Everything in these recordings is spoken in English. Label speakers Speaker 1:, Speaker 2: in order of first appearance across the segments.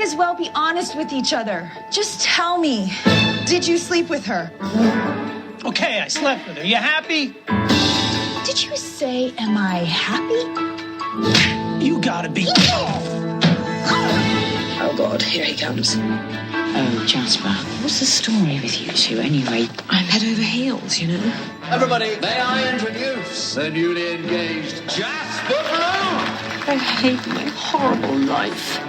Speaker 1: as well be honest with each other. Just tell me, did you sleep with her?
Speaker 2: Okay, I slept with her. You happy?
Speaker 1: Did you say, am I happy?
Speaker 2: You gotta be.
Speaker 3: Oh, God, here he comes. Oh, Jasper, what's the story with you two anyway? I'm head over heels, you know.
Speaker 4: Everybody, may I introduce the newly engaged Jasper Brown?
Speaker 3: I hate my horrible life.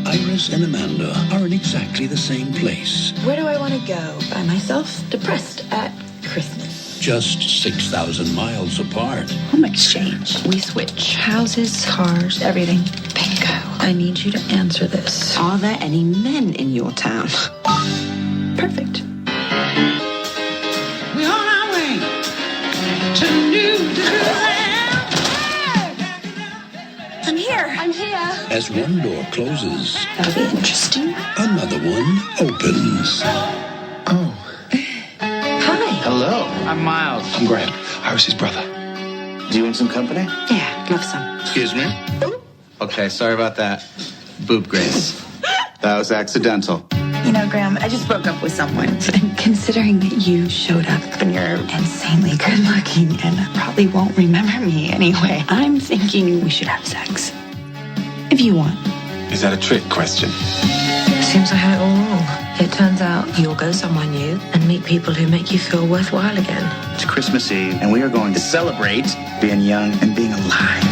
Speaker 5: Iris and Amanda are in exactly the same place.
Speaker 6: Where do I want to go? By myself? Depressed at Christmas.
Speaker 5: Just 6,000 miles apart.
Speaker 3: Home exchange. We switch houses, cars, everything. Bingo. I need you to answer this. Are there any men in your town? Perfect.
Speaker 2: We're on our way to New Zealand.
Speaker 1: I'm here. I'm here.
Speaker 5: As one door closes,
Speaker 3: That'll be interesting.
Speaker 5: another one opens.
Speaker 4: Oh.
Speaker 3: Hi.
Speaker 4: Hello. I'm Miles.
Speaker 7: I'm Graham, Iris' brother.
Speaker 4: Do you want some company?
Speaker 3: Yeah, love some.
Speaker 4: Excuse me? Okay, sorry about that. Boob Grace. That was accidental.
Speaker 6: You know, Graham, I just broke up with someone.
Speaker 3: And considering that you showed up and you're insanely good looking and probably won't remember me anyway, I'm thinking we should have sex. If you want.
Speaker 7: Is that a trick question?
Speaker 8: Seems I had it all wrong. It turns out you'll go somewhere new and meet people who make you feel worthwhile again.
Speaker 4: It's Christmas Eve, and we are going to celebrate being young and being alive.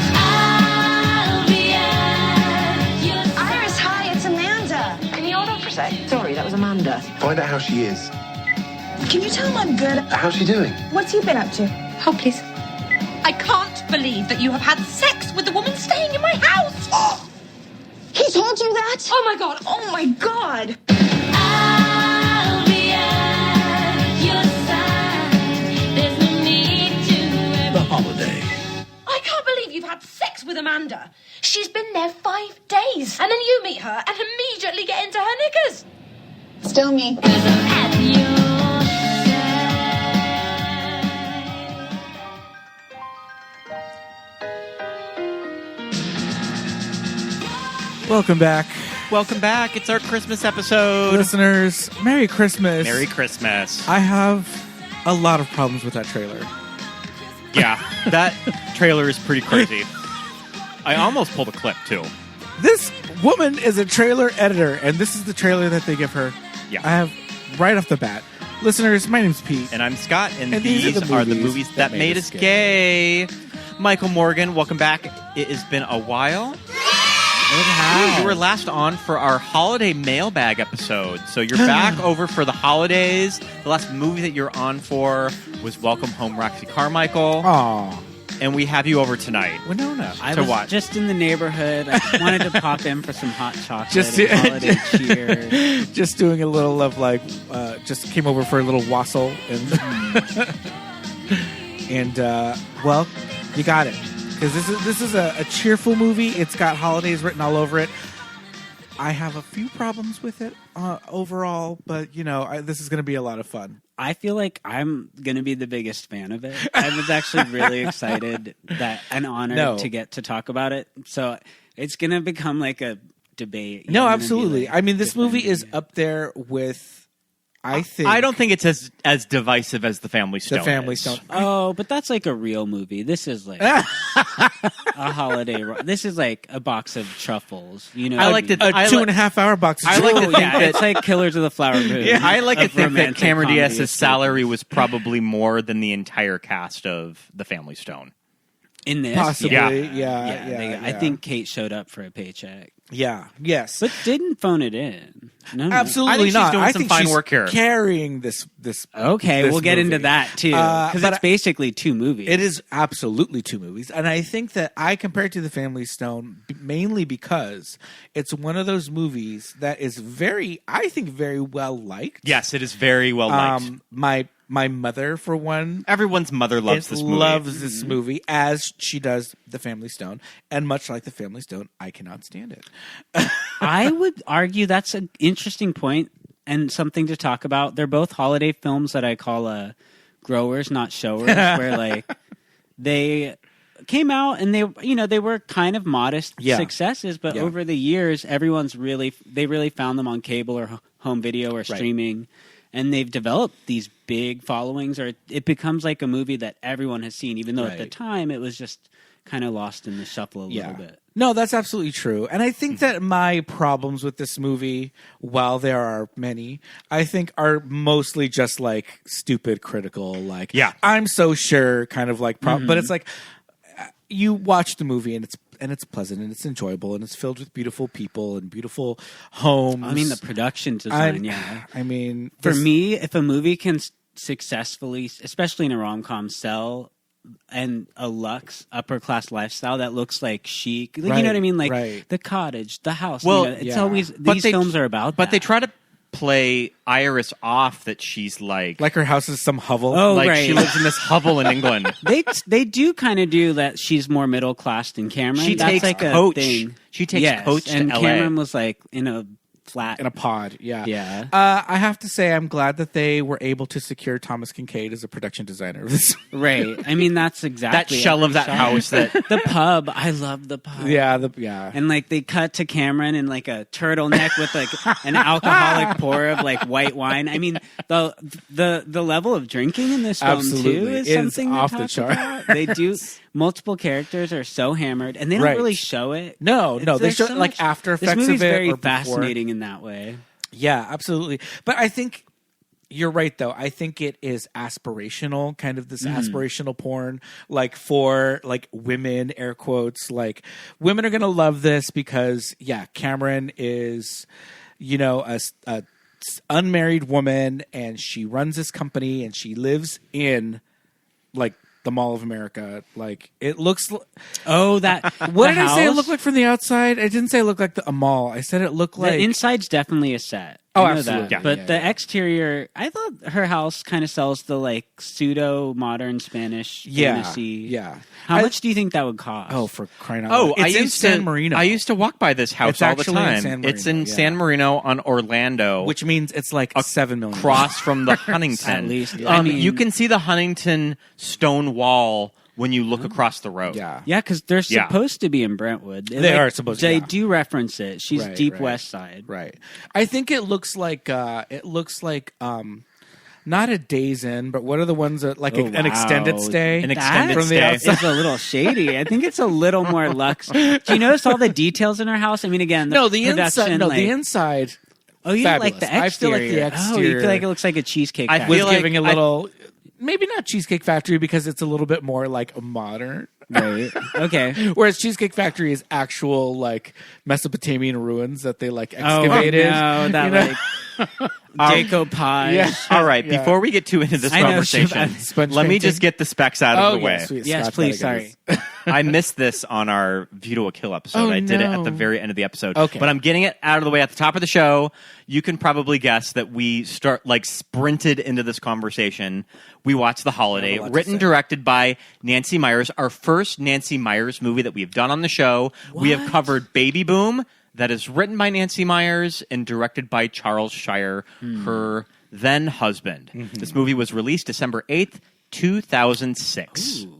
Speaker 1: Iris, hi, it's Amanda.
Speaker 8: Can you hold on for a sec? Sorry, that was Amanda.
Speaker 7: Find out how she is.
Speaker 1: Can you tell him I'm good?
Speaker 7: How's she doing?
Speaker 1: What's he been up to?
Speaker 3: Hold, please.
Speaker 9: I can't believe that you have had sex with the woman staying in my house.
Speaker 1: He told you that?
Speaker 9: Oh my God.
Speaker 1: Oh my God.
Speaker 5: The holiday.
Speaker 9: I can't believe you've had sex with Amanda. She's been there 5 days. And then you meet her and immediately get into her knickers.
Speaker 1: Still me.
Speaker 10: Welcome back.
Speaker 11: Welcome back. It's our Christmas episode.
Speaker 10: Listeners, Merry Christmas.
Speaker 11: Merry Christmas.
Speaker 10: I have a lot of problems with that trailer.
Speaker 11: Yeah, that trailer is pretty crazy. I almost pulled a clip, too.
Speaker 10: This woman is a trailer editor, and this is the trailer that they give her.
Speaker 11: Yeah.
Speaker 10: I have right off the bat. Listeners, my name's Pete.
Speaker 11: And I'm Scott, and
Speaker 10: these
Speaker 11: are the movies that made us gay. Michael Morgan, welcome back. It has been a while.
Speaker 10: It has.
Speaker 11: You were last on for our holiday mailbag episode. So you're back over for the holidays. The last movie that you're on for was Welcome Home, Roxy Carmichael.
Speaker 10: Aw.
Speaker 11: And we have you over tonight.
Speaker 10: Winona.
Speaker 12: I
Speaker 11: to
Speaker 12: was
Speaker 11: watch.
Speaker 12: just in the neighborhood. I wanted to pop in for some hot chocolate
Speaker 10: Just
Speaker 12: and holiday cheer.
Speaker 10: Just doing a little of just came over for a little wassail. And, well, you got it. Because this is a cheerful movie. It's got holidays written all over it. I have a few problems with it overall, but, this is going to be a lot of fun.
Speaker 12: I feel like I'm going to be the biggest fan of it. I was actually really excited and honored to get to talk about it. So it's going to become like a debate.
Speaker 10: No, absolutely. I mean, this movie is up there with... I
Speaker 11: don't think it's as divisive as The Family Stone.
Speaker 10: The Family Stone.
Speaker 12: Oh, but that's like a real movie. This is like a holiday. This is like a box of truffles.
Speaker 10: I like a 2.5 hour box. Of
Speaker 11: I like to think that
Speaker 12: it's like Killers of the Flower Moon.
Speaker 11: Yeah, I like to think that Cameron
Speaker 12: comedy
Speaker 11: Diaz's salary was probably more than the entire cast of The Family Stone.
Speaker 12: In this,
Speaker 10: possibly,
Speaker 12: yeah. I think Kate showed up for a paycheck.
Speaker 10: Yeah, yes,
Speaker 12: but didn't phone it in. No,
Speaker 10: absolutely not.
Speaker 11: I think she's doing some fine work here.
Speaker 10: Carrying this.
Speaker 12: Okay,
Speaker 10: this
Speaker 12: we'll get
Speaker 10: movie.
Speaker 12: into that too, because it's basically two movies.
Speaker 10: It is absolutely two movies, and I think that I compare it to The Family Stone mainly because it's one of those movies that is very well liked.
Speaker 11: Yes, it is very well liked.
Speaker 10: My mother, for one,
Speaker 11: everyone's mother loves this movie.
Speaker 10: Loves this movie as she does The Family Stone, and much like The Family Stone, I cannot stand it.
Speaker 12: I would argue that's an interesting point and something to talk about. They're both holiday films that I call growers, not showers, where like they came out and they were kind of modest successes, but over the years, they really found them on cable or home video or streaming, and they've developed these big followings, or it becomes like a movie that everyone has seen, even though at the time it was just kind of lost in the shuffle a little bit.
Speaker 10: No, that's absolutely true. And I think that my problems with this movie, while there are many, I think are mostly just like stupid critical, like, I'm so sure kind of like, but it's like you watch the movie and it's pleasant and it's enjoyable and it's filled with beautiful people and beautiful homes.
Speaker 12: I mean, the production design,
Speaker 10: I mean,
Speaker 12: for me, if a movie can successfully, especially in a rom-com, sell and a luxe upper class lifestyle that looks like chic, like, you know what I mean, like the cottage, the house.
Speaker 11: Well,
Speaker 12: it's always these films are about.
Speaker 11: But they try to play Iris off that she's like
Speaker 10: her house is some hovel.
Speaker 12: Oh,
Speaker 11: like
Speaker 12: right.
Speaker 11: she lives in this hovel in England.
Speaker 12: They do kind of do that. She's more middle class than Cameron.
Speaker 11: She
Speaker 12: That's
Speaker 11: takes
Speaker 12: like
Speaker 11: Coach.
Speaker 12: A thing.
Speaker 11: She takes Coach to
Speaker 12: and
Speaker 11: LA.
Speaker 12: Cameron was like in a flat
Speaker 10: in a pod.
Speaker 12: Yeah.
Speaker 10: I have to say I'm glad that they were able to secure Thomas Kinkade as a production designer of this.
Speaker 12: Right. I mean, that's exactly
Speaker 11: that shell of that house. That
Speaker 12: the pub. I love the pub.
Speaker 10: Yeah.
Speaker 12: And like they cut to Cameron in like a turtleneck with like an alcoholic pour of like white wine. I mean, the level of drinking in this film too is something
Speaker 10: off
Speaker 12: to
Speaker 10: the
Speaker 12: talk
Speaker 10: chart.
Speaker 12: about. They do. Multiple characters are so hammered, and they don't really show it.
Speaker 10: No, they show
Speaker 12: so
Speaker 10: like
Speaker 12: much,
Speaker 10: after effects
Speaker 12: this movie's
Speaker 10: of it
Speaker 12: very
Speaker 10: or before.
Speaker 12: fascinating in that way.
Speaker 10: Yeah, absolutely. But I think you're right, though. I think it is aspirational, kind of this aspirational porn, like for like women, air quotes. Like women are going to love this because, Cameron is, a unmarried woman, and she runs this company, and she lives in like the Mall of America. Like it looks.
Speaker 12: Oh, that.
Speaker 10: What did I say it looked like from the outside? I didn't say it looked like a mall. I said it looked like
Speaker 12: the inside's definitely a set.
Speaker 10: Oh,
Speaker 12: I know
Speaker 10: absolutely.
Speaker 12: that. But the exterior, I thought her house kind of sells the like pseudo modern Spanish fantasy.
Speaker 10: Yeah.
Speaker 12: How much do you think that would cost?
Speaker 10: Oh, for crying out loud!
Speaker 11: It's
Speaker 10: in
Speaker 11: in
Speaker 10: San Marino.
Speaker 11: I used to walk by this house
Speaker 10: It's
Speaker 11: all the
Speaker 10: actually in
Speaker 11: time.
Speaker 10: San Marino,
Speaker 11: It's in
Speaker 10: yeah.
Speaker 11: San Marino on Orlando,
Speaker 10: which means it's like $7 million
Speaker 11: across from the Huntington.
Speaker 12: At least, I mean,
Speaker 11: you can see the Huntington stone wall when you look across the road.
Speaker 10: Yeah,
Speaker 12: because they're supposed to be in Brentwood.
Speaker 10: They are supposed to.
Speaker 12: They do reference it. She's deep west side.
Speaker 10: Right. I think it looks like not a Days Inn, but what are the ones that like an extended stay?
Speaker 11: An extended
Speaker 10: from
Speaker 11: stay.
Speaker 10: the outside.
Speaker 12: It's a little shady. I think it's a little more luxe. Do you notice all the details in her house? I mean, again,
Speaker 10: the
Speaker 12: production,
Speaker 10: inside. No, the inside.
Speaker 12: Oh, you
Speaker 10: fabulous.
Speaker 12: like the exterior?
Speaker 10: I feel like the exterior.
Speaker 12: Oh, you feel like it looks like a cheesecake.
Speaker 11: I
Speaker 12: Factory.
Speaker 11: feel
Speaker 10: was
Speaker 11: like
Speaker 10: giving a little. Maybe not Cheesecake Factory because it's a little bit more like a modern.
Speaker 12: Right. Okay.
Speaker 10: Whereas Cheesecake Factory is actual like Mesopotamian ruins that they like excavated.
Speaker 12: Oh, no, that like decoupage.
Speaker 10: Yeah.
Speaker 11: All right, before we get too into this
Speaker 12: I know,
Speaker 11: conversation,
Speaker 10: sponge
Speaker 11: let me
Speaker 10: painting.
Speaker 11: just get the specs out of the way.
Speaker 10: Sweet.
Speaker 12: Yes,
Speaker 10: Scotch
Speaker 12: please.
Speaker 10: Benedict.
Speaker 12: Sorry.
Speaker 11: I missed this on our View to a Kill episode.
Speaker 10: Oh,
Speaker 11: I did it at
Speaker 10: no.
Speaker 11: the very end of the episode.
Speaker 10: Okay.
Speaker 11: But I'm getting it out of the way at the top of the show. You can probably guess that we sprinted into this conversation. We watched The Holiday, written, directed by Nancy Meyers, our first Nancy Meyers movie that we've done on the show.
Speaker 12: What?
Speaker 11: We have covered Baby Boom, that is written by Nancy Meyers and directed by Charles Shire, her then husband. This movie was released December 8th, 2006.
Speaker 12: Ooh.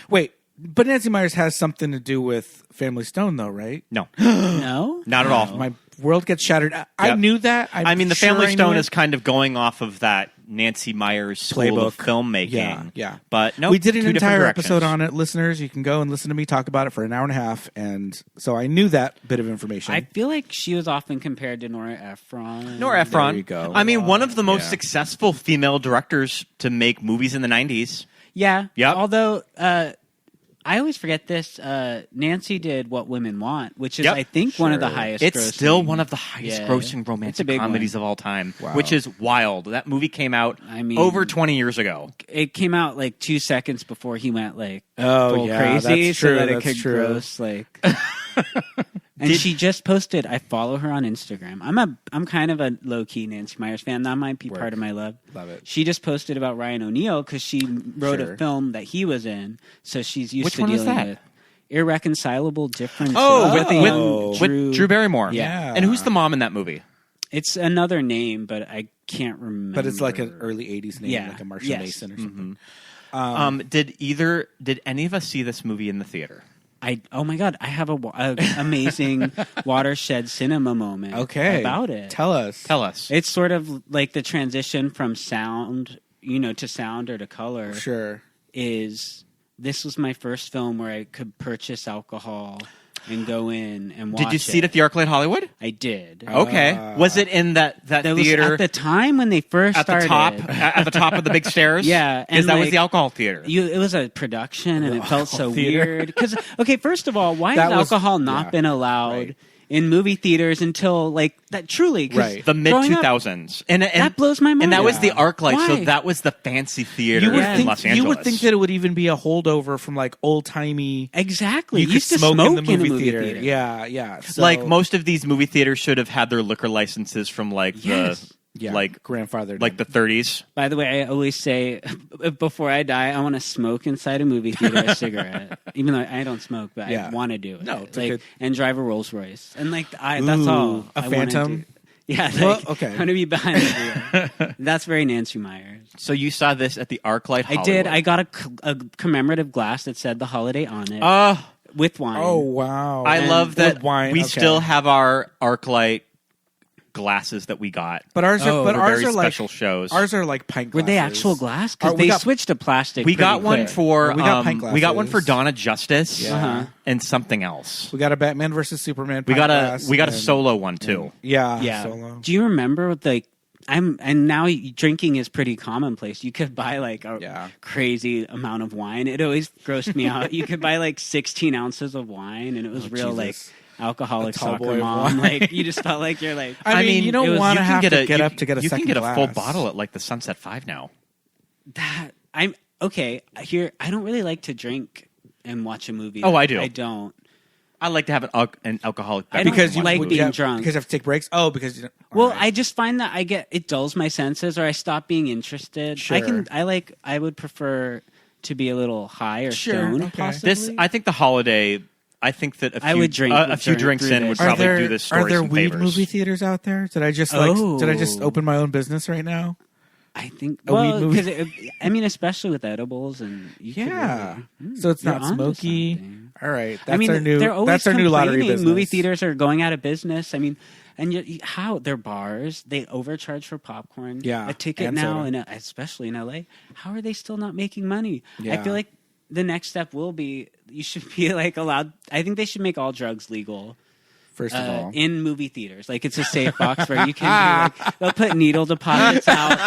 Speaker 10: Wait, but Nancy Meyers has something to do with Family Stone, though, right?
Speaker 11: No.
Speaker 12: No,
Speaker 11: Not at all.
Speaker 10: My world gets shattered. I knew that.
Speaker 11: I mean, the Family Stone is kind of going off of that Nancy Meyers school of filmmaking.
Speaker 10: Yeah.
Speaker 11: But no,
Speaker 10: we did an
Speaker 11: two different
Speaker 10: entire
Speaker 11: directions.
Speaker 10: episode on it, listeners. You can go and listen to me talk about it for an hour and a half, and so I knew that bit of information.
Speaker 12: I feel like she was often compared to Nora Ephron.
Speaker 11: Nora Ephron.
Speaker 10: There you go.
Speaker 11: I mean, one of the most successful female directors to make movies in the 90s.
Speaker 12: Yeah.
Speaker 11: Yep.
Speaker 12: Although I always forget this. Nancy did What Women Want, which is, I think, one of the highest.
Speaker 11: It's
Speaker 12: grossing.
Speaker 11: still one of the highest grossing
Speaker 12: It's
Speaker 11: romantic
Speaker 12: a big
Speaker 11: comedies
Speaker 12: one.
Speaker 11: of all time,
Speaker 10: Wow.
Speaker 11: which is wild. That movie came out
Speaker 12: mean,
Speaker 11: over 20 years ago.
Speaker 12: It came out like 2 seconds before he went like
Speaker 10: Oh,
Speaker 12: full
Speaker 10: yeah,
Speaker 12: crazy,
Speaker 10: that's
Speaker 12: so
Speaker 10: true,
Speaker 12: that it
Speaker 10: that's
Speaker 12: could
Speaker 10: true.
Speaker 12: gross like. And she just posted. I follow her on Instagram. I'm kind of a low key Nancy Meyers fan. That might be part of my love.
Speaker 10: Love it.
Speaker 12: She just posted about Ryan O'Neal because she wrote
Speaker 10: Sure.
Speaker 12: a film that he was in, so she's used
Speaker 11: Which
Speaker 12: to
Speaker 11: one is
Speaker 12: dealing
Speaker 11: that?
Speaker 12: with irreconcilable differences.
Speaker 11: With Drew Barrymore.
Speaker 10: Yeah.
Speaker 11: And who's the mom in that movie?
Speaker 12: It's another name, but I can't remember.
Speaker 10: But it's like an early 80s name,
Speaker 12: Yeah.
Speaker 10: like a Marsha
Speaker 12: Yes.
Speaker 10: Mason or something.
Speaker 11: Did any of us see this movie in the theater?
Speaker 12: Oh my God, I have a amazing watershed cinema moment about it.
Speaker 10: Tell us.
Speaker 12: It's sort of like the transition from sound, to sound or to color.
Speaker 10: Sure.
Speaker 12: This was my first film where I could purchase alcohol and go in and watch it.
Speaker 11: Did you see it at the ArcLight Hollywood?
Speaker 12: I did.
Speaker 11: Okay. Was it in that theater?
Speaker 12: Was at the time when they first started.
Speaker 11: At the top of the big stairs?
Speaker 12: Yeah.
Speaker 11: Because that was the alcohol theater.
Speaker 12: It was a production, and it felt so weird. Because, first of all, why has alcohol not been allowed in movie theaters until that? Truly,
Speaker 11: the mid 2000s, and
Speaker 12: that blows my mind.
Speaker 11: And that was the ArcLight,
Speaker 12: Why?
Speaker 11: so that was the fancy theater in Los Angeles.
Speaker 10: You would think that it would even be a holdover from old timey.
Speaker 12: Exactly,
Speaker 10: you could smoke in the movie theater. Yeah.
Speaker 11: So, most of these movie theaters should have had their liquor licenses from
Speaker 10: grandfather,
Speaker 11: the 30s.
Speaker 12: By the way, I always say before I die, I want to smoke inside a movie theater a cigarette, even though I don't smoke, but I want to do it.
Speaker 10: No,
Speaker 12: and drive a Rolls Royce, and that's all.
Speaker 10: A Phantom.
Speaker 12: Yeah,
Speaker 10: okay.
Speaker 12: I'm gonna be behind the wheel. That's very Nancy Myers.
Speaker 11: So you saw this at the ArcLight Hollywood?
Speaker 12: I did. I got a commemorative glass that said the holiday on it. With wine.
Speaker 10: Oh wow!
Speaker 11: I love that
Speaker 10: wine.
Speaker 11: We still have our ArcLight glasses that we got,
Speaker 10: but ours are
Speaker 11: special shows.
Speaker 10: Ours are like pint glasses.
Speaker 12: Were they actual glass? Because they switched to plastic.
Speaker 11: We got one for
Speaker 10: we got pint glasses.
Speaker 11: We got one for Dawn of Justice and something else.
Speaker 10: We got a Batman versus Superman.
Speaker 11: We got a solo one too.
Speaker 10: Yeah. Solo.
Speaker 12: Do you remember and now drinking is pretty commonplace. You could buy a crazy amount of wine. It always grossed me out. You could buy 16 ounces of wine, and it was alcoholic soccer mom. You just felt like you're
Speaker 10: I mean, you don't want to have to get up to get a second glass.
Speaker 11: You can get a full bottle at the Sunset 5 now.
Speaker 12: I'm okay. Here, I don't really like to drink and watch a movie.
Speaker 11: Oh, I do.
Speaker 12: I don't.
Speaker 11: I like to have an alcoholic
Speaker 12: beverage. Because you like being drunk.
Speaker 10: Because you have to take breaks? Oh, because...
Speaker 12: I just find that it dulls my senses, or I stop being interested.
Speaker 10: Sure.
Speaker 12: I would prefer to be a little high or stoned, possibly.
Speaker 11: I think the holiday... I think that
Speaker 12: I would drink
Speaker 11: a few drinks in would probably do this story
Speaker 10: Are there
Speaker 11: some
Speaker 10: weed
Speaker 11: favors.
Speaker 10: movie theaters out there? Did I just open my own business right now?
Speaker 12: I think
Speaker 10: weed movie?
Speaker 12: Because especially with edibles and
Speaker 10: so it's not smoky. All right, that's our new.
Speaker 12: They're always
Speaker 10: that's our new lottery business.
Speaker 12: Movie theaters are going out of business. I mean, and how they're bars? They overcharge for popcorn.
Speaker 10: Yeah,
Speaker 12: a ticket now, especially in LA. How are they still not making money?
Speaker 10: Yeah.
Speaker 12: I feel like the next step will be you should be allowed. I think they should make all drugs legal.
Speaker 10: First of all,
Speaker 12: in movie theaters, it's a safe box where you can they'll put needle deposits out.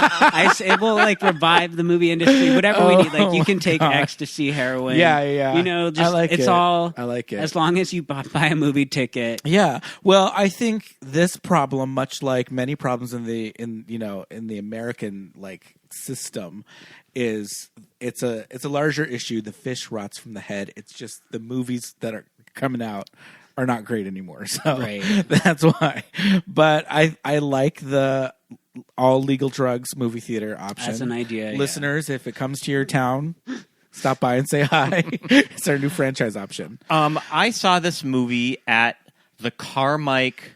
Speaker 12: It will revive the movie industry. Whatever we need, you can take ecstasy, heroin.
Speaker 10: Yeah.
Speaker 12: I like it.
Speaker 10: I like it
Speaker 12: as long as you buy a movie ticket.
Speaker 10: Yeah. Well, I think this problem, much like many problems in the American system, is it's a larger issue. The fish rots from the head. It's just the movies that are coming out are not great anymore. So that's why. But I like the all legal drugs movie theater option.
Speaker 12: As an idea.
Speaker 10: Listeners, if it comes to your town, stop by and say hi. It's our new franchise option.
Speaker 11: I saw this movie at the Carmike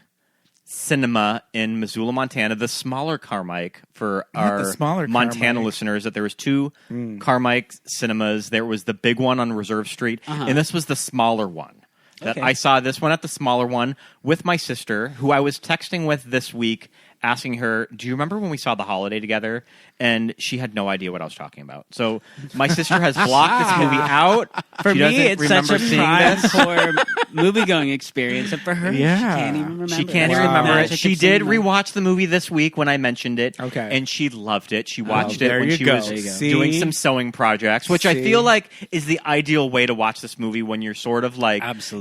Speaker 11: Cinema in Missoula, Montana, the smaller Carmike for our Montana listeners. That there was two Carmike cinemas. There was the big one on Reserve Street, and this was the smaller one. I saw this one at the smaller one with my sister, who I was texting with this week, asking her, do you remember when we saw The Holiday together? And she had no idea what I was talking about. So my sister has blocked this movie out.
Speaker 12: For me, it's such a prime core movie-going experience. And for her, she can't even remember.
Speaker 11: She can't even remember it. She did rewatch the movie this week when I mentioned it.
Speaker 10: Okay.
Speaker 11: And she loved it. She watched it when she was
Speaker 10: See?
Speaker 11: doing some sewing projects, which I feel like is the ideal way to watch this movie when you're sort of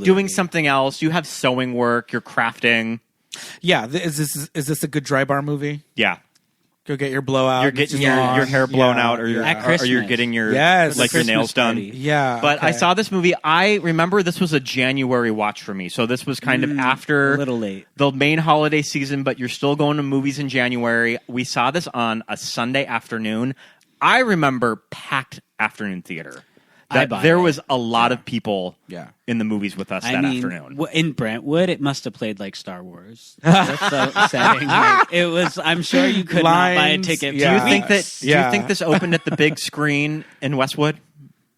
Speaker 11: doing something else. You have sewing work, you're crafting.
Speaker 10: Yeah, is this a good dry bar movie?
Speaker 11: Yeah.
Speaker 10: Go get your blowout.
Speaker 11: You're getting your hair blown out, or you're getting your your nails done.
Speaker 10: Yeah,
Speaker 11: but I saw this movie. I remember this was a January watch for me, so this was kind of after
Speaker 12: a little late
Speaker 11: the main holiday season. But you're still going to movies in January. We saw this on a Sunday afternoon. I remember packed afternoon theater. that there was a lot of people
Speaker 10: Yeah.
Speaker 11: in the movies with us that afternoon.
Speaker 12: In Brentwood, it must have played like Star Wars. That's the setting. Like, it was. I'm sure you could not buy a ticket.
Speaker 11: Do you think that? Do you think this opened at the big screen in Westwood?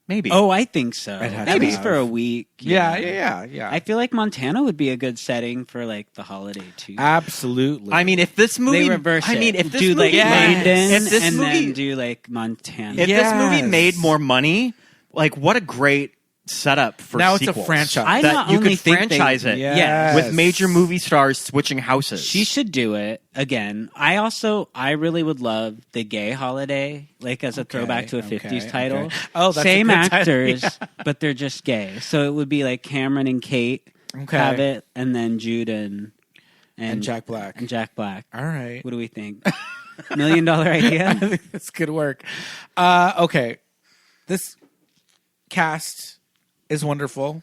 Speaker 11: Maybe.
Speaker 12: Oh, I think so.
Speaker 10: It had
Speaker 12: At
Speaker 10: to
Speaker 12: least
Speaker 10: have.
Speaker 12: for a week.
Speaker 10: Yeah.
Speaker 12: I feel like Montana would be a good setting for like the holiday too.
Speaker 10: Absolutely.
Speaker 11: I mean, if this movie,
Speaker 12: They reverse it.
Speaker 11: if this
Speaker 12: do
Speaker 11: movie,
Speaker 12: like Landon
Speaker 11: if this
Speaker 12: and
Speaker 11: movie,
Speaker 12: then do like Montana.
Speaker 11: if this movie made more money, like what a great setup for
Speaker 10: Now it's a
Speaker 11: sequels.
Speaker 10: franchise.
Speaker 12: I
Speaker 11: that
Speaker 12: not
Speaker 11: you
Speaker 12: only
Speaker 11: could
Speaker 12: think
Speaker 11: franchise it
Speaker 12: Yes.
Speaker 11: with major movie stars switching houses.
Speaker 12: She should do it again. I really would love the gay holiday, like as a throwback to a 50s title.
Speaker 10: Okay. Oh, that's
Speaker 12: Same
Speaker 10: a good title.
Speaker 12: actors,
Speaker 10: Yeah.
Speaker 12: but they're just gay. So it would be like Cameron and Kate have it, and then Jude and
Speaker 10: Jack Black.
Speaker 12: And Jack Black.
Speaker 10: All right.
Speaker 12: What do we think? $1 million idea?
Speaker 10: I think that's good work. Okay. This cast is wonderful.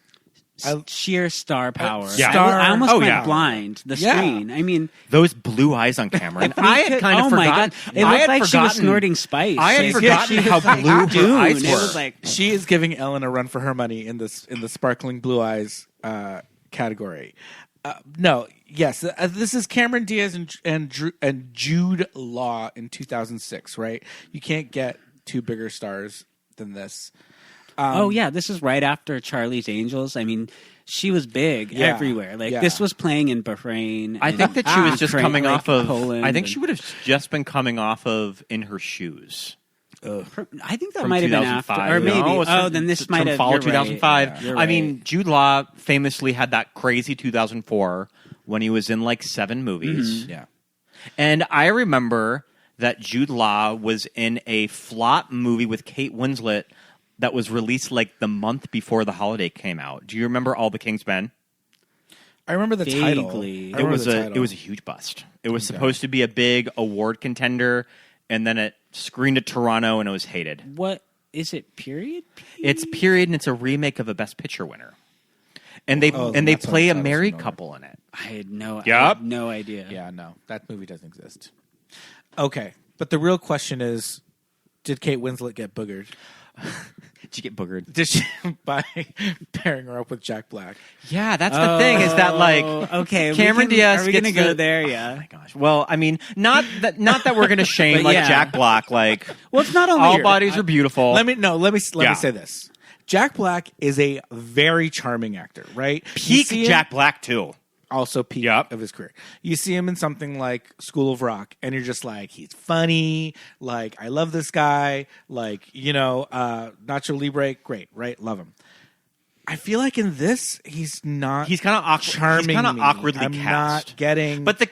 Speaker 12: Sheer star power.
Speaker 11: Yeah.
Speaker 12: I almost went
Speaker 11: yeah.
Speaker 12: blind. The screen. I mean,
Speaker 11: those blue eyes on Cameron. I had kind of
Speaker 12: oh
Speaker 11: forgotten.
Speaker 12: my god! It
Speaker 11: I
Speaker 12: looked
Speaker 11: had
Speaker 12: like she was
Speaker 11: forgotten-
Speaker 12: snorting spice.
Speaker 11: I had
Speaker 12: Like,
Speaker 11: forgotten
Speaker 12: she
Speaker 11: how
Speaker 12: was like
Speaker 11: blue her
Speaker 12: Dune.
Speaker 11: eyes
Speaker 12: It
Speaker 11: were.
Speaker 12: was like
Speaker 10: She is giving Ellen a run for her money in the sparkling blue eyes category. This is Cameron Diaz and Jude Law in 2006, right? You can't get two bigger stars than this.
Speaker 12: oh yeah, this is right after Charlie's Angels. I mean, she was big everywhere. Like this was playing in Bahrain.
Speaker 11: I think that she was just coming off of.
Speaker 12: Poland.
Speaker 11: I think she would have just been coming off of In Her Shoes.
Speaker 12: I think that
Speaker 11: From
Speaker 12: might have been after,
Speaker 11: 2005.
Speaker 12: or maybe.
Speaker 11: No, it's
Speaker 12: oh,
Speaker 11: from-
Speaker 12: then this
Speaker 11: it's
Speaker 12: might
Speaker 11: from
Speaker 12: have
Speaker 11: fall
Speaker 12: you're
Speaker 11: 2005.
Speaker 12: Right. You're
Speaker 11: I mean, Jude Law famously had that crazy 2004 when he was in like 7 movies.
Speaker 10: Yeah.
Speaker 11: And I remember that Jude Law was in a flop movie with Kate Winslet that was released like the month before the holiday came out. Do you remember All the King's Men?
Speaker 10: I remember the title.
Speaker 12: Vaguely.
Speaker 11: It was a huge bust. It was supposed to be a big award contender, and then it screened at Toronto and it was hated.
Speaker 12: What is it? Period.
Speaker 11: It's period, and it's a remake of a Best Picture winner. And they
Speaker 10: that's
Speaker 11: play a
Speaker 10: what I was
Speaker 11: married
Speaker 10: familiar.
Speaker 11: couple in it.
Speaker 12: I had no idea.
Speaker 10: Yeah, no, that movie doesn't exist. Okay, but the real question is, did Kate Winslet get boogered?
Speaker 11: Did you get boogered?
Speaker 10: Did she by pairing her up with Jack Black?
Speaker 11: Yeah, that's the thing. Is that like
Speaker 12: okay?
Speaker 11: Cameron Diaz?
Speaker 12: Are we
Speaker 11: gets
Speaker 12: gonna go
Speaker 11: the-
Speaker 12: there? Yeah.
Speaker 11: Oh my gosh. Well, I mean, not that we're gonna shame
Speaker 12: But
Speaker 11: like
Speaker 12: yeah.
Speaker 11: Jack Black. Like,
Speaker 12: Well, it's not only
Speaker 11: all
Speaker 12: your-
Speaker 11: bodies are beautiful.
Speaker 10: Let me
Speaker 11: Yeah.
Speaker 10: say this. Jack Black is a very charming actor, right? You
Speaker 11: Peak
Speaker 10: see him-
Speaker 11: Jack Black too.
Speaker 10: also peak of his career. You see him in something like School of Rock, and you're just like, he's funny. Like, I love this guy. Like, Nacho Libre, great, right? Love him. I feel like in this, he's not.
Speaker 11: He's kind of awkward.
Speaker 10: charming.
Speaker 11: He's kind of
Speaker 10: me.
Speaker 11: awkwardly
Speaker 10: I'm
Speaker 11: cast.
Speaker 10: not getting.
Speaker 11: But the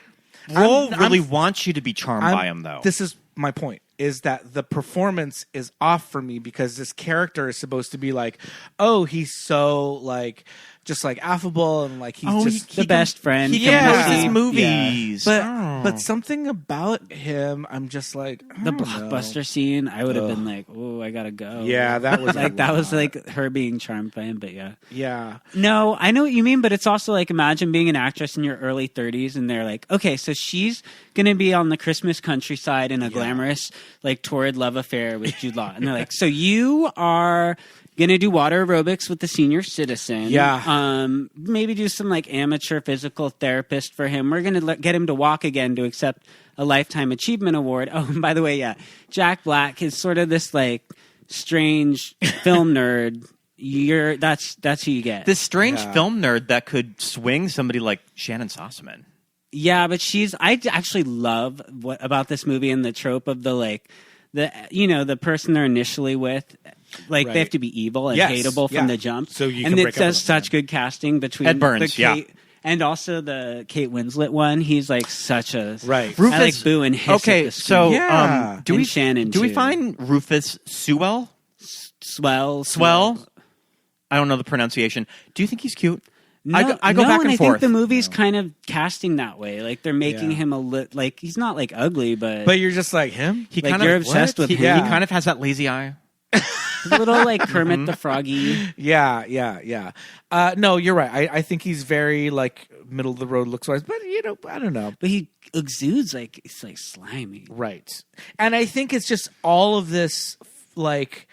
Speaker 11: role
Speaker 10: I'm-
Speaker 11: really wants you to be charmed by him, though.
Speaker 10: This is my point. Is that the performance is off for me because this character is supposed to be like, oh, he's so like just like affable and like he's just
Speaker 12: the best friend.
Speaker 11: He
Speaker 12: from
Speaker 11: composes
Speaker 12: the-
Speaker 11: movies.
Speaker 10: But something about him, I'm just like
Speaker 12: The blockbuster scene, I would have been like, "Oh, I gotta go."
Speaker 10: Yeah, that was
Speaker 12: like
Speaker 10: a
Speaker 12: that was
Speaker 10: lot.
Speaker 12: like her being charmed by him. But yeah,
Speaker 10: yeah.
Speaker 12: no, I know what you mean. But it's also like imagine being an actress in your early 30s, and they're like, "Okay, so she's gonna be on the Christmas countryside in a glamorous, like torrid love affair with Jude Law," and they're like, "So you are." Gonna do water aerobics with the senior citizen.
Speaker 10: Yeah.
Speaker 12: Maybe do some like amateur physical therapist for him. We're gonna get him to walk again to accept a lifetime achievement award. Oh, and by the way, yeah, Jack Black is sort of this like strange film nerd. That's who you get.
Speaker 11: This strange film nerd that could swing somebody like Shannon Sossaman.
Speaker 12: Yeah, but I actually love what about this movie and the trope of the like the person they're initially with. Like they have to be evil and hateable from the jump.
Speaker 10: So you
Speaker 12: and
Speaker 10: can
Speaker 12: it
Speaker 10: break up
Speaker 12: does
Speaker 10: with
Speaker 12: such good casting between
Speaker 11: Ed Burns,
Speaker 12: the Kate, and also the Kate Winslet one. He's like such a
Speaker 10: right.
Speaker 12: I like boo and hiss.
Speaker 11: Okay,
Speaker 12: at the
Speaker 11: so
Speaker 12: screen.
Speaker 11: do
Speaker 12: And
Speaker 11: we
Speaker 12: Shannon?
Speaker 11: do we
Speaker 12: too.
Speaker 11: find Rufus Sewell?
Speaker 12: Swell?
Speaker 11: I don't know the pronunciation. Do you think he's cute?
Speaker 12: No,
Speaker 11: I go back and
Speaker 12: I
Speaker 11: forth.
Speaker 12: think the movie's kind of casting that way. Like they're making him like he's not like ugly, but
Speaker 10: you're just like him.
Speaker 11: He
Speaker 12: like
Speaker 11: kind
Speaker 12: you're
Speaker 11: of
Speaker 12: obsessed with
Speaker 11: he,
Speaker 12: him.
Speaker 11: He kind of has that lazy eye.
Speaker 12: He's a little like Kermit the Froggy.
Speaker 10: Yeah. No, you're right. I think he's very like middle of the road looks wise, but I don't know.
Speaker 12: But he exudes like it's like slimy.
Speaker 10: Right. And I think it's just all of this like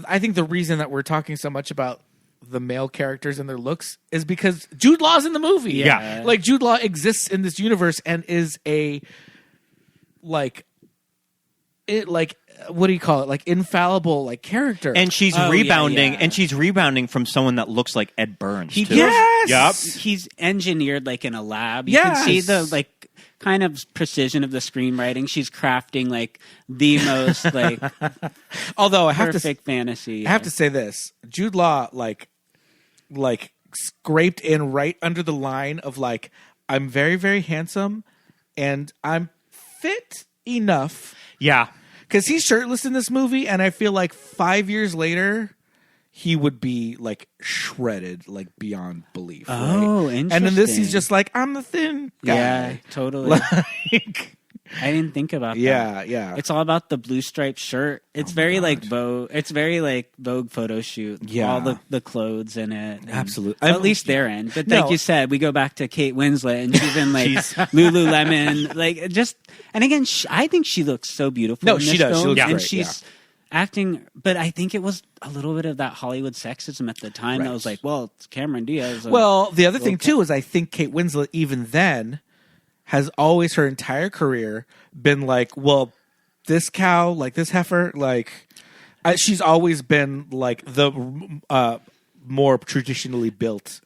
Speaker 10: I think the reason that we're talking so much about the male characters and their looks is because Jude Law's in the movie.
Speaker 11: Yeah.
Speaker 10: Like Jude Law exists in this universe and is a what do you call it? Like infallible like character.
Speaker 11: And she's rebounding and she's rebounding from someone that looks like Ed Burns. Too.
Speaker 10: Yes.
Speaker 11: Yep.
Speaker 12: He's engineered like in a lab. You can see the like kind of precision of the screenwriting. She's crafting like the most like
Speaker 10: although I have
Speaker 12: perfect fantasy.
Speaker 10: I have to say this. Jude Law like scraped in right under the line of like I'm very, very handsome and I'm fit enough.
Speaker 11: Yeah.
Speaker 10: Because he's shirtless in this movie, and I feel like 5 years later, he would be like shredded, like beyond belief.
Speaker 12: Oh,
Speaker 10: right?
Speaker 12: interesting.
Speaker 10: And in this, he's just like, I'm the thin guy.
Speaker 12: Yeah, totally.
Speaker 10: Like,
Speaker 12: I didn't think about that.
Speaker 10: Yeah.
Speaker 12: It's all about the blue striped shirt. It's very like Vogue. It's very like Vogue photo shoot.
Speaker 10: Yeah.
Speaker 12: All the clothes in it.
Speaker 10: Absolutely.
Speaker 12: Well, at least their end. But like you said, we go back to Kate Winslet and she's in like Lululemon. Like just, and again, I think she looks so beautiful.
Speaker 10: No,
Speaker 12: in
Speaker 10: she
Speaker 12: this
Speaker 10: does.
Speaker 12: film,
Speaker 10: She looks
Speaker 12: and
Speaker 10: great,
Speaker 12: she's acting, but I think it was a little bit of that Hollywood sexism at the time that was like, well, it's Cameron Diaz.
Speaker 10: Well, the other thing too is I think Kate Winslet even then has always her entire career been like, well, this cow, like this heifer, like she's always been like the more traditionally built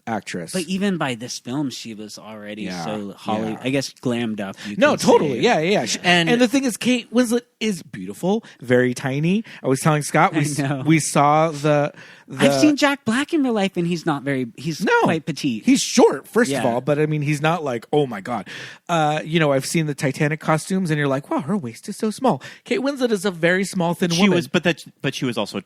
Speaker 10: actress.
Speaker 12: But even by this film, she was already so Hollywood. I guess glammed up.
Speaker 10: No, totally.
Speaker 12: Say.
Speaker 10: Yeah. And the thing is, Kate Winslet is beautiful, very tiny. I was telling Scott we saw the.
Speaker 12: I've seen Jack Black in real life, and he's not very. He's quite petite.
Speaker 10: He's short, first of all, but I mean, he's not like, oh my god. I've seen the Titanic costumes, and you're like, wow, her waist is so small. Kate Winslet is a very small, thin woman.
Speaker 11: But she was also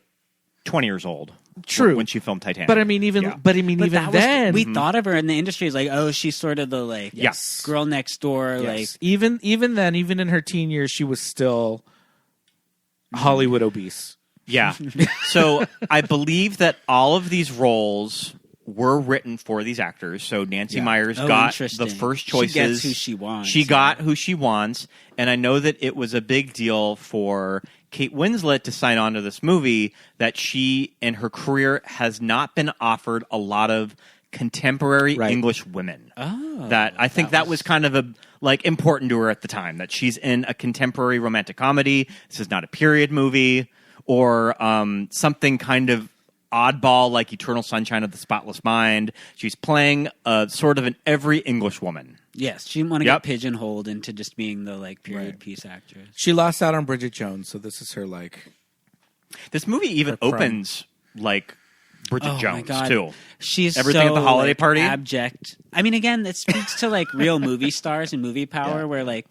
Speaker 11: 20 years old.
Speaker 10: True.
Speaker 11: When she filmed Titanic.
Speaker 10: But I mean, even then,
Speaker 12: we thought of her in the industry as like, oh, she's sort of the like girl next door. Like
Speaker 10: even then, even in her teen years, she was still Hollywood obese.
Speaker 11: Yeah. So I believe that all of these roles were written for these actors. So Nancy Meyers got the first choices.
Speaker 12: She gets who she wants.
Speaker 11: She got who she wants. And I know that it was a big deal for Kate Winslet to sign on to this movie, that she in her career has not been offered a lot of contemporary English women.
Speaker 12: Oh,
Speaker 11: that I think that was kind of important to her at the time, that she's in a contemporary romantic comedy. This is not a period movie or something kind of oddball like Eternal Sunshine of the Spotless Mind. She's playing sort of an every English woman.
Speaker 12: Yes, she didn't want to get pigeonholed into just being the like period piece actress.
Speaker 10: She lost out on Bridget Jones, so this is her like.
Speaker 11: This movie even opens like Bridget Jones too.
Speaker 12: She's
Speaker 11: everything
Speaker 12: so,
Speaker 11: at the holiday party.
Speaker 12: Abject. I mean, again, it speaks to like real movie stars and movie power. Where like,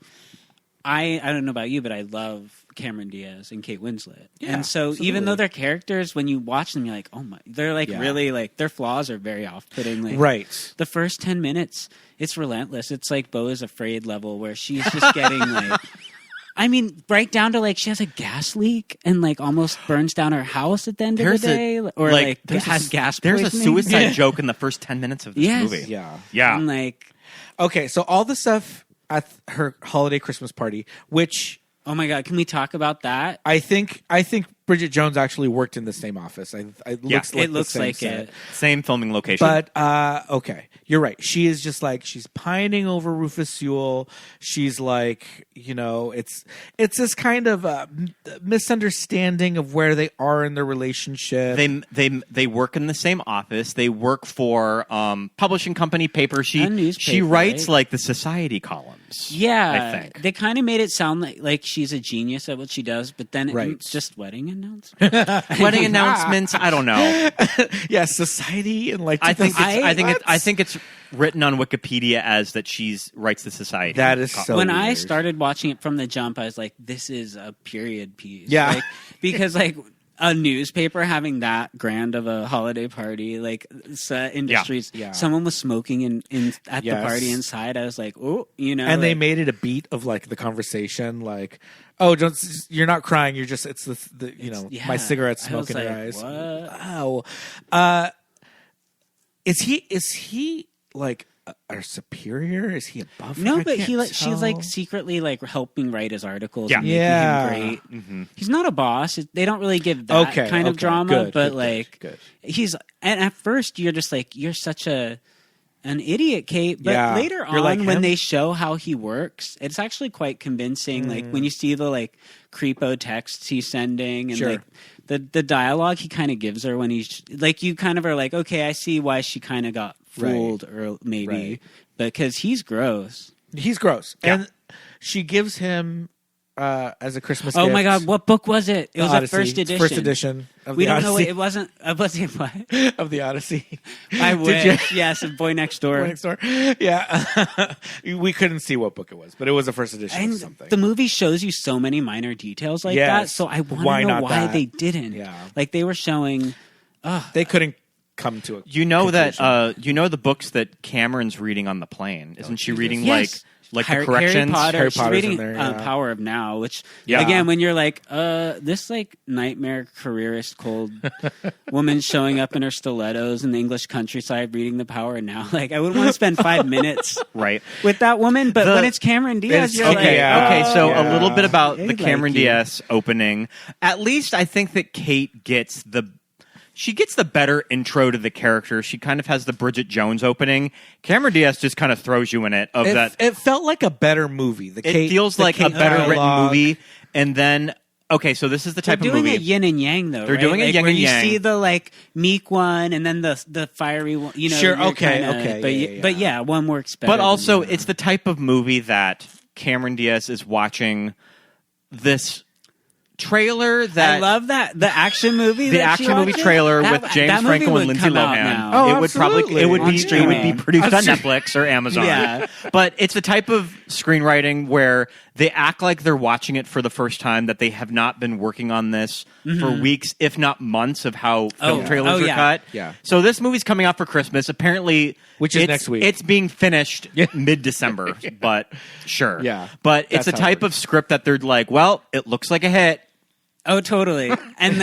Speaker 12: I don't know about you, but I love Cameron Diaz and Kate Winslet.
Speaker 10: Yeah,
Speaker 12: and so
Speaker 10: absolutely.
Speaker 12: even though they're characters, when you watch them, you're like, oh my, they're like really like their flaws are very off-putting. Like, the first 10 minutes, it's relentless. It's like Beau is Afraid level where she's just getting like. I mean, right down to like she has a gas leak and like almost burns down her house at the end of the day, or like has gas poisoning.
Speaker 11: There's a suicide joke in the first 10 minutes of this movie.
Speaker 10: Yeah.
Speaker 12: And like,
Speaker 10: okay, so all the stuff at her holiday Christmas party, which
Speaker 12: oh my god, can we talk about that?
Speaker 10: I think Bridget Jones actually worked in the same office. It looks like
Speaker 12: it.
Speaker 11: Same filming location.
Speaker 10: But okay, you're right. She is just like she's pining over Rufus Sewell. She's like, it's this kind of misunderstanding of where they are in their relationship.
Speaker 11: They work in the same office. They work for publishing company paper. She writes like the society columns.
Speaker 12: Yeah,
Speaker 11: I think
Speaker 12: they kind of made it sound like she's a genius at what she does, but then it's just wedding announcements.
Speaker 11: Wedding announcements. I don't know.
Speaker 10: Yeah, society and like
Speaker 11: I think it's written on Wikipedia as that she's writes the society.
Speaker 10: That is so
Speaker 12: when
Speaker 10: weird.
Speaker 12: I started watching it from the jump, I was like, this is a period piece.
Speaker 10: Yeah,
Speaker 12: because like a newspaper having that grand of a holiday party, like industries. Yeah. Someone was smoking at the party inside. I was like, oh,
Speaker 10: and they made it a beat of like the conversation, like, oh, you're not crying. You're just it's my cigarette smoke in your eyes.
Speaker 12: What?
Speaker 10: Wow. Is he like a superior? Is he above her?
Speaker 12: No,
Speaker 10: I
Speaker 12: but
Speaker 10: can't
Speaker 12: she's
Speaker 10: tell.
Speaker 12: secretly helping write his articles.
Speaker 11: Yeah.
Speaker 12: And making him great.
Speaker 11: Mm-hmm.
Speaker 12: He's not a boss. They don't really give that kind of drama, but
Speaker 10: good.
Speaker 12: he's. And at first, you're just like, you're such an idiot, Kate. But later
Speaker 10: You're like
Speaker 12: on, when
Speaker 10: him?
Speaker 12: they show how he works, it's actually quite convincing. Like when you see the creepo texts he's sending and
Speaker 10: Sure.
Speaker 12: the dialogue he kind of gives her when he's you kind of are like, okay, I see why she kind of got fooled or maybe because he's gross.
Speaker 10: He's gross.
Speaker 11: Yeah.
Speaker 10: And she gives him as a Christmas
Speaker 12: Oh
Speaker 10: gift.
Speaker 12: my God, what book was it? It was a
Speaker 10: Odyssey.
Speaker 12: first edition.
Speaker 10: First edition of
Speaker 12: We
Speaker 10: the
Speaker 12: don't know.
Speaker 10: Odyssey.
Speaker 12: It wasn't. Was it what?
Speaker 10: Of the Odyssey.
Speaker 12: I
Speaker 10: Did
Speaker 12: wish.
Speaker 10: you?
Speaker 12: Yes, Boy Next Door.
Speaker 10: Boy Next Door. Yeah. We couldn't see what book it was, but it was a first edition
Speaker 12: And
Speaker 10: of something.
Speaker 12: the movie shows you so many minor details like that.
Speaker 10: Yes.
Speaker 12: So I want
Speaker 10: Why
Speaker 12: to know
Speaker 10: not
Speaker 12: why
Speaker 10: that?
Speaker 12: they didn't.
Speaker 10: Yeah.
Speaker 12: Like they were showing.
Speaker 10: They couldn't come to a
Speaker 11: You know
Speaker 10: conclusion.
Speaker 11: that you know the books that Cameron's reading on the plane. Isn't she reading
Speaker 12: Yes.
Speaker 11: like
Speaker 12: Harry
Speaker 11: the corrections?
Speaker 12: Potter.
Speaker 10: Harry
Speaker 12: She's
Speaker 10: Potter's
Speaker 12: reading
Speaker 10: in there, yeah.
Speaker 12: Power of Now, which
Speaker 11: Yeah.
Speaker 12: again, when you're like, this nightmare careerist cold woman showing up in her stilettos in the English countryside reading the Power of Now. Like I wouldn't want to spend 5 minutes
Speaker 11: Right.
Speaker 12: with that woman. But when it's Cameron Diaz, you're
Speaker 11: Okay,
Speaker 12: like,
Speaker 11: okay. So
Speaker 10: yeah.
Speaker 11: a little bit about
Speaker 12: They
Speaker 11: the Cameron
Speaker 12: like you.
Speaker 11: Diaz opening. At least I think that Kate gets the better intro to the character. She kind of has the Bridget Jones opening. Cameron Diaz just kind of throws you in it.
Speaker 10: It felt like a better movie.
Speaker 11: It feels like a better written movie. And then, okay, so this is the type
Speaker 12: They're
Speaker 11: of
Speaker 12: doing
Speaker 11: movie.
Speaker 12: a yin and yang, though.
Speaker 11: They're
Speaker 12: right?
Speaker 11: doing a yin
Speaker 12: where
Speaker 11: and yang.
Speaker 12: You see the meek one, and then the fiery one. You know,
Speaker 10: Sure,
Speaker 12: you're
Speaker 10: okay,
Speaker 12: kinda-
Speaker 10: okay,
Speaker 12: But
Speaker 10: yeah.
Speaker 12: but yeah, one works better.
Speaker 11: But
Speaker 12: than
Speaker 11: also,
Speaker 12: the other.
Speaker 11: it's the type of movie that Cameron Diaz is watching this trailer that
Speaker 12: I love that the action movie.
Speaker 11: the
Speaker 12: that she
Speaker 11: action movie
Speaker 12: watches,
Speaker 11: trailer
Speaker 12: that-
Speaker 11: with James
Speaker 12: that movie
Speaker 11: Franco
Speaker 12: would
Speaker 11: and Lindsay
Speaker 12: come out
Speaker 11: Lohan.
Speaker 12: now.
Speaker 10: Oh,
Speaker 11: It would probably
Speaker 10: absolutely.
Speaker 11: it would
Speaker 12: On
Speaker 11: be
Speaker 12: streaming.
Speaker 11: produced on Netflix or Amazon.
Speaker 12: Yeah.
Speaker 11: But it's the type of screenwriting where they act like they're watching it for the first time, that they have not been working on this for weeks, if not months, of how film trailers are
Speaker 12: yeah.
Speaker 11: cut.
Speaker 10: Yeah.
Speaker 11: So this movie's coming out for Christmas. Apparently,
Speaker 10: Which is
Speaker 11: it's-
Speaker 10: next week.
Speaker 11: It's being finished mid-December, but sure.
Speaker 10: Yeah.
Speaker 11: But it's
Speaker 10: That's
Speaker 11: a
Speaker 10: how it
Speaker 11: type of script that they're like, well, it looks like a hit.
Speaker 12: Oh, totally. And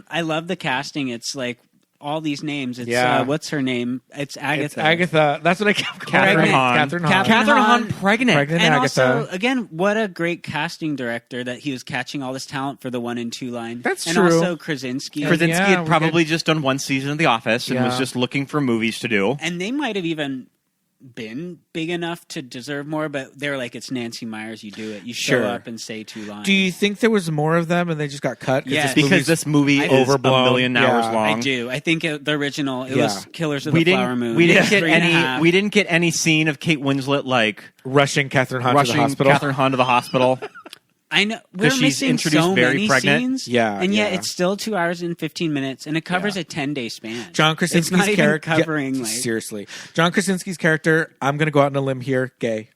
Speaker 12: I love the casting. It's like all these names. It's
Speaker 10: Yeah.
Speaker 12: what's her name? It's Agatha.
Speaker 10: It's Agatha. That's what I kept calling
Speaker 11: Catherine
Speaker 10: her.
Speaker 11: Hahn.
Speaker 10: Catherine Hahn.
Speaker 12: Catherine Hahn
Speaker 11: pregnant.
Speaker 10: Pregnant
Speaker 12: And
Speaker 10: Agatha.
Speaker 12: also, again, what a great casting director that he was catching all this talent for the 1 and 2 line.
Speaker 10: That's
Speaker 12: and
Speaker 10: true.
Speaker 12: also Krasinski.
Speaker 11: Krasinski
Speaker 10: Yeah,
Speaker 11: had
Speaker 10: we
Speaker 11: probably just done one season of The Office and was
Speaker 10: Yeah.
Speaker 11: just looking for movies to do.
Speaker 12: And they might have even been big enough to deserve more, but they were like, it's Nancy Meyers, you do it. You show
Speaker 10: Sure.
Speaker 12: up and say 2 lines.
Speaker 10: Do you think there was more of them and they just got cut?
Speaker 12: Yes.
Speaker 11: Because this movie is
Speaker 10: overblown.
Speaker 11: 1,000,000 hours
Speaker 10: Yeah.
Speaker 11: long.
Speaker 12: I do. I think the original, it
Speaker 10: Yeah.
Speaker 12: was Killers of
Speaker 11: We
Speaker 12: the
Speaker 11: didn't.
Speaker 12: Flower Moon.
Speaker 11: We didn't
Speaker 12: It was
Speaker 11: get
Speaker 12: 3.5.
Speaker 11: any. We didn't get any scene of Kate Winslet
Speaker 10: rushing Catherine Hahn to the
Speaker 11: rushing
Speaker 10: hospital?
Speaker 11: Catherine Hahn to the hospital.
Speaker 12: I know we're
Speaker 11: she's
Speaker 12: missing
Speaker 11: introduced
Speaker 12: so
Speaker 11: very
Speaker 12: many
Speaker 11: pregnant.
Speaker 12: scenes,
Speaker 10: Yeah,
Speaker 12: and yet
Speaker 10: yeah.
Speaker 12: it's still 2 hours and 15 minutes, and it covers a 10-day span.
Speaker 10: John
Speaker 12: It's
Speaker 10: Krasinski's
Speaker 12: not even
Speaker 10: character
Speaker 12: covering
Speaker 10: seriously. John Krasinski's character, I'm going to go out on a limb here, gay.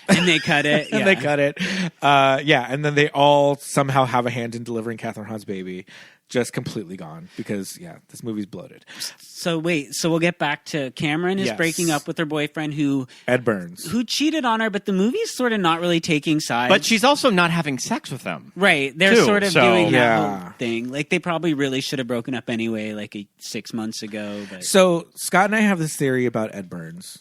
Speaker 12: and they cut it.
Speaker 10: And
Speaker 12: yeah.
Speaker 10: they cut it. And then they all somehow have a hand in delivering Catherine Hahn's baby. Just completely gone because, this movie's bloated.
Speaker 12: So we'll get back to Cameron is
Speaker 10: Yes.
Speaker 12: breaking up with her boyfriend who
Speaker 10: Burns.
Speaker 12: who cheated on her, but the movie's sort of not really taking sides.
Speaker 11: But she's also not having sex with him.
Speaker 12: right. They're
Speaker 11: too,
Speaker 12: sort of
Speaker 11: so-
Speaker 12: doing that
Speaker 10: Yeah.
Speaker 12: whole thing. Like they probably really should have broken up anyway, like 6 months ago. But
Speaker 10: So Scott and I have this theory about Ed Burns.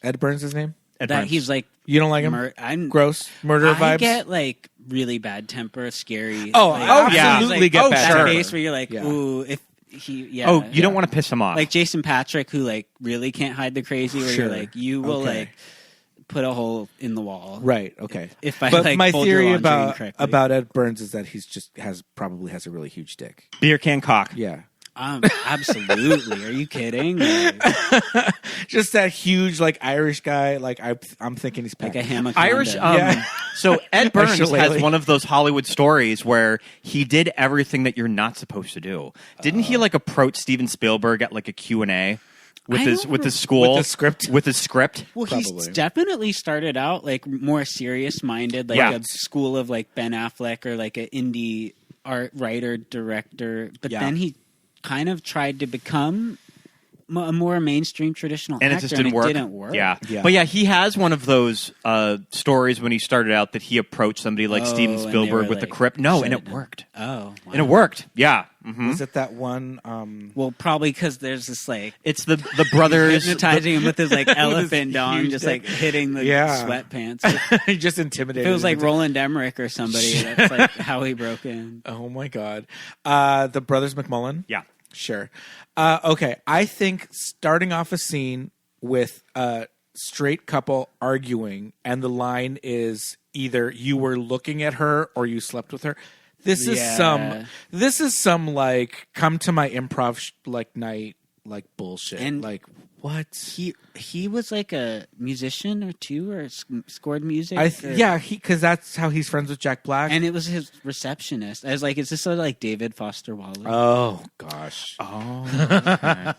Speaker 10: Ed Burns, his name?
Speaker 11: Ed
Speaker 12: that
Speaker 11: Burns.
Speaker 12: he's like
Speaker 10: You don't like him?
Speaker 12: I'm
Speaker 10: Gross? Murder
Speaker 12: I
Speaker 10: vibes?
Speaker 12: get like really bad temper, scary.
Speaker 10: Oh,
Speaker 12: like,
Speaker 10: I
Speaker 11: yeah.
Speaker 10: absolutely
Speaker 12: like,
Speaker 10: get
Speaker 11: oh,
Speaker 10: bad
Speaker 12: that
Speaker 11: sure.
Speaker 10: temper.
Speaker 12: case where you're like,
Speaker 10: Yeah.
Speaker 12: ooh, if he, yeah.
Speaker 11: Oh, you don't want to piss him off.
Speaker 12: like Jason Patrick, who like really can't hide the crazy, where
Speaker 10: Sure.
Speaker 12: you're like, you will
Speaker 10: Okay.
Speaker 12: like put a hole in the wall,
Speaker 10: Right, okay.
Speaker 12: If I
Speaker 10: but
Speaker 12: like
Speaker 10: my
Speaker 12: fold your
Speaker 10: theory
Speaker 12: laundry
Speaker 10: about
Speaker 12: incorrectly.
Speaker 10: Ed Burns is that he's just probably has a really huge dick.
Speaker 11: beer can cock.
Speaker 10: Yeah.
Speaker 12: Absolutely. Are you kidding? Like
Speaker 10: Just that huge Irish guy. I'm thinking he's
Speaker 12: a
Speaker 10: packing.
Speaker 12: hammock.
Speaker 11: Irish.
Speaker 10: Yeah.
Speaker 11: So Ed Burns
Speaker 10: Shillelagh.
Speaker 11: has one of those Hollywood stories where he did everything that you're not supposed to do. Didn't he approach Steven Spielberg at a Q&A with
Speaker 12: I
Speaker 11: his
Speaker 12: don't
Speaker 11: with his school
Speaker 10: With the script?
Speaker 11: with his script?
Speaker 12: Well, he's
Speaker 10: Probably.
Speaker 12: definitely started out more serious minded,
Speaker 11: Yeah.
Speaker 12: a school of Ben Affleck or an indie art writer director. But
Speaker 10: Yeah.
Speaker 12: then he kind of tried to become a more mainstream traditional
Speaker 11: and
Speaker 12: actor,
Speaker 11: it just didn't work.
Speaker 12: It didn't work.
Speaker 11: Yeah. But yeah, he has one of those stories when he started out that he approached somebody like Steven Spielberg with the Crypt. No, and it worked.
Speaker 12: Oh, wow.
Speaker 11: And it worked. Yeah. Mm-hmm.
Speaker 10: Was it that one?
Speaker 12: Well, probably because there's this like
Speaker 11: it's the brothers
Speaker 12: hypnotizing him with his like elephant dong, just like hitting the sweatpants.
Speaker 10: He just intimidated.
Speaker 12: If it was like Roland Emmerich or somebody, that's like how he broke in.
Speaker 10: Oh my god, the brothers McMullen.
Speaker 11: Yeah,
Speaker 10: sure. Okay, I think starting off a scene with a straight couple arguing, and the line is either "you were looking at her" or "you slept with her." This is some like come to my improv night like bullshit.
Speaker 12: And
Speaker 10: like what?
Speaker 12: He was like a musician or two or scored music.
Speaker 10: Because that's how he's friends with Jack Black.
Speaker 12: And it was his receptionist. I was like, is this sort of like David Foster Wallace?
Speaker 10: Oh gosh. Oh.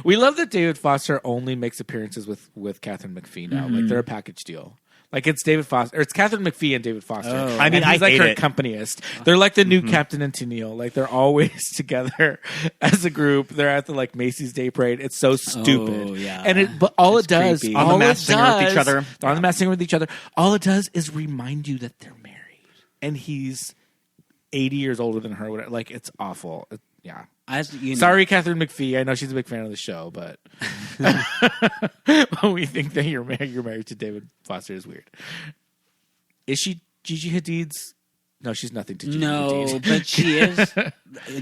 Speaker 10: We love that David Foster only makes appearances with Catherine McPhee now. Like they're a package deal. Like it's David Foster, or it's Catherine McPhee and David Foster.
Speaker 12: Oh.
Speaker 11: I mean,
Speaker 10: he's
Speaker 11: I
Speaker 10: like
Speaker 11: hate
Speaker 10: her
Speaker 11: it.
Speaker 10: accompanist. They're like the new Captain and Tennille. Like they're always together as a group. They're at the like Macy's Day Parade. It's so stupid.
Speaker 12: Oh, yeah.
Speaker 10: And but all
Speaker 12: It's
Speaker 10: it does,
Speaker 12: creepy.
Speaker 11: On the Masked Singer with each other.
Speaker 10: They're on the Masked Singer with each other. All it does is remind you that they're married, and he's 80 years older than her. Whatever. Like it's awful. Yeah.
Speaker 12: As you know,
Speaker 10: Sorry, Catherine McPhee. I know she's a big fan of the show, but we think that you're married to David Foster is weird. Is she Gigi Hadid's? No, she's nothing to Gigi Hadid.
Speaker 12: No, but she is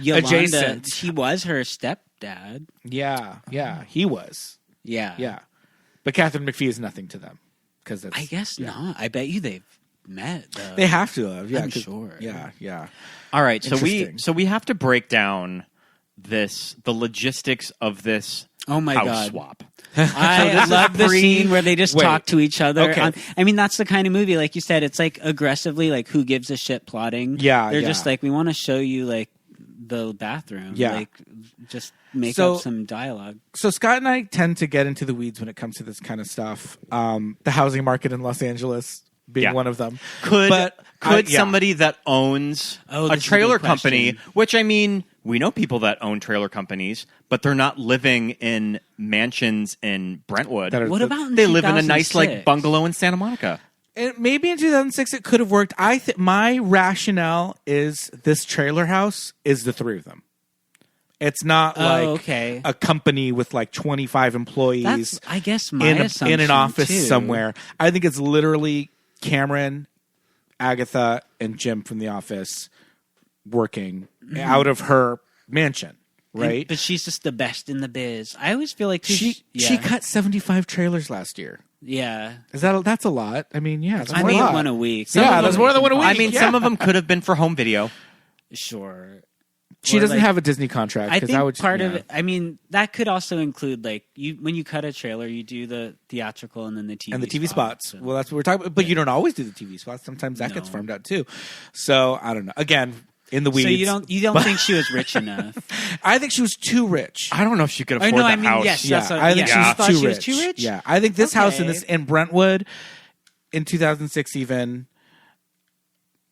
Speaker 12: Yolanda.
Speaker 10: Adjacent.
Speaker 12: He was her stepdad.
Speaker 10: Yeah, he was.
Speaker 12: Yeah.
Speaker 10: But Catherine McPhee is nothing to them because
Speaker 12: I guess not. I bet you they've met. Though.
Speaker 10: They have to have. Yeah,
Speaker 12: I'm sure.
Speaker 10: Yeah.
Speaker 11: All right, so we have to break down the logistics of this
Speaker 12: Oh my
Speaker 11: house
Speaker 12: God.
Speaker 11: swap.
Speaker 12: I love the scene where they just
Speaker 10: Wait.
Speaker 12: talk to each other.
Speaker 10: Okay.
Speaker 12: I mean, that's the kind of movie, like you said, it's like aggressively like who gives a shit plotting.
Speaker 10: Yeah,
Speaker 12: They're
Speaker 10: yeah.
Speaker 12: just like, we want to show you like the bathroom.
Speaker 10: Yeah.
Speaker 12: Like just make
Speaker 10: So-
Speaker 12: up some dialogue.
Speaker 10: So Scott and I tend to get into the weeds when it comes to this kind of stuff. The housing market in Los Angeles being
Speaker 11: Yeah.
Speaker 10: one of them.
Speaker 11: Could somebody that owns
Speaker 12: Oh,
Speaker 11: a
Speaker 12: this is a
Speaker 11: trailer
Speaker 12: good
Speaker 11: company,
Speaker 12: question.
Speaker 11: which I mean, we know people that own trailer companies, but they're not living in mansions in Brentwood.
Speaker 12: What about in
Speaker 11: they live in a nice
Speaker 12: 2006?
Speaker 11: bungalow in Santa Monica.
Speaker 10: Maybe in 2006 it could have worked. My rationale is this trailer house is the three of them. It's not a company with like 25 employees.
Speaker 12: That's, I guess, my
Speaker 10: in
Speaker 12: assumption
Speaker 10: an office
Speaker 12: too.
Speaker 10: somewhere. I think it's literally Cameron, Agatha, and Jim from The Office working out of her mansion, right?
Speaker 12: But she's just the best in the biz. I always feel like
Speaker 10: She cut 75 trailers last year.
Speaker 12: Yeah.
Speaker 10: That's a lot? I mean, yeah, that's more
Speaker 12: I
Speaker 10: than a
Speaker 12: mean,
Speaker 10: lot.
Speaker 12: one a week.
Speaker 10: That's more than one a week.
Speaker 11: I mean, some of them could have been for home video.
Speaker 12: Sure.
Speaker 10: She
Speaker 12: Or,
Speaker 10: doesn't
Speaker 12: like,
Speaker 10: have a Disney contract.
Speaker 12: I
Speaker 10: 'cause
Speaker 12: think
Speaker 10: that would,
Speaker 12: part of it. I mean, that could also include like when you cut a trailer, you do the theatrical and then the TV
Speaker 10: and the TV spots.
Speaker 12: So.
Speaker 10: Well, that's what we're talking about. But you don't always do the TV spots. Sometimes that gets farmed out too. So I don't know. Again, in the weeds.
Speaker 12: So you don't think she was rich enough?
Speaker 10: I think she was too rich.
Speaker 11: I don't know if she could afford that house.
Speaker 12: Yes,
Speaker 10: Yeah,
Speaker 12: that's what,
Speaker 10: I think
Speaker 12: yeah.
Speaker 10: she was
Speaker 12: She was
Speaker 10: too
Speaker 12: too
Speaker 10: rich. Yeah, I think this house
Speaker 12: Okay.
Speaker 10: in Brentwood in 2006 even.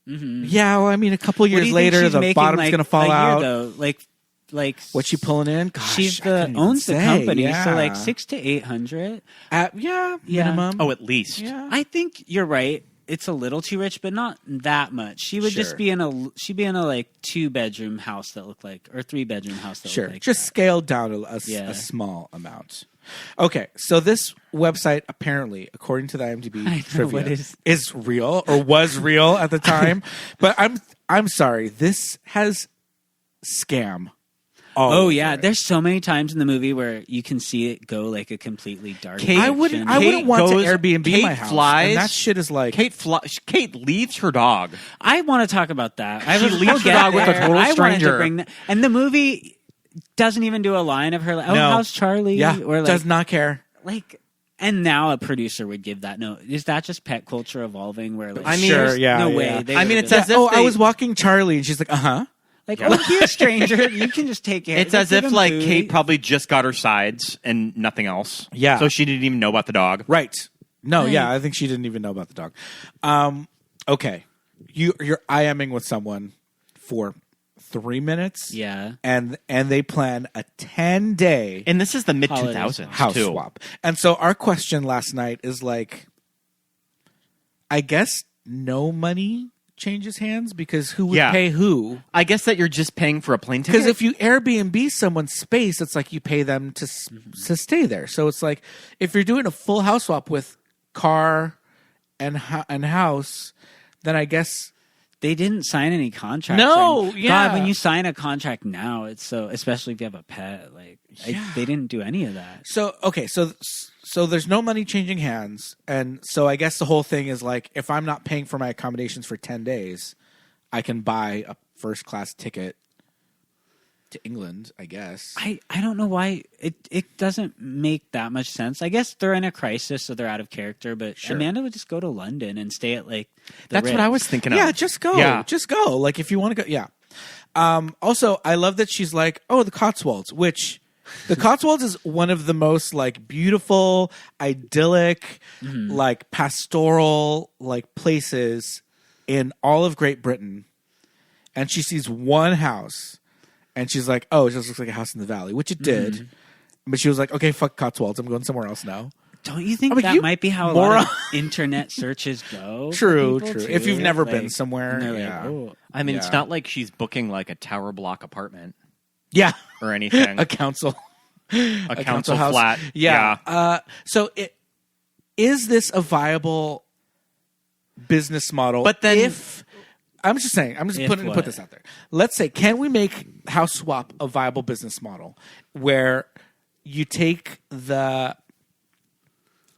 Speaker 10: Mm-hmm. Yeah, well, I mean, a couple
Speaker 12: What do
Speaker 10: years
Speaker 12: you think
Speaker 10: later,
Speaker 12: she's
Speaker 10: the
Speaker 12: making,
Speaker 10: bottom's
Speaker 12: like,
Speaker 10: going to fall
Speaker 12: a year,
Speaker 10: out.
Speaker 12: Though? Like
Speaker 10: What's she pulling in? Gosh,
Speaker 12: she's
Speaker 10: I couldn't even
Speaker 12: owns the
Speaker 10: say.
Speaker 12: company,
Speaker 10: Yeah.
Speaker 12: so like 600 to 800.
Speaker 10: Yeah, minimum.
Speaker 11: Oh, at least.
Speaker 10: Yeah.
Speaker 12: I think you're right. It's a little too rich, but not that much. She would just
Speaker 10: Sure.
Speaker 12: be in a like 2-bedroom house that looked like, or 3-bedroom house that
Speaker 10: Sure,
Speaker 12: looked like.
Speaker 10: just scaled down a small amount. Okay, so this website apparently, according to the IMDb trivia,
Speaker 12: what
Speaker 10: is real or was real at the time. But I'm sorry, this has scam.
Speaker 12: Oh yeah, there's so many times in the movie where you can see it go like a completely dark.
Speaker 10: I wouldn't want to Airbnb
Speaker 11: Kate
Speaker 10: my house.
Speaker 11: flies.
Speaker 10: And that shit is like
Speaker 11: Kate leaves her dog.
Speaker 12: I want to talk about that.
Speaker 11: She leaves her dog with a total
Speaker 12: I wanted
Speaker 11: stranger.
Speaker 12: to bring that, and the movie doesn't even do a line of her. Like, oh,
Speaker 10: No.
Speaker 12: how's Charlie?
Speaker 10: Yeah,
Speaker 12: or like,
Speaker 10: does not care.
Speaker 12: like. And now a producer would give that note. Is that just pet culture evolving? Where like,
Speaker 11: I mean,
Speaker 12: there's
Speaker 10: yeah,
Speaker 12: no
Speaker 10: yeah.
Speaker 12: way. They
Speaker 11: I mean,
Speaker 12: would've
Speaker 11: it's
Speaker 12: been-
Speaker 11: as if
Speaker 10: I
Speaker 11: they-
Speaker 10: was walking Charlie, and she's like,
Speaker 12: like, oh, here, stranger, you can just take care.
Speaker 11: It's
Speaker 12: Just
Speaker 11: as
Speaker 12: give
Speaker 11: if
Speaker 12: him
Speaker 11: like
Speaker 12: food.
Speaker 11: Kate probably just got her sides and nothing else.
Speaker 10: Yeah.
Speaker 11: So she didn't even know about the dog.
Speaker 10: right. No,
Speaker 12: Right.
Speaker 10: yeah, I think she didn't even know about the dog. Okay, you're IMing with someone for 3 minutes.
Speaker 12: Yeah.
Speaker 10: And they plan a 10-day
Speaker 11: And this is the mid-2000s,
Speaker 10: house
Speaker 11: too.
Speaker 10: swap. And so our question last night is like, I guess no money changes hands because who would pay who?
Speaker 11: I guess that you're just paying for a plane ticket.
Speaker 10: Because if you Airbnb someone's space, it's like you pay them to stay there. So it's like if you're doing a full house swap with car and house, then I guess
Speaker 12: they didn't sign any contracts.
Speaker 10: No,
Speaker 12: God, when you sign a contract now, it's so, especially if you have a pet, like they didn't do any of that.
Speaker 10: So okay, so there's no money changing hands, and so I guess the whole thing is like if I'm not paying for my accommodations for 10 days, I can buy a first class ticket to England, I guess.
Speaker 12: I don't know why it doesn't make that much sense. I guess they're in a crisis, so they're out of character. But Amanda would just go to London and stay at like the Ritz.
Speaker 11: What I was thinking of.
Speaker 10: Yeah, just go. Yeah. Just go. Like if you want to go. Yeah. Also, I love that she's like, oh, the Cotswolds, which the Cotswolds is one of the most like beautiful, idyllic, like pastoral like places in all of Great Britain. And she sees one house. And she's like, oh, it just looks like a house in the valley, which it did. But she was like, okay, fuck Cotswolds. I'm going somewhere else now.
Speaker 12: Don't you think that might be how a lot of internet searches go?
Speaker 10: True.
Speaker 12: Too?
Speaker 10: If you've never been somewhere.
Speaker 12: Like, oh.
Speaker 11: I mean, it's not like she's booking like a tower block apartment.
Speaker 10: Yeah.
Speaker 11: Or anything.
Speaker 10: A council
Speaker 11: house. Flat.
Speaker 10: Yeah. So is this a viable business model?
Speaker 11: But then...
Speaker 10: I'm just saying. I'm just put this out there. Let's say, can we make house swap a viable business model where you take I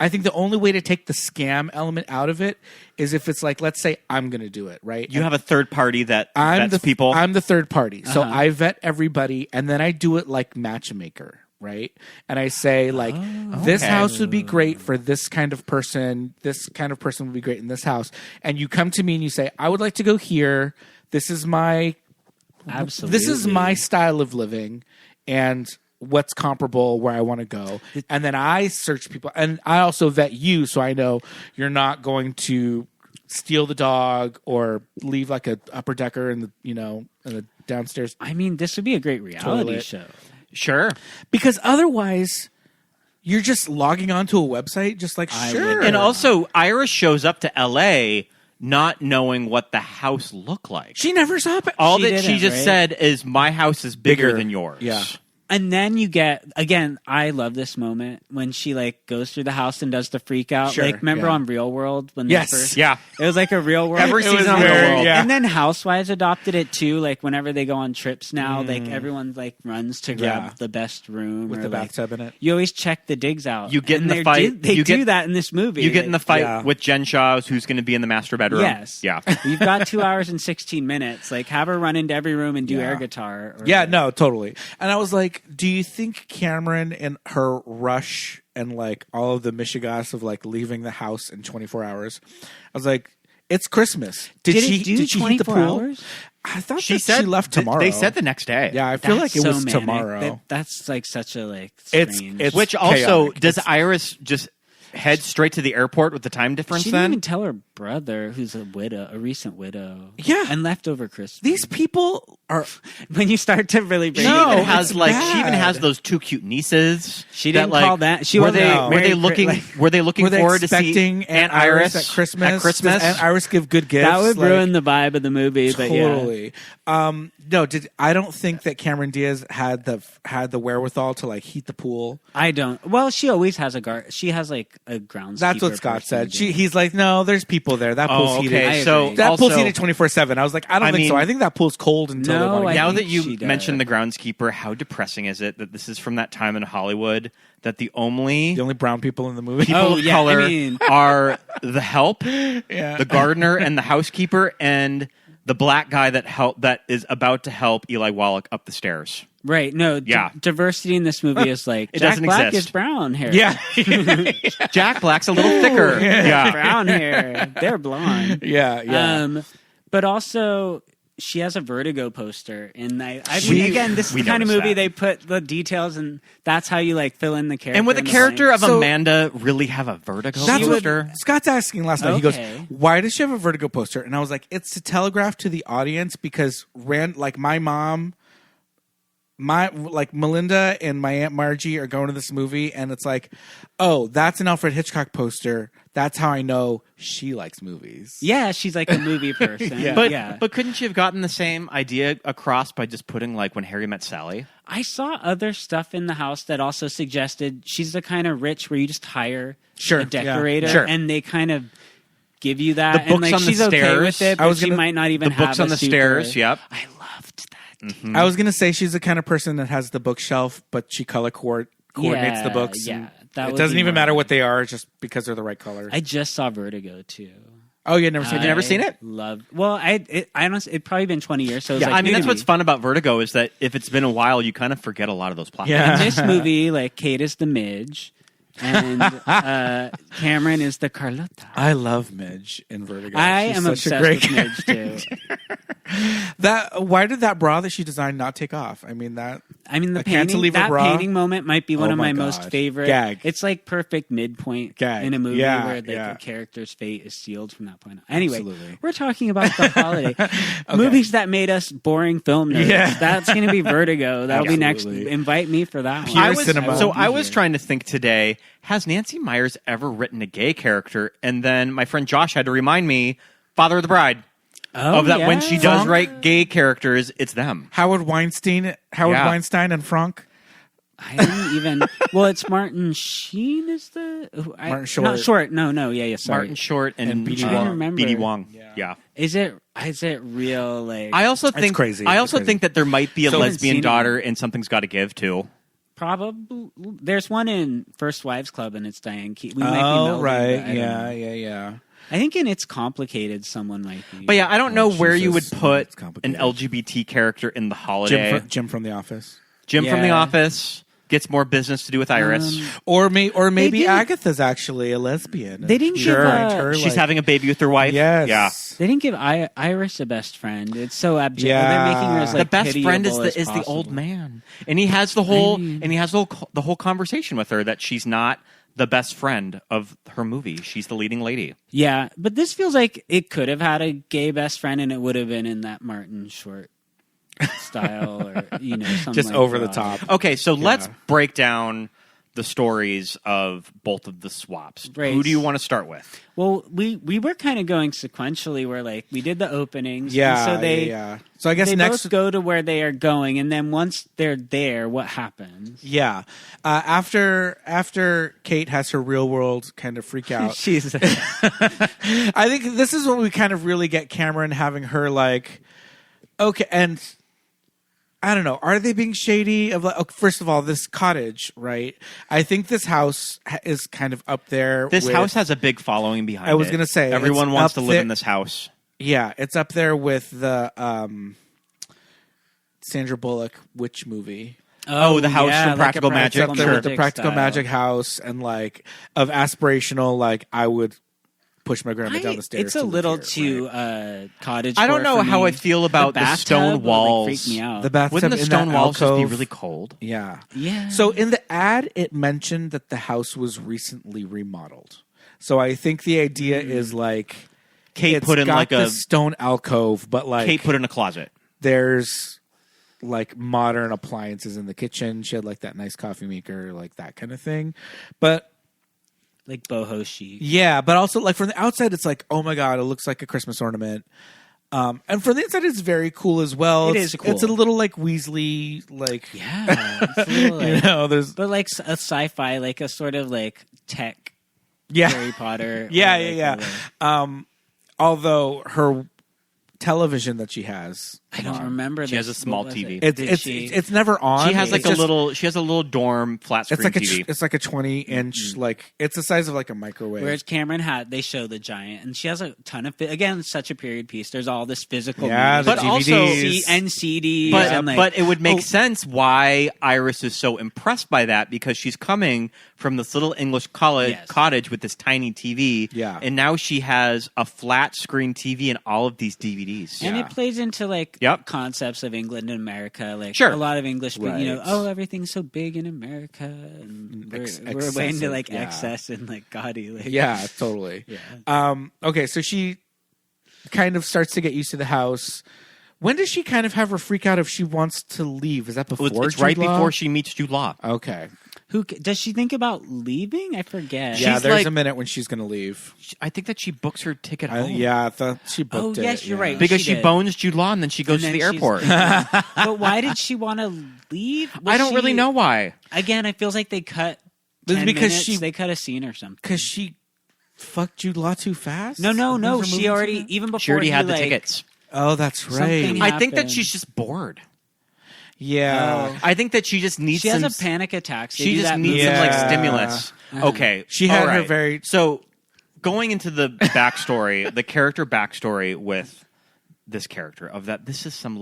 Speaker 10: think the only way to take the scam element out of it is if it's like, let's say I'm going to do it, right?
Speaker 11: You have a third party that vets people.
Speaker 10: I'm the third party. So I vet everybody and then I do it like matchmaker. Right. And I say like, this house would be great for this kind of person. This kind of person would be great in this house. And you come to me and you say, I would like to go here. This is my style of living and what's comparable where I want to go. And then I search people and I also vet you. So I know you're not going to steal the dog or leave like a upper decker in the downstairs.
Speaker 12: I mean, this would be a great reality show.
Speaker 11: Sure.
Speaker 10: Because otherwise, you're just logging onto a website, just like, sure.
Speaker 11: And also, Iris shows up to L.A. not knowing what the house looked like.
Speaker 10: She never saw it.
Speaker 11: All that she just said is, my house is bigger than yours.
Speaker 10: Yeah.
Speaker 12: And then you get, again, I love this moment when she like goes through the house and does the freak out.
Speaker 10: Sure,
Speaker 12: like, remember on Real World? When
Speaker 11: yes.
Speaker 12: First,
Speaker 11: yeah.
Speaker 12: It was like a Real World.
Speaker 11: Every season on Real World.
Speaker 12: Yeah. And then Housewives adopted it too. Like whenever they go on trips now, like everyone like runs to grab the best room.
Speaker 10: With
Speaker 12: or,
Speaker 10: the
Speaker 12: like,
Speaker 10: bathtub in it.
Speaker 12: You always check the digs out.
Speaker 11: You get in the fight.
Speaker 12: They do that in this movie.
Speaker 11: You get in the fight with Jen Shaw, who's going to be in the master bedroom.
Speaker 12: Yes.
Speaker 11: Yeah.
Speaker 12: You've got 2 hours and 16 minutes. Like have her run into every room and do air guitar.
Speaker 10: Yeah, no, totally. And I was like, do you think Cameron in her rush and like all of the mishigas of like leaving the house in 24 hours, I was like, it's Christmas. Did she heat the pool?
Speaker 12: Hours?
Speaker 10: I thought
Speaker 11: she said
Speaker 10: she left tomorrow.
Speaker 11: They said the next day.
Speaker 10: Yeah, I feel like it was
Speaker 12: manic.
Speaker 10: tomorrow.
Speaker 12: That's like such a like strange.
Speaker 10: It's
Speaker 11: which also
Speaker 10: chaotic.
Speaker 11: does Iris just head straight to the airport with the time difference?
Speaker 12: She
Speaker 11: then
Speaker 12: didn't even tell her brother, who's a recent widow.
Speaker 10: Yeah,
Speaker 12: and left over Christmas.
Speaker 10: These people are
Speaker 12: when you start to really bring.
Speaker 11: She even has those 2 cute nieces.
Speaker 12: She didn't
Speaker 11: that,
Speaker 12: call that. She
Speaker 11: were they looking forward to see
Speaker 10: Aunt Iris at Christmas? Does Aunt Iris give good gifts?
Speaker 12: That would ruin the vibe of the movie.
Speaker 10: Totally.
Speaker 12: But yeah.
Speaker 10: No, I don't think that Cameron Diaz had the wherewithal to like heat the pool.
Speaker 12: I don't. Well, she always has she has like a groundskeeper.
Speaker 10: That's what Scott said. He's like, no, there's people there. That pool's heated.
Speaker 11: So
Speaker 10: that pool's heated 24/7. I was like, I don't think so. I think that pool's cold until
Speaker 11: now that you mentioned the groundskeeper, how depressing is it that this is from that time in Hollywood that the only
Speaker 10: brown people in the movie
Speaker 11: people of color are the help, the gardener, and the housekeeper, and the black guy that is about to help Eli Wallach up the stairs.
Speaker 12: Right. No. Diversity in this movie is like
Speaker 11: it
Speaker 12: Jack
Speaker 11: doesn't
Speaker 12: Black
Speaker 11: exist.
Speaker 12: is brown hair.
Speaker 10: Yeah.
Speaker 11: Jack Black's a little thicker.
Speaker 12: Brown hair. They're blonde.
Speaker 10: Yeah.
Speaker 12: But also, she has a Vertigo poster, and this is the
Speaker 11: we
Speaker 12: kind of
Speaker 11: noticed
Speaker 12: movie
Speaker 11: that.
Speaker 12: they put the details, and that's how you like fill in the character.
Speaker 11: And would the
Speaker 12: in
Speaker 11: character
Speaker 12: blanks.
Speaker 11: of Amanda really have a Vertigo
Speaker 10: That's what
Speaker 11: poster?
Speaker 10: Scott's asking last night. He goes,
Speaker 12: Okay.
Speaker 10: "Why does she have a Vertigo poster?" And I was like, "It's to telegraph to the audience because my mom, Melinda and my Aunt Margie are going to this movie, and it's like, oh, that's an Alfred Hitchcock poster. That's how I know she likes movies."
Speaker 12: Yeah, she's like a movie person.
Speaker 11: But couldn't she have gotten the same idea across by just putting like When Harry Met Sally?
Speaker 12: I saw other stuff in the house that also suggested she's the kind of rich where you just hire a decorator,
Speaker 10: Sure.
Speaker 12: and they kind of give you that.
Speaker 11: The books
Speaker 12: and like
Speaker 11: on the
Speaker 12: she's okay
Speaker 11: stairs.
Speaker 12: with it, but she might not even
Speaker 11: the
Speaker 12: have
Speaker 11: books on
Speaker 12: a
Speaker 11: the
Speaker 12: super-
Speaker 11: stairs. Yep.
Speaker 12: I loved that.
Speaker 11: Mm-hmm.
Speaker 10: I was gonna say she's the kind of person that has the bookshelf, but she color coordinates the books.
Speaker 12: Yeah,
Speaker 10: and
Speaker 12: that
Speaker 10: it
Speaker 12: would
Speaker 10: doesn't
Speaker 12: be
Speaker 10: even
Speaker 12: more
Speaker 10: matter
Speaker 12: like-
Speaker 10: what they are, just because they're the right colors.
Speaker 12: I just saw Vertigo too.
Speaker 10: Oh, you never seen?
Speaker 11: Have you never seen it?
Speaker 12: Love. Well, I honestly, it'd probably been 20 years. So it was
Speaker 11: Yeah,
Speaker 12: like
Speaker 11: I mean
Speaker 12: new
Speaker 11: that's
Speaker 12: to
Speaker 11: what's
Speaker 12: me.
Speaker 11: fun about Vertigo is that if it's been a while, you kind of forget a lot of those plot.
Speaker 10: Yeah.
Speaker 12: In this movie, like Kate is the Midge, and Cameron is the Carlotta.
Speaker 10: I love Midge in Vertigo.
Speaker 12: I
Speaker 10: She's
Speaker 12: am
Speaker 10: such a
Speaker 12: obsessed
Speaker 10: great
Speaker 12: with Midge too.
Speaker 10: character. Why did that bra that she designed not take off? I mean the
Speaker 12: a
Speaker 10: cantilever
Speaker 12: painting,
Speaker 10: bra.
Speaker 12: painting moment might be one
Speaker 10: Oh
Speaker 12: of
Speaker 10: my
Speaker 12: my most
Speaker 10: God.
Speaker 12: favorite.
Speaker 10: Gag.
Speaker 12: It's like perfect midpoint
Speaker 10: Gag.
Speaker 12: in a movie
Speaker 10: Yeah,
Speaker 12: where like
Speaker 10: yeah.
Speaker 12: a character's fate is sealed from that point on. Anyway,
Speaker 10: Absolutely.
Speaker 12: we're talking about the holiday movies that made us boring film nerds.
Speaker 10: Yeah.
Speaker 12: That's going to be Vertigo. That'll be next.
Speaker 10: Absolutely.
Speaker 12: Invite me for that one.
Speaker 10: Pure
Speaker 11: I was,
Speaker 10: cinema.
Speaker 11: so I was trying to think today, has Nancy Meyers ever written a gay character? And then my friend Josh had to remind me, Father of the Bride.
Speaker 12: Oh,
Speaker 11: Of that when she does
Speaker 10: Frank?
Speaker 11: write gay characters, it's them.
Speaker 10: Howard Weinstein and Frank.
Speaker 12: I didn't even. Well, it's Martin Sheen is the
Speaker 10: Martin Short.
Speaker 12: Not Short. No. Yeah. Sorry.
Speaker 11: Martin Short and
Speaker 10: B.D.
Speaker 12: I don't
Speaker 10: Wong.
Speaker 12: remember.
Speaker 11: B.D. Wong. Yeah.
Speaker 12: Is it real? Like
Speaker 11: I also think
Speaker 10: crazy.
Speaker 11: I
Speaker 10: It's
Speaker 11: also
Speaker 10: crazy.
Speaker 11: think that there might be a
Speaker 12: So-
Speaker 11: lesbian
Speaker 12: Seen it.
Speaker 11: daughter in Something's Got to Give too.
Speaker 12: probably there's one in First Wives Club, and it's Diane Keaton. We might be melding,
Speaker 10: right.
Speaker 12: but I don't know.
Speaker 10: Yeah.
Speaker 12: I think in It's Complicated, someone might be.
Speaker 11: But yeah, I don't know where you would
Speaker 10: Jesus.
Speaker 11: put
Speaker 10: It's complicated.
Speaker 11: an LGBT character in the holiday.
Speaker 10: Jim from The Office.
Speaker 11: Jim from The
Speaker 12: Yeah.
Speaker 11: Office gets more business to do with Iris.
Speaker 10: Or maybe
Speaker 12: didn't-
Speaker 10: Agatha's actually a lesbian.
Speaker 12: They didn't give
Speaker 11: She's having a baby with her wife.
Speaker 10: Yes.
Speaker 11: Yeah.
Speaker 12: They didn't give Iris a best friend. It's so abject.
Speaker 10: Yeah.
Speaker 12: They're making her as like
Speaker 11: The best friend is
Speaker 12: pitiable as
Speaker 11: the old
Speaker 12: possible.
Speaker 11: man, and he has the whole the whole conversation with her that she's not the best friend of her movie. She's the leading lady.
Speaker 12: Yeah, but this feels like it could have had a gay best friend, and it would have been in that Martin Short style, or something
Speaker 10: Just
Speaker 12: like
Speaker 10: over the
Speaker 12: that.
Speaker 10: top.
Speaker 11: Okay, so let's break down the stories of both of the swaps.
Speaker 12: Right.
Speaker 11: Who do you want to start with?
Speaker 12: Well, we were kind of going sequentially, where like we did the openings.
Speaker 10: Yeah.
Speaker 12: and so they
Speaker 10: Yeah. So I guess
Speaker 12: they
Speaker 10: next.
Speaker 12: both go to where they are going, and then once they're there, what happens?
Speaker 10: Yeah. After Kate has her real world kind of freak out.
Speaker 12: She's
Speaker 10: I think this is when we kind of really get Cameron having her like, okay, and I don't know, are they being shady? Of like, first of all, this cottage, right? I think this house is kind of up there.
Speaker 11: This
Speaker 10: with-
Speaker 11: house has a big following behind it.
Speaker 10: I was gonna say,
Speaker 11: everyone
Speaker 10: it's
Speaker 11: wants to
Speaker 10: up
Speaker 11: live
Speaker 10: there-
Speaker 11: in this house.
Speaker 10: Yeah, it's up there with the Sandra Bullock witch movie.
Speaker 11: Oh, the house from
Speaker 12: like a
Speaker 11: Practical Magic.
Speaker 10: It's up there with the
Speaker 12: Magic
Speaker 10: practical
Speaker 12: style.
Speaker 10: magic house and like of aspirational. Like I would push my grandma down the stairs.
Speaker 12: It's a
Speaker 10: to live
Speaker 12: little
Speaker 10: here,
Speaker 12: too
Speaker 10: right?
Speaker 12: cottage.
Speaker 11: I don't know how I feel about the
Speaker 12: bathtub
Speaker 11: stone
Speaker 12: would, like,
Speaker 11: walls.
Speaker 12: freak me out.
Speaker 10: The bathtub
Speaker 11: Wouldn't the
Speaker 10: in
Speaker 11: stone
Speaker 10: that
Speaker 11: walls just be
Speaker 10: alcove.
Speaker 11: really cold?
Speaker 10: Yeah.
Speaker 12: Yeah.
Speaker 10: So in the ad, it mentioned that the house was recently remodeled. So I think the idea is like
Speaker 11: Kate
Speaker 10: it's
Speaker 11: put in
Speaker 10: got
Speaker 11: like a
Speaker 10: this stone alcove, but like
Speaker 11: Kate put in a closet.
Speaker 10: there's like modern appliances in the kitchen. She had like that nice coffee maker, like that kind of thing. But
Speaker 12: like boho chic.
Speaker 10: yeah, but also like from the outside, it's like, oh my God, it looks like a Christmas ornament. And from the inside, it's very cool as well.
Speaker 12: It
Speaker 10: It's-
Speaker 12: is cool.
Speaker 10: It's a little like Weasley, like
Speaker 12: Yeah, it's a little, like,
Speaker 10: there's
Speaker 12: but like a sci-fi, like a sort of like tech
Speaker 10: yeah,
Speaker 12: Harry Potter.
Speaker 10: yeah,
Speaker 12: or, like,
Speaker 10: yeah. Although her television that she has,
Speaker 12: I don't remember.
Speaker 11: She has a small
Speaker 12: what was
Speaker 11: TV.
Speaker 12: it?
Speaker 10: it's never on.
Speaker 11: She has like
Speaker 10: It's just-
Speaker 11: she has a little dorm flat screen
Speaker 10: It's like
Speaker 11: TV.
Speaker 10: it's like a 20-inch like it's the size of like a microwave.
Speaker 12: Whereas Cameron they show the giant, and she has a ton of again such a period piece. There's all this physical,
Speaker 10: Yeah,
Speaker 12: media,
Speaker 11: but also
Speaker 12: and CDs,
Speaker 11: but,
Speaker 12: and like,
Speaker 11: but it would make
Speaker 12: oh,
Speaker 11: sense why Iris is so impressed by that, because she's coming from this little English cottage with this tiny TV,
Speaker 10: Yeah.
Speaker 11: and now she has a flat screen TV and all of these DVDs. DVDs.
Speaker 12: And it plays into like concepts of England and America. Like a lot of English people, you know, oh, everything's so big in America, and we're way into like excess and like gaudy. Like,
Speaker 10: yeah, totally. Okay, so she kind of starts to get used to the house. When does she kind of have her freak out if she wants to leave? Is that before?
Speaker 11: It's right before she meets Jude Law.
Speaker 10: Okay.
Speaker 12: Who does she think about leaving? I forget.
Speaker 10: Yeah, there's a minute when she's going to leave.
Speaker 11: I think that she books her ticket home.
Speaker 10: Yeah, I thought she booked it.
Speaker 12: Oh, yes, you're right.
Speaker 11: Because she bones Jude Law and then she goes to the airport.
Speaker 12: But why did she want to leave?
Speaker 11: I don't really know why.
Speaker 12: Again, it feels like they cut 10 minutes. They cut a scene or something.
Speaker 10: Because she fucked Jude Law too fast?
Speaker 12: No. She already, even before
Speaker 11: she already had the tickets.
Speaker 10: Oh, that's right.
Speaker 11: I think that she's just bored.
Speaker 10: Yeah.
Speaker 11: I think that she just needs
Speaker 12: She has a panic attack.
Speaker 11: She just needs some like stimulus. Okay.
Speaker 10: She had her very...
Speaker 11: So going into the backstory, the character backstory with this character of that, this is some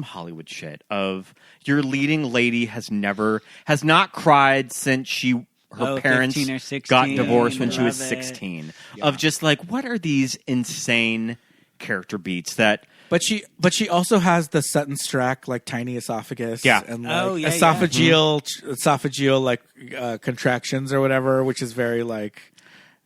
Speaker 11: Hollywood shit of your leading lady has not cried since her parents
Speaker 12: 15 or 16,
Speaker 11: got divorced when she was
Speaker 12: love
Speaker 11: 16. Of just like, what are these insane character beats that...
Speaker 10: But she also has the Sutton Strack like tiny esophagus, and like esophageal like contractions or whatever, which is very like,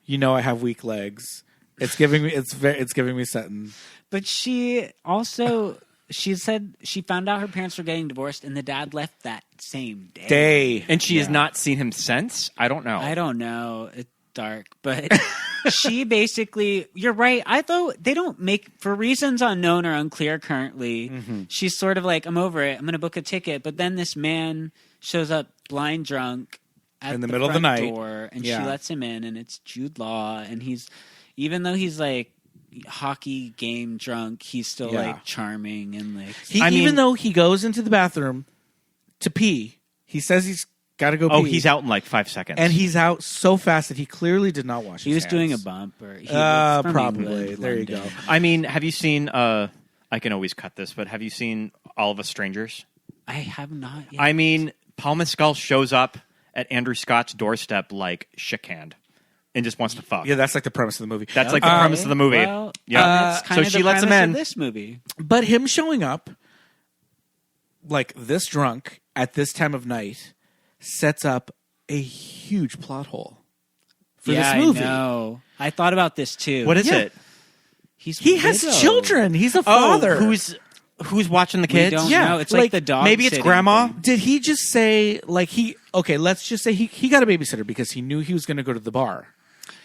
Speaker 10: you know, I have weak legs. It's giving me Sutton.
Speaker 12: But she also she said she found out her parents were getting divorced, and the dad left that same day.
Speaker 11: And she has not seen him since. I don't know.
Speaker 12: It's dark, but she basically, you're right. I thought they don't make, for reasons unknown or unclear currently, she's sort of like, I'm over it, I'm going to book a ticket. But then this man shows up blind drunk at
Speaker 10: in the middle of the night
Speaker 12: door, and she lets him in, and it's Jude Law, and even though he's like hockey game drunk, he's still like charming, and like
Speaker 10: even though he goes into the bathroom to pee, he says he's got to go pee.
Speaker 11: Oh, he's out in like 5 seconds.
Speaker 10: And he's out so fast that he clearly did not wash his hands.
Speaker 12: He was doing a bump. Or
Speaker 10: probably.
Speaker 12: England,
Speaker 10: there
Speaker 12: London.
Speaker 10: you go.
Speaker 11: I mean, have you seen, I can always cut this, but have you seen All of Us Strangers?
Speaker 12: I have not yet.
Speaker 11: I mean, Paul Mescal shows up at Andrew Scott's doorstep like shit-canned and just wants to fuck.
Speaker 10: Yeah, that's like the premise of the movie.
Speaker 11: That's like the premise of the movie.
Speaker 12: Well, that's kind
Speaker 11: so
Speaker 12: of
Speaker 11: she
Speaker 12: the
Speaker 11: lets him
Speaker 12: premise
Speaker 11: in.
Speaker 12: of this movie.
Speaker 10: But him showing up like this drunk at this time of night sets up a huge plot hole for this movie.
Speaker 12: I know. I thought about this too.
Speaker 11: What is it?
Speaker 10: He has children. He's a father.
Speaker 11: Who's watching the kids?
Speaker 12: We don't know. It's like the dog.
Speaker 11: Maybe it's grandma.
Speaker 12: thing.
Speaker 10: Did he just say like let's just say he got a babysitter because he knew he was going to go to the bar.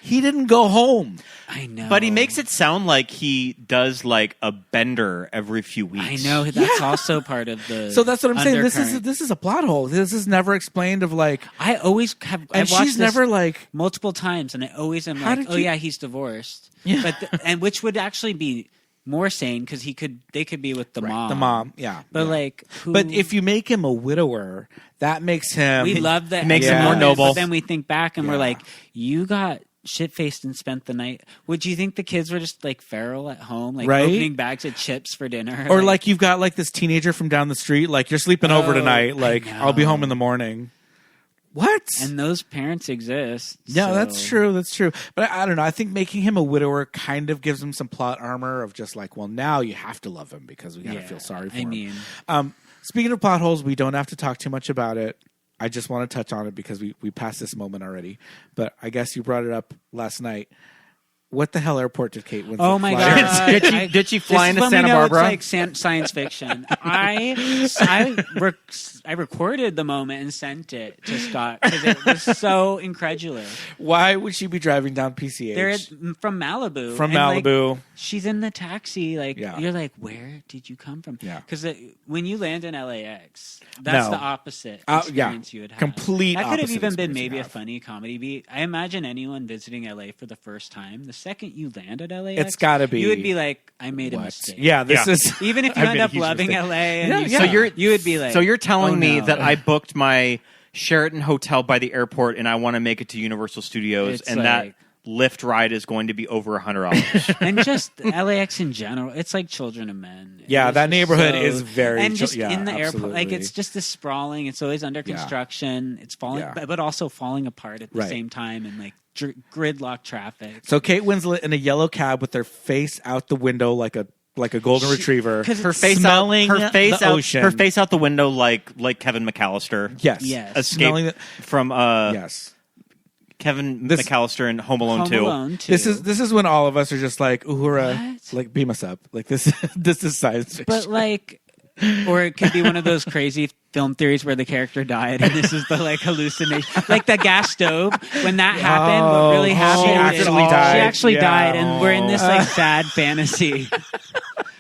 Speaker 10: He didn't go home.
Speaker 12: I know.
Speaker 11: But he makes it sound like he does like a bender every few weeks.
Speaker 12: I know. That's also part of the
Speaker 10: So that's what I'm saying.
Speaker 12: undercurrent.
Speaker 10: This is a plot hole. This is never explained of like
Speaker 12: I always have
Speaker 10: and
Speaker 12: I've watched
Speaker 10: she's
Speaker 12: this
Speaker 10: never like
Speaker 12: multiple times, and I always am
Speaker 10: How
Speaker 12: like,
Speaker 10: did
Speaker 12: oh
Speaker 10: you-
Speaker 12: yeah, he's divorced.
Speaker 10: Yeah.
Speaker 12: But and which would actually be more sane because they could be with the mom.
Speaker 10: the mom. Yeah.
Speaker 12: But like
Speaker 10: But if you make him a widower, that makes him
Speaker 12: we love that,
Speaker 11: It makes him more noble.
Speaker 12: But then we think back and we're like, you got shit-faced and spent the night. Would you think the kids were just like feral at home, like
Speaker 10: Right?
Speaker 12: opening bags of chips for dinner,
Speaker 10: Or like you've got like this teenager from down the street, like you're sleeping over tonight, like
Speaker 12: know.
Speaker 10: I'll be home in the morning. What?
Speaker 12: And those parents exist.
Speaker 10: Yeah,
Speaker 12: so-
Speaker 10: that's true. That's true. But I don't know. I think making him a widower kind of gives him some plot armor of just like, well, now you have to love him because we got to feel sorry for him.
Speaker 12: mean,
Speaker 10: Speaking of plot holes, we don't have to talk too much about it. I just want to touch on it because we passed this moment already. But I guess you brought it up last night. What the hell airport did Kate Winslet
Speaker 12: oh my
Speaker 10: fly
Speaker 12: god!
Speaker 10: into?
Speaker 11: Did she fly
Speaker 12: this
Speaker 11: into
Speaker 12: is when
Speaker 11: Santa
Speaker 12: we know
Speaker 11: Barbara?
Speaker 12: It's like science fiction. I recorded the moment and sent it to Scott because it was so incredulous.
Speaker 10: Why would she be driving down PCH?
Speaker 12: They're from Malibu.
Speaker 10: From
Speaker 12: and,
Speaker 10: Malibu.
Speaker 12: Like, she's in the taxi. Like
Speaker 10: Yeah.
Speaker 12: you're like, where did you come from?
Speaker 10: Yeah.
Speaker 12: Because when you land in LAX, that's
Speaker 10: No.
Speaker 12: the opposite
Speaker 10: Yeah.
Speaker 12: experience you would have.
Speaker 10: Complete
Speaker 12: That could have
Speaker 10: opposite
Speaker 12: even been
Speaker 10: experience
Speaker 12: maybe
Speaker 10: you
Speaker 12: a
Speaker 10: have.
Speaker 12: funny comedy beat. I imagine anyone visiting LA for the first time, the second you land at LAX,
Speaker 10: It's gotta be-
Speaker 12: You would be like, I made a
Speaker 10: What?
Speaker 12: mistake.
Speaker 10: Yeah, this
Speaker 11: Yeah.
Speaker 10: is
Speaker 12: Even if you
Speaker 10: I
Speaker 12: end
Speaker 10: made a
Speaker 12: up
Speaker 10: huge
Speaker 12: loving
Speaker 10: mistake.
Speaker 12: LA, and
Speaker 10: Yeah,
Speaker 12: you,
Speaker 10: yeah.
Speaker 11: So
Speaker 12: you would be like,
Speaker 11: So you're telling
Speaker 12: oh,
Speaker 11: me
Speaker 12: no.
Speaker 11: that I booked my Sheraton hotel by the airport and I want to make it to Universal Studios
Speaker 12: It's
Speaker 11: and
Speaker 12: like-
Speaker 11: that Lyft ride is going to be over $100.
Speaker 12: and just LAX in general, it's like Children of Men.
Speaker 10: Yeah,
Speaker 12: It's
Speaker 10: that
Speaker 12: just
Speaker 10: neighborhood is very
Speaker 12: and just
Speaker 10: yeah,
Speaker 12: in the airport, like
Speaker 10: absolutely.
Speaker 12: it's just this sprawling. It's always under construction. It's falling,
Speaker 10: Yeah.
Speaker 12: but also falling apart at the
Speaker 10: Right.
Speaker 12: same time, and like gridlock traffic.
Speaker 10: So Kate Winslet in a yellow cab with her face out the window like a like a golden retriever.
Speaker 11: Her face
Speaker 10: smelling
Speaker 11: out, her face
Speaker 10: the
Speaker 11: out,
Speaker 10: ocean.
Speaker 11: her face out the window like Kevin McAllister.
Speaker 10: Yes.
Speaker 11: Escape from
Speaker 10: yes.
Speaker 11: Kevin McAllister in Home Alone 2.
Speaker 10: This is when all of us are just like, Uhura, like beam us up. Like this is science fiction.
Speaker 12: But like, or it could be one of those crazy film theories where the character died and this is the like hallucination, like the gas stove. When that happened, what really happened? She actually died, and we're in this like sad fantasy.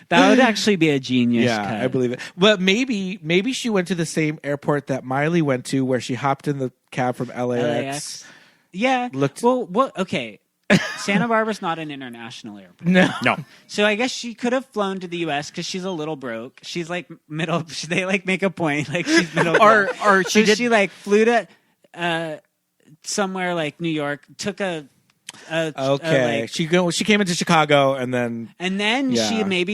Speaker 12: That would actually be a genius cut.
Speaker 10: I believe it. But maybe she went to the same airport that Miley went to, where she hopped in the cab from LAX.
Speaker 12: Yeah. Okay. Santa Barbara's not an international airport.
Speaker 10: No.
Speaker 12: So I guess she could have flown to the U.S. because she's a little broke. She's like middle. They like make a point like she's middle.
Speaker 11: or
Speaker 12: she like flew to somewhere like New York. Took a
Speaker 10: she came into Chicago and then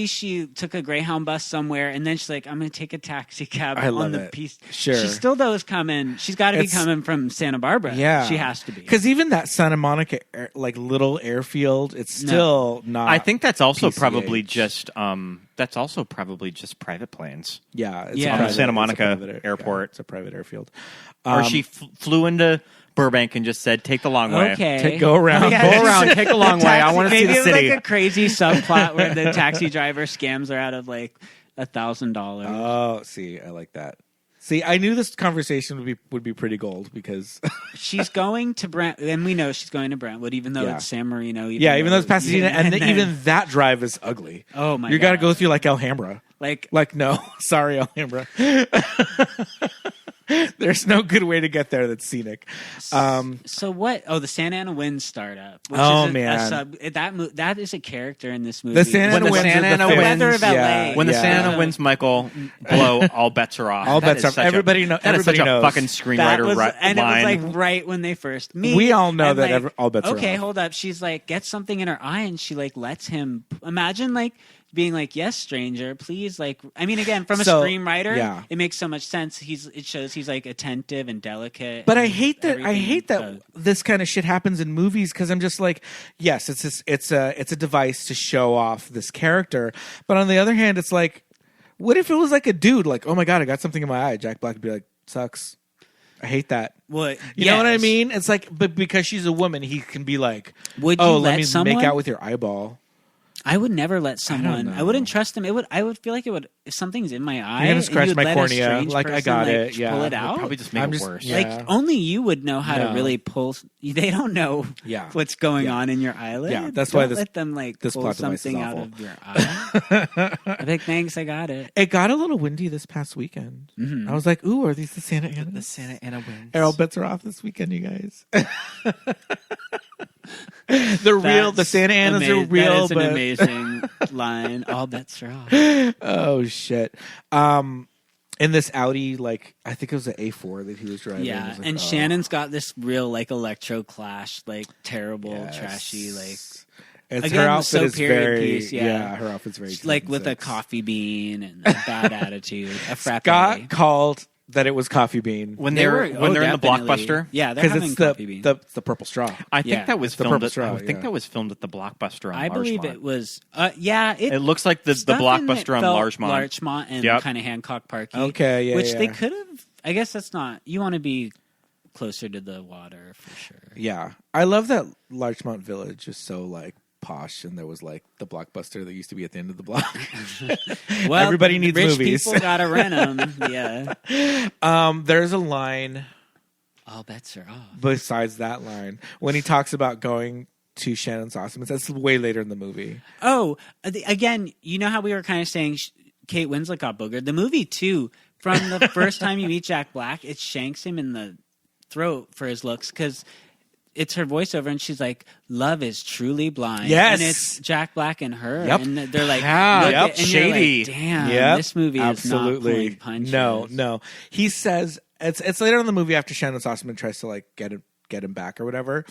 Speaker 12: she took a Greyhound bus somewhere and then she's like, I'm gonna take a taxi cab on the piece.
Speaker 10: Sure,
Speaker 12: she still knows coming. She's got to be coming from Santa Barbara.
Speaker 10: Yeah,
Speaker 12: she has to be,
Speaker 10: because even that Santa Monica little airfield, it's still not.
Speaker 11: I think that's also
Speaker 10: PCH.
Speaker 11: probably just private planes.
Speaker 10: Yeah,
Speaker 11: on Santa Monica airport.
Speaker 10: It's a private airfield.
Speaker 11: Or she flew into Burbank and just said, "Take the long way.
Speaker 10: Go around,
Speaker 11: take the long way. I want to see the city."
Speaker 12: Maybe like a crazy subplot where the taxi driver scams her out of like $1,000.
Speaker 10: Oh, see, I like that. See, I knew this conversation would be pretty gold because
Speaker 12: she's going to Brent, and we know she's going to Brentwood, even though it's San Marino.
Speaker 10: Even though it's Pasadena, and even that drive is ugly.
Speaker 12: Oh my!
Speaker 10: You got to go through like Alhambra.
Speaker 12: Like
Speaker 10: no, sorry, Alhambra. There's no good way to get there that's scenic.
Speaker 12: So what? Oh, the Santa Ana Winds startup. Which is that is a character in this movie.
Speaker 10: The Santa Ana Winds.
Speaker 11: When the Santa Ana Winds, Michael, blow, all bets are off.
Speaker 10: All bets are off. Everybody knows.
Speaker 11: That is such a fucking screenwriter line.
Speaker 12: And it was like right when they first meet.
Speaker 10: We all know that all bets are off.
Speaker 12: Okay, hold up. She's like gets something in her eye, and she like lets him. Imagine like being like, yes, stranger, please. Like, I mean, again, from a screenwriter, it makes so much sense. It shows he's like attentive and delicate.
Speaker 10: But I hate that this kind of shit happens in movies because I'm just like, yes, it's a device to show off this character. But on the other hand, it's like, what if it was like a dude? Like, oh my god, I got something in my eye. Jack Black would be like, sucks. I hate that. You know what I mean? It's like, but because she's a woman, he can be like, let me make out with your eyeball.
Speaker 12: I would never let someone. I wouldn't trust them. I would feel like it would. If something's in my eye,
Speaker 10: you're gonna scratch my cornea. Like I got it.
Speaker 12: Yeah, pull it out.
Speaker 11: Probably just make it worse.
Speaker 10: Yeah.
Speaker 12: Like only you would know how to really pull. They don't know. What's going on in your eyelid.
Speaker 10: Yeah, that's why
Speaker 12: let them like
Speaker 10: this
Speaker 12: pull something out of your eye. I'm like, thanks, I got it.
Speaker 10: It got a little windy this past weekend. I was like, ooh, are these the Santa Ana?
Speaker 11: The Santa Ana winds.
Speaker 10: All bets are off this weekend, you guys. The Santa Anas are real.
Speaker 12: That is an amazing line. All bets are off.
Speaker 10: Oh shit. In this Audi, like I think it was an A4 that he was driving.
Speaker 12: Yeah,
Speaker 10: like,
Speaker 12: and Shannon's got this real like electro clash, like terrible, trashy, like.
Speaker 10: Her outfit is very
Speaker 12: piece,
Speaker 10: her outfit's very
Speaker 12: like with a coffee bean and a bad attitude. A frappe.
Speaker 10: Scott called that it was coffee bean
Speaker 11: when they're in the Blockbuster.
Speaker 12: Yeah, they're having coffee bean.
Speaker 10: The purple straw.
Speaker 11: I think that was filmed.
Speaker 10: I
Speaker 11: think that was filmed at the Blockbuster.
Speaker 12: I believe it was.
Speaker 11: It looks like the Blockbuster on
Speaker 12: Larchmont and kind of Hancock Park.
Speaker 10: Okay,
Speaker 12: which they could have. I guess that's not. You want to be closer to the water for sure.
Speaker 10: Yeah, I love that Larchmont Village is so like posh, and there was like the Blockbuster that used to be at the end of the block.
Speaker 12: Well,
Speaker 10: everybody needs
Speaker 12: rich
Speaker 10: movies.
Speaker 12: People gotta rent them. Yeah.
Speaker 10: There's a line.
Speaker 12: All bets are off.
Speaker 10: Besides that line, when he talks about going to Shannon's Osmonds, that's way later in the movie.
Speaker 12: Oh, again, you know how we were kind of saying Kate Winslet got boogered. The movie too. From the first time you meet Jack Black, it shanks him in the throat for his looks because. It's her voiceover, and she's like, "Love is truly blind."
Speaker 10: Yes,
Speaker 12: and it's Jack Black and her,
Speaker 10: Yep.
Speaker 12: and they're like,
Speaker 10: and
Speaker 11: shady.
Speaker 12: Like, damn, this movie is not pulling punches.
Speaker 10: No. He says it's later in the movie after Shannon Osmond tries to like get him back or whatever,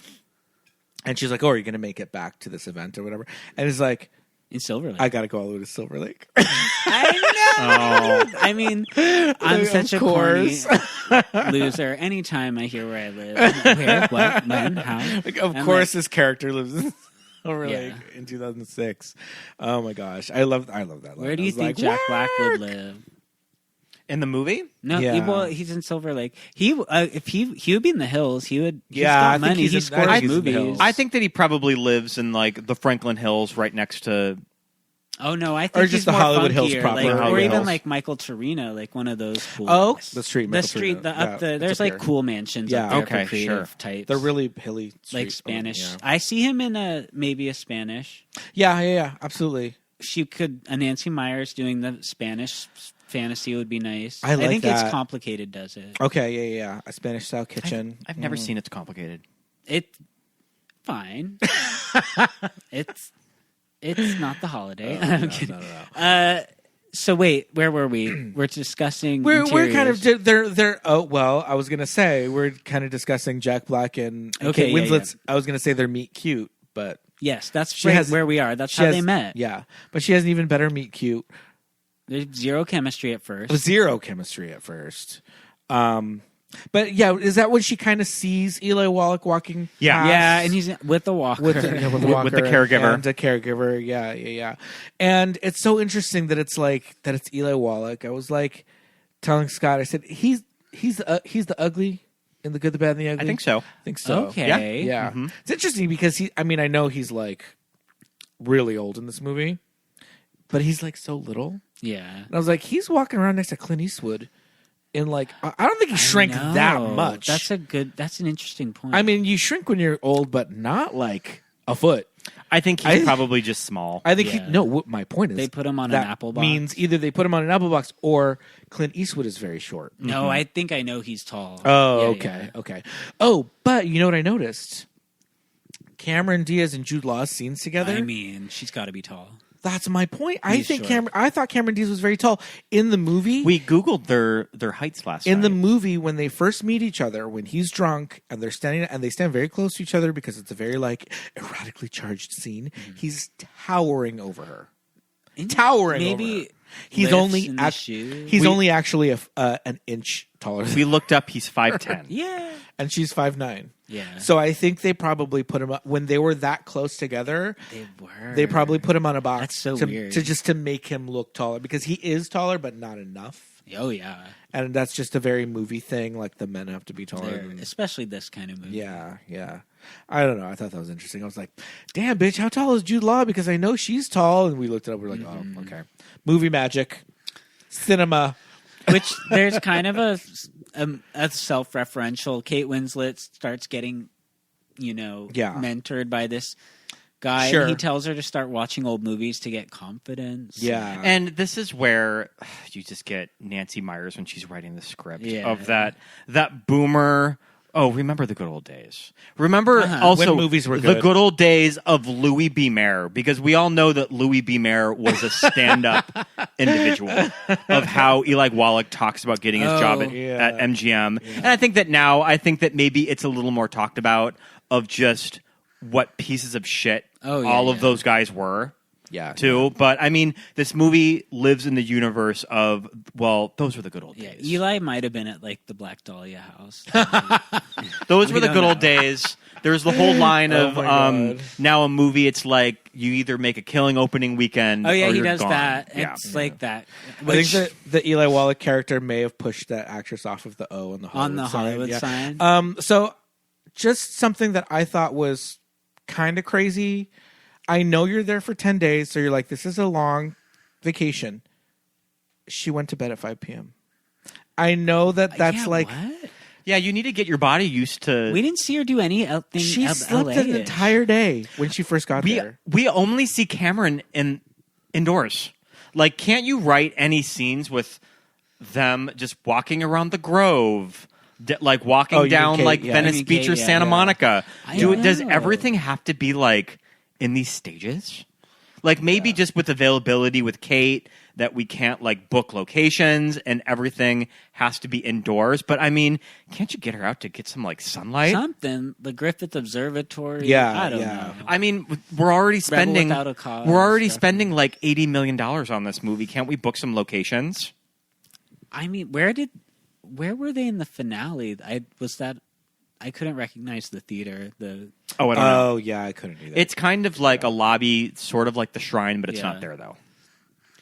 Speaker 10: and she's like, "Oh, are you going to make it back to this event or whatever?" And he's like,
Speaker 12: "In Silver Lake,
Speaker 10: I got to go all the way to Silver Lake."
Speaker 12: I know. I mean, I'm such a corny loser. Anytime I hear where I live, where, what, when, how.
Speaker 10: Of course, this character lives in over like in 2006. Oh my gosh, I love that line.
Speaker 12: Where do you think Jack Black would live?
Speaker 11: In the movie?
Speaker 12: No, he's in Silver Lake. He if he would be in the hills. He would. He's
Speaker 10: I
Speaker 12: got money.
Speaker 10: think
Speaker 12: He scores movies.
Speaker 11: I think that he probably lives in like the Franklin Hills, right next to.
Speaker 12: Oh no, I think
Speaker 10: or just
Speaker 12: he's
Speaker 10: the
Speaker 12: more
Speaker 10: Hollywood
Speaker 12: funkier,
Speaker 10: Hills proper,
Speaker 12: like,
Speaker 10: Hollywood
Speaker 12: or even
Speaker 10: Hills.
Speaker 12: like Michael Torino, like one of those cool.
Speaker 10: Oh, the street,
Speaker 12: up the. There's like cool mansions. up there for creative types.
Speaker 10: They're really hilly,
Speaker 12: like Spanish. I see him in maybe a Spanish.
Speaker 10: Yeah, absolutely.
Speaker 12: She could a Nancy Meyers doing the Spanish fantasy would be nice.
Speaker 10: I think
Speaker 12: It's Complicated does it.
Speaker 10: Okay, yeah. A Spanish style kitchen.
Speaker 11: I've never seen It's Complicated.
Speaker 12: It's fine. It's not the holiday.
Speaker 10: No.
Speaker 12: So wait, where were we? We're discussing.
Speaker 10: We're kind
Speaker 12: interiors.
Speaker 10: of they're. Oh well, I was gonna say we're kind of discussing Jack Black and Kate Winslet's. I was gonna say they're meet cute, but
Speaker 12: yes, that's where we are. That's how they met.
Speaker 10: Yeah, but she has an even better meet cute.
Speaker 12: There's zero chemistry at first.
Speaker 10: But yeah, is that when she kind of sees Eli Wallach walking?
Speaker 12: Yeah, and he's with the walker,
Speaker 10: with the
Speaker 11: caregiver,
Speaker 10: and a caregiver. Yeah. And it's so interesting that it's Eli Wallach. I was like telling Scott, I said he's the ugly in The Good, the Bad, and the Ugly.
Speaker 11: I think so.
Speaker 12: Okay,
Speaker 10: yeah. Mm-hmm. It's interesting because I know he's like really old in this movie, but he's like so little.
Speaker 12: Yeah,
Speaker 10: and I was like, he's walking around next to Clint Eastwood. In like, I don't think he shrank that much.
Speaker 12: That's an interesting point.
Speaker 10: I mean, you shrink when you're old, but not like a foot.
Speaker 11: I think he's probably just small.
Speaker 10: I think my point is
Speaker 12: they put him on an apple box.
Speaker 10: Means either they put him on an apple box or Clint Eastwood is very short.
Speaker 12: No, I think I know he's tall.
Speaker 10: Oh, okay. Oh, but you know what I noticed? Cameron Diaz and Jude Law scenes together.
Speaker 12: I mean, she's got to be tall.
Speaker 10: That's my point. I thought Cameron Diaz was very tall in the movie.
Speaker 11: We Googled their heights last night.
Speaker 10: In the movie, when they first meet each other, when he's drunk and they're standing and they stand very close to each other because it's a very like erotically charged scene. Mm-hmm. He's towering over her. Towering over her. He's only actually an inch taller.
Speaker 11: We looked up. He's 5'10".
Speaker 12: Yeah,
Speaker 10: and she's 5'9".
Speaker 12: Yeah.
Speaker 10: So I think they probably put him up when they were that close together. They probably put him on a box.
Speaker 12: That's so weird.
Speaker 10: To make him look taller because he is taller, but not enough.
Speaker 12: Oh yeah.
Speaker 10: And that's just a very movie thing. Like the men have to be taller,
Speaker 12: especially this kind of movie.
Speaker 10: Yeah. I don't know. I thought that was interesting. I was like, "Damn, bitch, how tall is Jude Law?" Because I know she's tall, and we looked it up. We're like, "Oh, okay." Movie magic, cinema.
Speaker 12: Which there's kind of a self-referential. Kate Winslet starts getting, mentored by this guy.
Speaker 10: Sure.
Speaker 12: And he tells her to start watching old movies to get confidence.
Speaker 10: Yeah.
Speaker 11: And this is where you just get Nancy Meyers when she's writing the script of that boomer. Oh, remember the good old days. Remember also
Speaker 10: when movies were good.
Speaker 11: The good old days of Louis B. Mayer, because we all know that Louis B. Mayer was a stand-up individual of how Eli Wallach talks about getting his job at MGM. Yeah. And I think that maybe it's a little more talked about of just what pieces of shit all of those guys were.
Speaker 10: Yeah,
Speaker 11: too. But I mean, this movie lives in the universe of those were the good old days.
Speaker 12: Eli might have been at like the Black Dahlia house.
Speaker 11: Those were the good old days. There's the whole line of now a movie. It's like you either make a killing opening weekend.
Speaker 12: Oh yeah,
Speaker 11: or
Speaker 12: he
Speaker 11: you're
Speaker 12: does
Speaker 11: gone.
Speaker 12: that. It's like that.
Speaker 10: I think that the Eli Wallach character may have pushed that actress off of the O on the Hollywood sign. So just something that I thought was kind of crazy. I know you're there for 10 days, so you're like, this is a long vacation. She went to bed at 5 p.m. I know that's like...
Speaker 12: What?
Speaker 11: Yeah, you need to get your body used to...
Speaker 12: We didn't see her do anything.
Speaker 10: She slept an entire day when she first got there.
Speaker 11: We only see Cameron indoors. Like, can't you write any scenes with them just walking around the Grove... like walking down Venice Beach or Santa Monica? Does everything have to be like... in these stages? Like maybe just with availability with Kate that we can't like book locations and everything has to be indoors. But I mean, can't you get her out to get some like sunlight?
Speaker 12: Something. The Griffith Observatory.
Speaker 10: Yeah.
Speaker 12: I don't know.
Speaker 11: I mean, we're already spending
Speaker 12: spending
Speaker 11: like $80 million on this movie. Can't we book some locations?
Speaker 12: I mean, where were they in the finale? Was that I couldn't recognize the theater.
Speaker 11: I don't know.
Speaker 10: Oh, yeah, I couldn't do that.
Speaker 11: It's kind of like a lobby, sort of like the Shrine, but it's not there, though.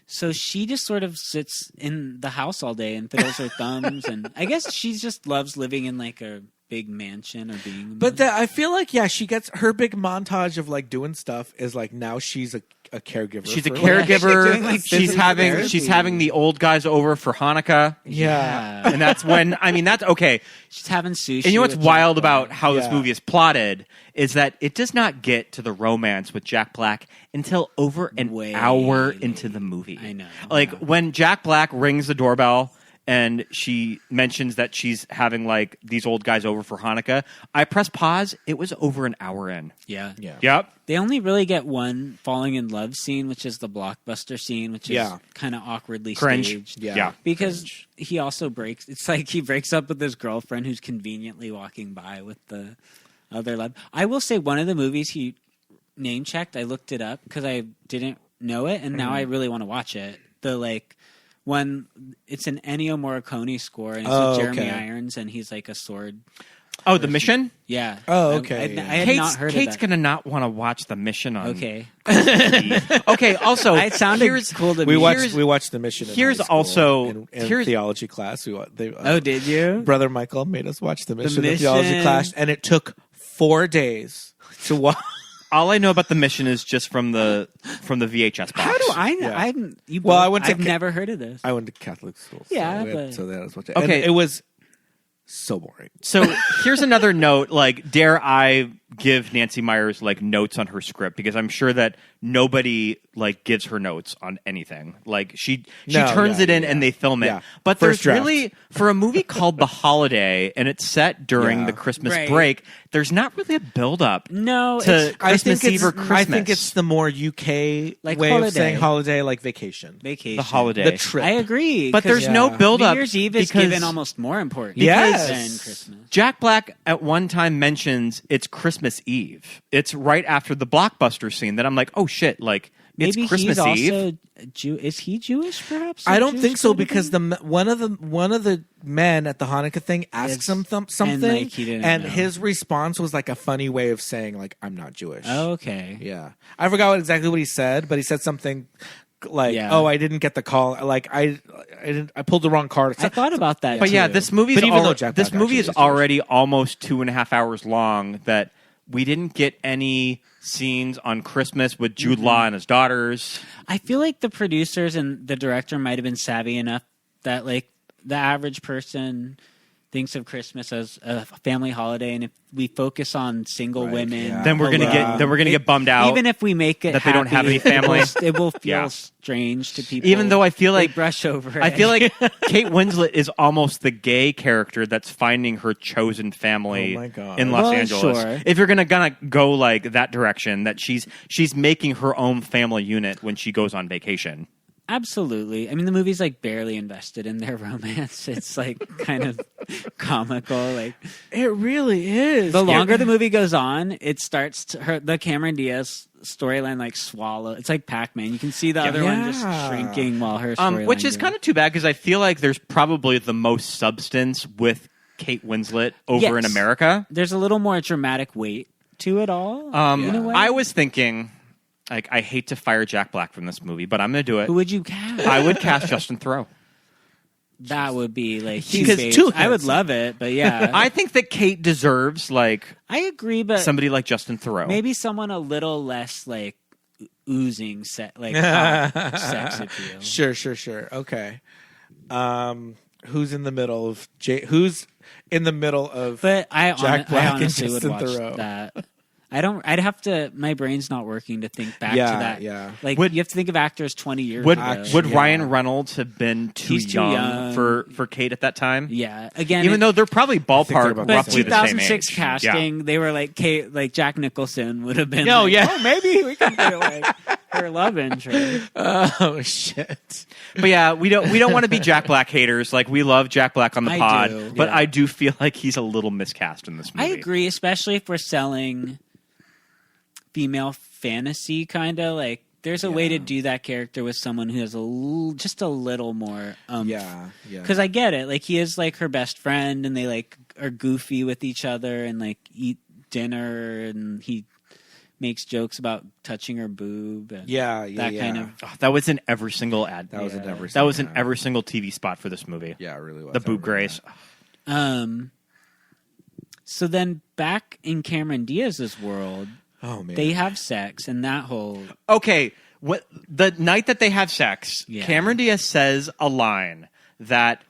Speaker 12: So she just sort of sits in the house all day and fiddles her thumbs, and I guess she just loves living in like a big mansion or being.
Speaker 10: But I feel like she gets her big montage of like doing stuff is like now she's a caregiver.
Speaker 11: She's a caregiver.
Speaker 12: Like,
Speaker 11: she's having the old guys over for Hanukkah.
Speaker 10: Yeah.
Speaker 11: And that's when that's okay.
Speaker 12: She's having sushi.
Speaker 11: And you know what's
Speaker 12: with
Speaker 11: wild
Speaker 12: Jack
Speaker 11: about
Speaker 12: Black.
Speaker 11: how this movie is plotted is that it does not get to the romance with Jack Black until over an hour into the movie.
Speaker 12: I know.
Speaker 11: Like when Jack Black rings the doorbell and she mentions that she's having like these old guys over for Hanukkah, I press pause. It was over an hour in.
Speaker 12: Yeah.
Speaker 11: Yep.
Speaker 12: They only really get one falling in love scene, which is the blockbuster scene, which is kind of awkwardly
Speaker 11: Cringe.
Speaker 12: staged.
Speaker 11: Yeah.
Speaker 12: Because he also breaks. It's like he breaks up with his girlfriend who's conveniently walking by with the other love. I will say one of the movies he name checked, I looked it up because I didn't know it, and now I really want to watch it. When it's an Ennio Morricone score, and it's with Jeremy Irons, and he's like a sword.
Speaker 11: Oh, The Mission?
Speaker 12: Yeah.
Speaker 10: Oh, okay.
Speaker 12: I had not heard
Speaker 11: Kate's
Speaker 12: of that.
Speaker 11: gonna not want to watch The Mission on.
Speaker 12: Okay.
Speaker 11: Okay. Also,
Speaker 12: it sounded cool to me.
Speaker 10: We watched The Mission.
Speaker 11: Here's also
Speaker 10: in theology class.
Speaker 12: Did you?
Speaker 10: Brother Michael made us watch The Mission in
Speaker 12: Mission.
Speaker 10: theology class, and it took 4 days to watch.
Speaker 11: All I know about The Mission is just from the VHS box.
Speaker 12: How do I know?
Speaker 10: Yeah.
Speaker 12: I've never heard of this.
Speaker 10: I went to Catholic school. So that was what.
Speaker 11: Okay,
Speaker 10: and it was so boring.
Speaker 11: So here's another note. Like, dare I give Nancy Meyers like notes on her script, because I'm sure that nobody like gives her notes on anything. Like she turns it in and they film it.
Speaker 10: Yeah.
Speaker 11: But
Speaker 10: First
Speaker 11: there's
Speaker 10: draft.
Speaker 11: really, for a movie called The Holiday and it's set during the Christmas break, there's not really a build up.
Speaker 12: No,
Speaker 11: to Christmas Eve or Christmas.
Speaker 10: I think it's the more UK
Speaker 12: Like
Speaker 10: way
Speaker 12: holiday.
Speaker 10: of saying holiday, like vacation.
Speaker 12: Vacation.
Speaker 11: The holiday.
Speaker 10: The trip.
Speaker 12: I agree.
Speaker 11: But there's no build up.
Speaker 12: New Year's Eve is given almost more important
Speaker 10: Yes.
Speaker 12: than Christmas.
Speaker 11: Jack Black at one time mentions it's Christmas Eve. It's right after the blockbuster scene that I'm like, oh shit, like
Speaker 12: Maybe
Speaker 11: it's Christmas
Speaker 12: he's
Speaker 11: Eve.
Speaker 12: also Is he Jewish? Perhaps
Speaker 10: I don't think so, because one of the men at the Hanukkah thing asks him something,
Speaker 12: and, like, he didn't know.
Speaker 10: his response was like a funny way of saying like I'm not Jewish.
Speaker 12: Oh, okay.
Speaker 10: Yeah, I forgot exactly what he said, but he said something like, "Oh, I didn't get the call. Like I pulled the wrong card."
Speaker 12: I thought about that.
Speaker 11: But
Speaker 12: too.
Speaker 11: yeah, this movie is already almost 2.5 hours long. That we didn't get any scenes on Christmas with Jude Law and his daughters.
Speaker 12: I feel like the producers and the director might have been savvy enough that like the average person thinks of Christmas as a family holiday, and if we focus on single women,
Speaker 11: then we're gonna get bummed out.
Speaker 12: Even if we make it
Speaker 11: that they don't have any family,
Speaker 12: it will feel strange to people.
Speaker 11: Even though I feel like
Speaker 12: brush over.
Speaker 11: I feel like Kate Winslet is almost the gay character that's finding her chosen family in Los Angeles.
Speaker 12: Sure.
Speaker 11: If you're gonna go like that direction, that she's making her own family unit when she goes on vacation.
Speaker 12: Absolutely. I mean, the movie's like barely invested in their romance. It's like kind of comical. Like
Speaker 10: it really is.
Speaker 12: The longer the movie goes on, it starts the Cameron Diaz storyline like swallow. It's like Pac-Man. You can see the other one just shrinking while her storyline
Speaker 11: which is kind of too bad, because I feel like there's probably the most substance with Kate Winslet over in America.
Speaker 12: There's a little more dramatic weight to it all. In a way.
Speaker 11: I was thinking, like, I hate to fire Jack Black from this movie, but I'm going to do it.
Speaker 12: Who would you cast?
Speaker 11: I would cast Justin Theroux.
Speaker 12: That would be like
Speaker 10: too
Speaker 12: I would love it, but yeah.
Speaker 11: I think that Kate deserves like
Speaker 12: I agree, but
Speaker 11: somebody like Justin Theroux.
Speaker 12: Maybe someone a little less like oozing sex appeal.
Speaker 10: Sure. Okay. Who's in the middle of Jack
Speaker 12: But
Speaker 10: Jack Black
Speaker 12: I honestly
Speaker 10: and
Speaker 12: would
Speaker 10: Justin
Speaker 12: watch
Speaker 10: Theroux?
Speaker 12: that. I'd have to. My brain's not working to think back to that.
Speaker 10: Yeah.
Speaker 12: Like you have to think of actors 20 years ago.
Speaker 11: Would Ryan Reynolds have been too young for Kate at that time?
Speaker 12: Yeah. Again,
Speaker 11: even though they're probably ballpark
Speaker 12: but
Speaker 11: roughly the same
Speaker 12: 2006
Speaker 11: age.
Speaker 12: casting, they were like Kate, like Jack Nicholson would have been.
Speaker 11: Oh,
Speaker 12: like,
Speaker 11: yeah.
Speaker 12: Oh, maybe we can do like her love interest.
Speaker 10: Oh shit!
Speaker 11: But yeah, we don't want to be Jack Black haters. Like, we love Jack Black on the pod, but I do feel like he's a little miscast in this movie.
Speaker 12: I agree, especially if we're selling female fantasy, kind of like there's a way to do that character with someone who has just a little more. Because I get it. Like he is like her best friend, and they like are goofy with each other, and like eat dinner, and he makes jokes about touching her boob. And that kind of.
Speaker 11: Oh, that was in every single ad.
Speaker 10: That was in every.
Speaker 11: That was in every single TV spot for this movie.
Speaker 10: Yeah, it really was.
Speaker 11: The boob grace.
Speaker 12: So then back in Cameron Diaz's world, they have sex, and that whole...
Speaker 11: Okay, the night that they have sex, Cameron Diaz says a line that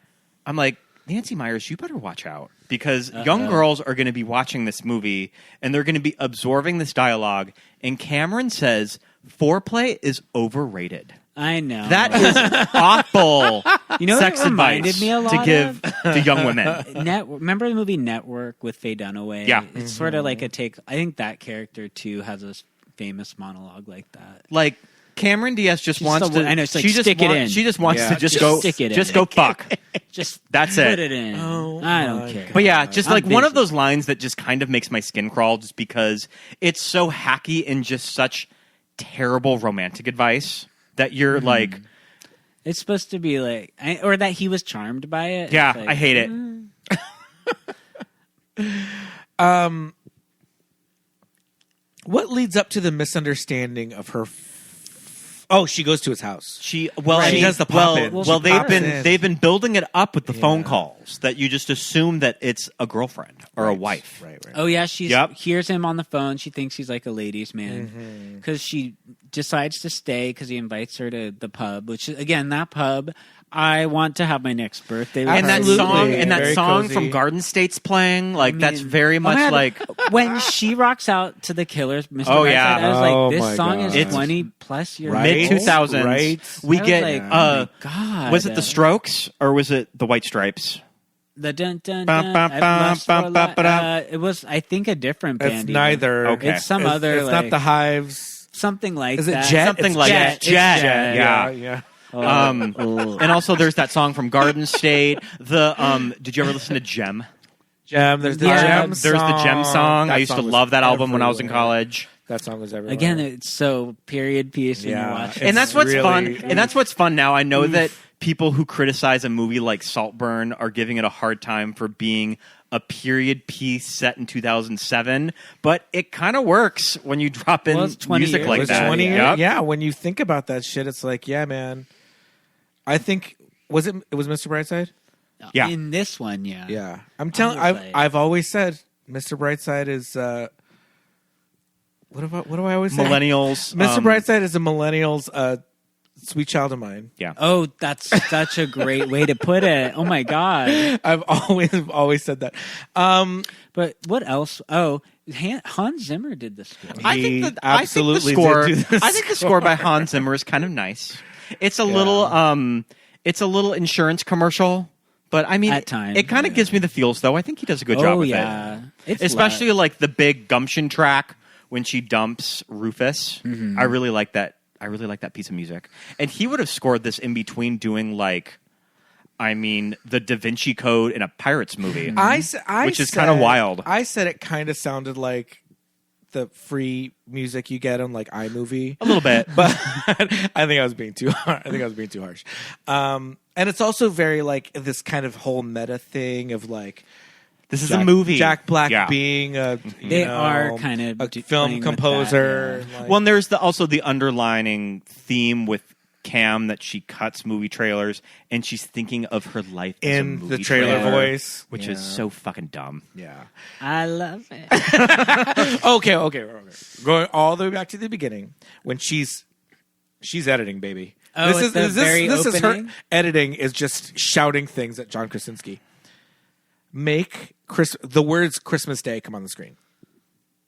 Speaker 11: I'm like, Nancy Meyers, you better watch out. Because young girls are going to be watching this movie, and they're going to be absorbing this dialogue, and Cameron says, foreplay is overrated.
Speaker 12: I know.
Speaker 11: That is awful sex
Speaker 12: reminded
Speaker 11: advice
Speaker 12: me a lot
Speaker 11: to give to young women.
Speaker 12: Remember the movie Network with Faye Dunaway?
Speaker 11: Yeah.
Speaker 12: It's sort of like a take. I think that character, too, has a famous monologue like that.
Speaker 11: Like, Cameron Diaz just wants to...
Speaker 12: I know, it's like, stick it in.
Speaker 11: She just wants to just go...
Speaker 12: Stick it in.
Speaker 11: Just go fuck. That's it.
Speaker 12: Put it in. I don't care.
Speaker 11: But yeah, just like one of those lines that just kind of makes my skin crawl just because it's so hacky and just such terrible romantic advice that you're like...
Speaker 12: It's supposed to be like... or that he was charmed by it.
Speaker 11: Yeah,
Speaker 12: like,
Speaker 11: I hate it.
Speaker 10: What leads up to the misunderstanding of her... she goes to his house.
Speaker 11: She
Speaker 10: does the pop in.
Speaker 11: Well, they've been building it up with the phone calls that you just assume that it's a girlfriend or a wife.
Speaker 10: Right.
Speaker 12: Oh yeah, she hears him on the phone. She thinks he's like a ladies' man because she decides to stay because he invites her to the pub. Which is, again, that pub. I want to have my next birthday with
Speaker 11: and
Speaker 12: her.
Speaker 11: that song from Garden State's playing. Like that's very much like
Speaker 12: when she rocks out to the Killers. Mr.
Speaker 11: Oh
Speaker 12: Brightside,
Speaker 11: yeah,
Speaker 12: I was like, this song is 20+ years
Speaker 11: mid 2000s.
Speaker 10: Right.
Speaker 11: We get
Speaker 12: like, oh my God.
Speaker 11: Was it the Strokes or was it the White Stripes?
Speaker 12: The dun dun dun. It was, I think, a different band.
Speaker 10: It's neither.
Speaker 12: Okay. It's some other.
Speaker 10: It's not the Hives.
Speaker 12: Something like
Speaker 10: is it
Speaker 12: that.
Speaker 10: Jet?
Speaker 11: Something
Speaker 10: it's
Speaker 11: like
Speaker 10: Jet.
Speaker 11: Yeah. And also there's that song from Garden State. Did you ever listen to Gem?
Speaker 10: There's the Gem song.
Speaker 11: There's the Gem song. I used to love that album when I was in college.
Speaker 10: That song was everywhere.
Speaker 12: Again, it's so period piece when you watch it.
Speaker 11: And that's what's fun. And that's what's fun now. I know that people who criticize a movie like Saltburn are giving it a hard time for being a period piece set in 2007, but it kind of works when you drop in music
Speaker 12: years.
Speaker 11: like that.
Speaker 10: 20 years. Yeah, when you think about that shit, it's like, yeah, man. I think it was Mr. Brightside?
Speaker 11: Yeah.
Speaker 12: In this one, yeah.
Speaker 10: Yeah. I've always said Mr. Brightside is what do I always say?
Speaker 11: Millennials.
Speaker 10: Mr. Brightside is a millennial's sweet child of mine.
Speaker 11: Yeah.
Speaker 12: Oh, that's such a great way to put it. Oh my God.
Speaker 10: I've always said that.
Speaker 12: But what else? Oh, Hans Zimmer did the score.
Speaker 11: I think the score by Hans Zimmer is kind of nice. It's a little insurance commercial, but I mean,
Speaker 12: at times,
Speaker 11: it kind of gives me the feels, though. I think he does a good job with it. Especially like the big gumption track when she dumps Rufus. I really like that. I really like that piece of music. And he would have scored this in between doing the Da Vinci Code in a Pirates movie, which is kind of wild.
Speaker 10: I said it kind of sounded like the free music you get on like iMovie
Speaker 11: a little bit,
Speaker 10: but I think I was being too harsh. And it's also very like this kind of whole meta thing of like
Speaker 11: this is a movie.
Speaker 10: Jack Black being a film composer.
Speaker 12: That,
Speaker 11: Well, and there's also the underlining theme with Cam that she cuts movie trailers and she's thinking of her life as
Speaker 10: in
Speaker 11: a movie
Speaker 10: the trailer voice,
Speaker 11: which is so fucking dumb.
Speaker 10: Yeah,
Speaker 12: I love it.
Speaker 10: Okay. Going all the way back to the beginning when she's editing, baby.
Speaker 12: Oh,
Speaker 10: this is her editing is just shouting things at John Krasinski. Make the words Christmas Day come on the screen,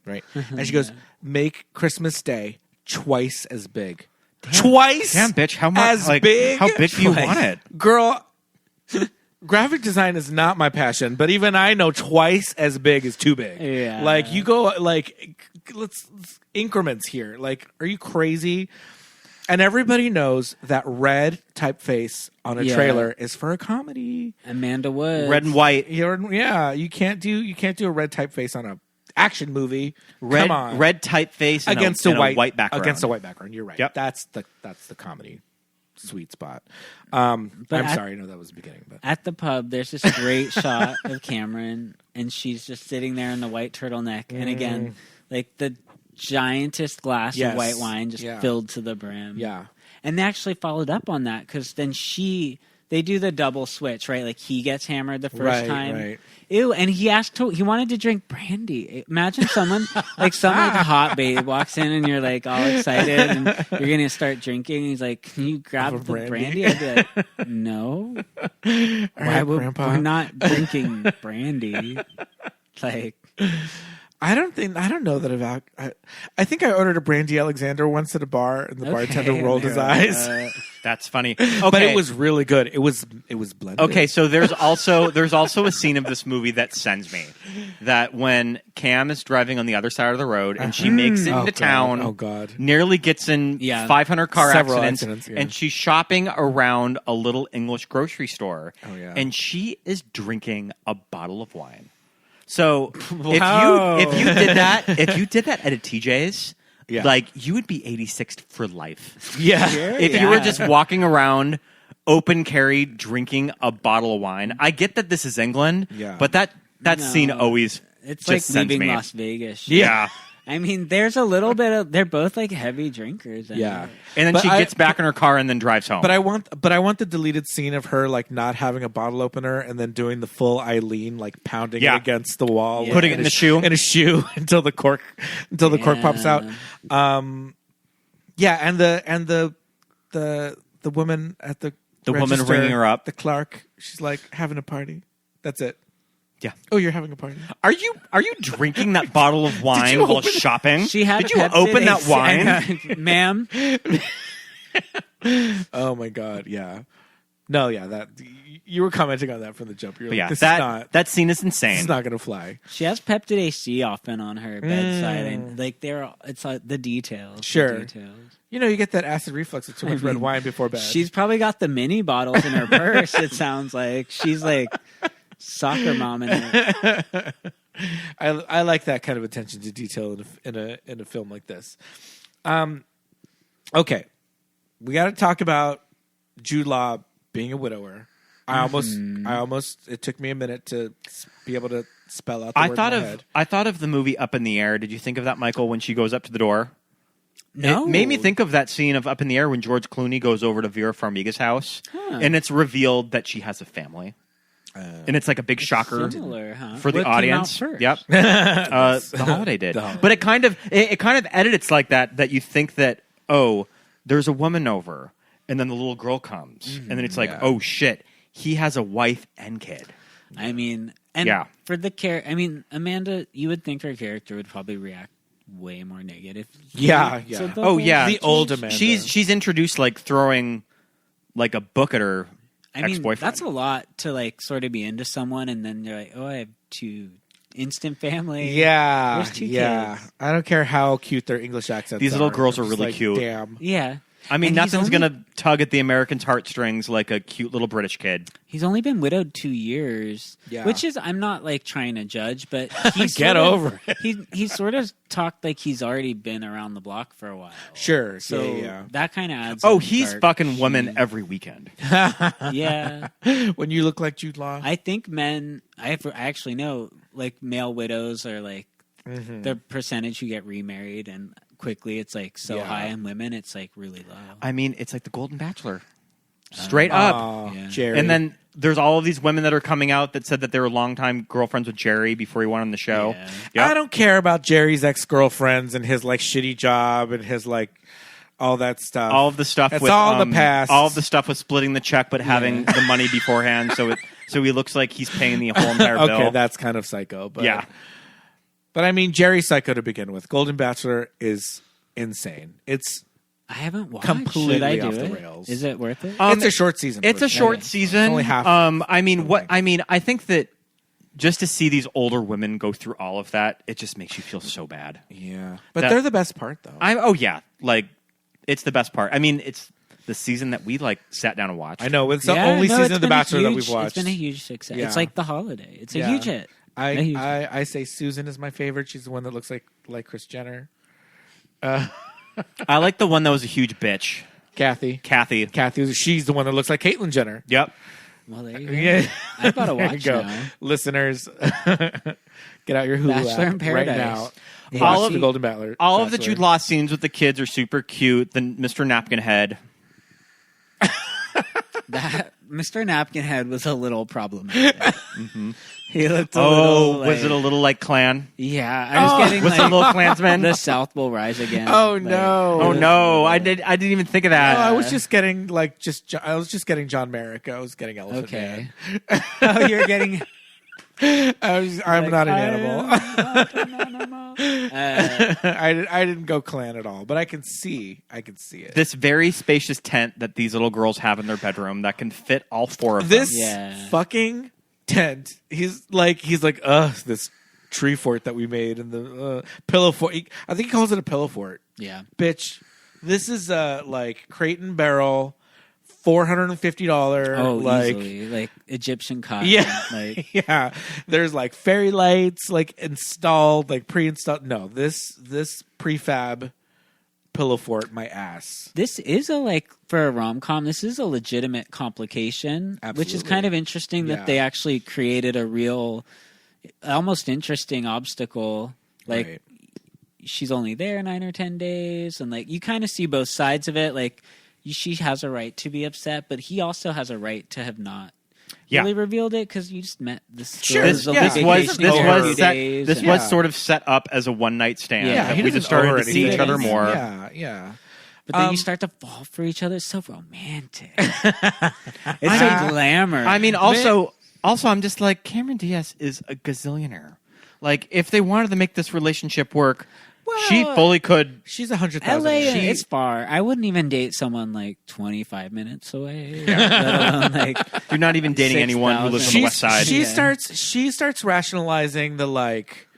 Speaker 10: right? And she goes, "Make Christmas Day twice as big." Twice,
Speaker 11: damn bitch! How much?
Speaker 10: As big?
Speaker 11: How big do you want it,
Speaker 10: girl? Graphic design is not my passion, but even I know twice as big is too big.
Speaker 12: Yeah,
Speaker 10: like you go let's increments here. Like, are you crazy? And everybody knows that red typeface on a trailer is for a comedy.
Speaker 12: Amanda Woods,
Speaker 11: red and white.
Speaker 10: You can't do a red typeface on a action movie.
Speaker 11: Red,
Speaker 10: Come on.
Speaker 11: red typeface
Speaker 10: against
Speaker 11: and
Speaker 10: a
Speaker 11: white background.
Speaker 10: Against a white background. You're right.
Speaker 11: Yep.
Speaker 10: That's the comedy sweet spot. I'm sorry, no, that was the beginning. But
Speaker 12: At the pub, there's this great shot of Cameron, and she's just sitting there in the white turtleneck. And again, like the giantest glass of white wine just filled to the brim.
Speaker 10: Yeah.
Speaker 12: And they actually followed up on that because then they do the double switch, right? Like he gets hammered the first time.
Speaker 10: Right.
Speaker 12: Ew, and he wanted to drink brandy. Imagine someone like some hot babe walks in and you're like all excited and you're gonna start drinking. And he's like, "Can you grab the brandy?" I'd be like, "No, why would we're not drinking brandy?" Like,
Speaker 10: I don't know that I think I ordered a Brandy Alexander once at a bar, and the bartender rolled his eyes.
Speaker 11: That's funny. Okay.
Speaker 10: But it was really good. It was blended.
Speaker 11: Okay, so there's also a scene of this movie that sends me. That when Cam is driving on the other side of the road and she makes it into town, nearly gets in 500 car
Speaker 10: Several
Speaker 11: accidents,
Speaker 10: yeah.
Speaker 11: and she's shopping around a little English grocery store,
Speaker 10: and
Speaker 11: she is drinking a bottle of wine. So if you did that at a TJ's, like you would be 86 for life.
Speaker 10: Yeah.
Speaker 11: If you were just walking around open carry drinking a bottle of wine. I get that this is England, but that scene always
Speaker 12: it's
Speaker 11: just
Speaker 12: like leaving
Speaker 11: me.
Speaker 12: Las Vegas.
Speaker 11: Yeah.
Speaker 12: I mean, there's a little bit of. They're both like heavy drinkers.
Speaker 11: Yeah, and then she gets back in her car and then drives home.
Speaker 10: But I want the deleted scene of her like not having a bottle opener and then doing the full Eileen, like pounding it against the wall,
Speaker 11: putting it in a shoe
Speaker 10: until the cork pops out. And the woman at the
Speaker 11: woman
Speaker 10: register,
Speaker 11: ringing her up,
Speaker 10: the clerk, she's like having a party. That's it.
Speaker 11: Yeah.
Speaker 10: Oh, you're having a party.
Speaker 11: Are you drinking that bottle of wine while shopping?
Speaker 12: She had.
Speaker 11: Did you open that wine,
Speaker 12: ma'am?
Speaker 10: Oh my God! Yeah. No, yeah. That you were commenting on that from the jump. You're like,
Speaker 11: that scene is insane.
Speaker 10: This is not going to fly.
Speaker 12: She has Peptid AC often on her bedside, and like it's like the details.
Speaker 10: Sure.
Speaker 12: The details.
Speaker 10: You know, you get that acid reflux with too much red wine before bed.
Speaker 12: She's probably got the mini bottles in her purse. It sounds like she's like. Soccer mom in it.
Speaker 10: I like that kind of attention to detail in a film like this. Okay, we got to talk about Jude Law being a widower. I almost it took me a minute to be able to spell out the word in my head.
Speaker 11: I thought of the movie Up in the Air. Did you think of that, Michael, when she goes up to the door?
Speaker 12: No.
Speaker 11: It made me think of that scene of Up in the Air when George Clooney goes over to Vera Farmiga's house and it's revealed that she has a family. And it's like a big shocker for the audience. Yep, the Holiday did, but it kind of edits like that you think that there's a woman over, and then the little girl comes, and then it's like oh shit, he has a wife and kid.
Speaker 12: I mean, for the Amanda, you would think her character would probably react way more negative.
Speaker 10: Yeah.
Speaker 12: So
Speaker 10: the old Amanda.
Speaker 11: She's introduced like throwing like a book at her.
Speaker 12: I mean, that's a lot to like sort of be into someone, and then you're like, oh, I have two instant family.
Speaker 10: Yeah,
Speaker 12: there's two kids.
Speaker 10: I don't care how cute their English accents.
Speaker 11: These little girls are really cute.
Speaker 10: Damn.
Speaker 12: Yeah.
Speaker 11: I mean, nothing's going to tug at the American's heartstrings like a cute little British kid.
Speaker 12: He's only been widowed 2 years, which is, I'm not like trying to judge, but he's
Speaker 10: get over it.
Speaker 12: He sort of talked like he's already been around the block for a while.
Speaker 10: Sure.
Speaker 12: So that kind of adds.
Speaker 11: Oh, he's fucking women every weekend.
Speaker 12: Yeah.
Speaker 10: When you look like Jude Law.
Speaker 12: I think men, I actually know, like male widows are like the percentage who get remarried and quickly it's like high, and women it's like really low.
Speaker 11: I mean, it's like the Golden Bachelor. Straight up.
Speaker 10: Jerry.
Speaker 11: And then there's all of these women that are coming out that said that they were longtime girlfriends with Jerry before he went on the show.
Speaker 10: Yeah. Yep. I don't care about Jerry's ex-girlfriends and his like shitty job and his like all that stuff.
Speaker 11: All of the stuff
Speaker 10: That's
Speaker 11: with
Speaker 10: all the past.
Speaker 11: All of the stuff with splitting the check but having the money beforehand so he looks like he's paying the whole entire bill.
Speaker 10: Okay, that's kind of psycho, but But I mean, Jerry's psycho to begin with. Golden Bachelor is insane.
Speaker 12: I haven't watched.
Speaker 10: Completely off the rails.
Speaker 12: Is it worth it?
Speaker 10: It's a short season.
Speaker 11: It's a short season.
Speaker 10: It's only half.
Speaker 11: I think that just to see these older women go through all of that, it just makes you feel so bad.
Speaker 10: Yeah, but they're the best part, though.
Speaker 11: It's the best part. I mean, it's the season that we like sat down and watched.
Speaker 10: I know it's the only season of The Bachelor that we've watched.
Speaker 12: It's been a huge success.
Speaker 10: Yeah.
Speaker 12: It's like The Holiday. It's a huge hit.
Speaker 10: I say Susan is my favorite. She's the one that looks like Kris Jenner.
Speaker 11: I like the one that was a huge bitch.
Speaker 10: Kathy. She's the one that looks like Caitlyn Jenner.
Speaker 11: Yep.
Speaker 12: Well, there you go. Yeah. I gotta watch now.
Speaker 10: Listeners, get out your Hulu
Speaker 12: Bachelor in
Speaker 10: app
Speaker 12: Paradise.
Speaker 10: right now.
Speaker 12: Yeah.
Speaker 10: All of the Golden Bachelor.
Speaker 11: All of the Jude Law scenes with the kids are super cute. Then Mr. Napkin Head.
Speaker 12: That Mr. Napkin Head was a little problematic. He looked a little
Speaker 11: was it a little like Clan?
Speaker 12: Yeah, I was getting
Speaker 11: was
Speaker 12: like
Speaker 11: it a little Klansman?
Speaker 12: The South will rise again.
Speaker 10: Oh no!
Speaker 11: Oh no! I didn't even think of that.
Speaker 10: No, I was just getting I was just getting John Merrick. I was getting Elephant Man.
Speaker 12: Oh, you're getting.
Speaker 10: I'm not an animal. I didn't go Clan at all, but I can see it.
Speaker 11: This very spacious tent that these little girls have in their bedroom that can fit all four of
Speaker 10: this
Speaker 11: them.
Speaker 10: Fucking tent. He's like, this tree fort that we made and the pillow fort. I think he calls it a pillow fort.
Speaker 12: Yeah,
Speaker 10: bitch. This is like crate and barrel. $450.
Speaker 12: Oh,
Speaker 10: like,
Speaker 12: easily. Like Egyptian cotton.
Speaker 10: Yeah.
Speaker 12: Like,
Speaker 10: yeah. There's like fairy lights, like installed, like pre-installed. No, this prefab pillow fort, my ass.
Speaker 12: This is for a rom-com, this is a legitimate complication,
Speaker 10: Absolutely.
Speaker 12: which is kind of interesting that they actually created a real, almost interesting obstacle. Like,
Speaker 10: right.
Speaker 12: She's only there 9 or 10 days, and like you kind of see both sides of it. Like, she has a right to be upset, but he also has a right to have not really revealed it because you just met this.
Speaker 11: Sure, this was sort of set up as a one night stand.
Speaker 10: Yeah,
Speaker 11: we just started to see each other more.
Speaker 10: Yeah.
Speaker 12: But then you start to fall for each other. It's so romantic. It's so glamour.
Speaker 11: I mean, also, I'm just like, Cameron Diaz is a gazillionaire. Like, if they wanted to make this relationship work. Well, she fully could.
Speaker 10: She's 100,000.
Speaker 12: LA is far. I wouldn't even date someone like 25 minutes away. Let alone, like,
Speaker 11: you're not even dating
Speaker 12: 6,
Speaker 11: anyone who lives on the west side.
Speaker 10: She starts rationalizing the like,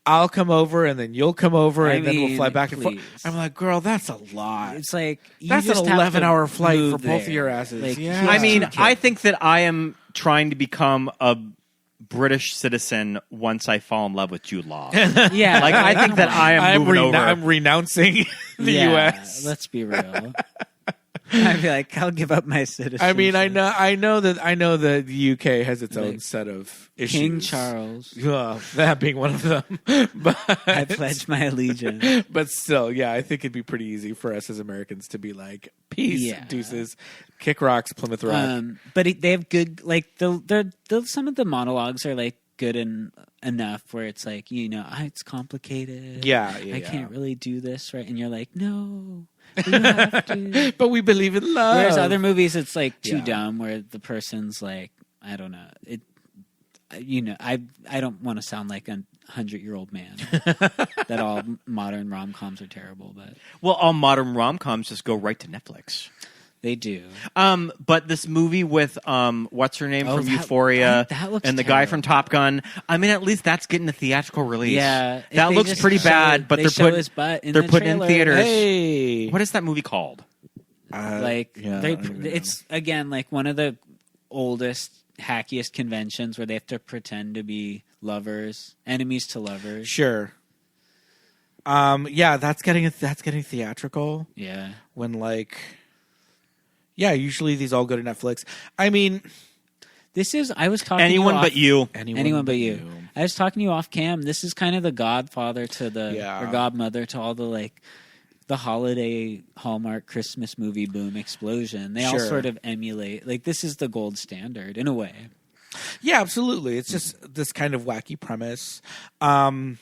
Speaker 10: I'll come over and then you'll come over and then we'll fly back and forth. I'm like, girl, that's a lot.
Speaker 12: It's like
Speaker 10: that's an 11-hour flight for both of your asses.
Speaker 12: Like,
Speaker 10: yeah.
Speaker 11: I mean, I think that I am trying to become a British citizen once I fall in love with Jude Law.
Speaker 12: Yeah,
Speaker 11: like I think that I am moving over.
Speaker 10: I'm renouncing the U.S.
Speaker 12: Let's be real. I'd be like, I'll give up my citizenship.
Speaker 10: I mean, I know that the UK has its own set of issues.
Speaker 12: King Charles,
Speaker 10: that being one of them. But
Speaker 12: I pledge my allegiance.
Speaker 10: But still, yeah, I think it'd be pretty easy for us as Americans to be like, peace, deuces, kick rocks, Plymouth Rock.
Speaker 12: But they have good, like, they're some of the monologues are like good enough where it's like, it's complicated. I can't really do this right, and you're like, no. We have to.
Speaker 10: But we believe in love.
Speaker 12: Whereas other movies, it's like too dumb, where the person's like, I don't know. I don't want to sound like a 100-year-old man. That all modern rom-coms are terrible, but
Speaker 11: all modern rom-coms just go right to Netflix.
Speaker 12: They do.
Speaker 11: But this movie with what's her name from Euphoria
Speaker 12: that looks
Speaker 11: and the
Speaker 12: terrible.
Speaker 11: guy from Top Gun. I mean, at least that's getting a theatrical release.
Speaker 12: Yeah,
Speaker 11: that looks pretty bad. But they're putting
Speaker 12: his butt in
Speaker 11: they're
Speaker 12: the
Speaker 11: putting in
Speaker 12: trailer.
Speaker 11: theaters.
Speaker 10: Hey,
Speaker 11: what is that movie called?
Speaker 12: It's again like one of the oldest, hackiest conventions where they have to pretend to be lovers, enemies to lovers.
Speaker 10: Sure. That's getting theatrical.
Speaker 12: Yeah.
Speaker 10: When like. Yeah, usually these all go to Netflix. I mean,
Speaker 12: I was talking
Speaker 11: anyone
Speaker 12: to
Speaker 11: but you.
Speaker 12: Anyone but you. I was talking to you off cam. This is kind of the godfather to or godmother to all the like the holiday Hallmark Christmas movie boom explosion. They all sort of emulate. Like, this is the gold standard in a way.
Speaker 10: Yeah, absolutely. It's just this kind of wacky premise. I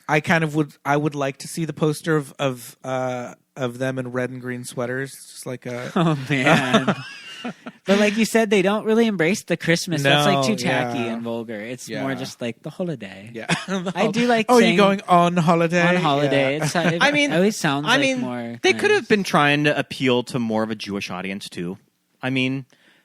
Speaker 10: would like to see the poster of them in red and green sweaters, just like a.
Speaker 12: Oh man! But like you said, they don't really embrace the Christmas. That's like too tacky and vulgar. It's more just like the holiday.
Speaker 10: Yeah,
Speaker 12: I do like.
Speaker 10: Oh, you going on holiday?
Speaker 12: On holiday.
Speaker 10: Yeah.
Speaker 12: It always sounds. More.
Speaker 11: They could have been trying to appeal to more of a Jewish audience too. I mean.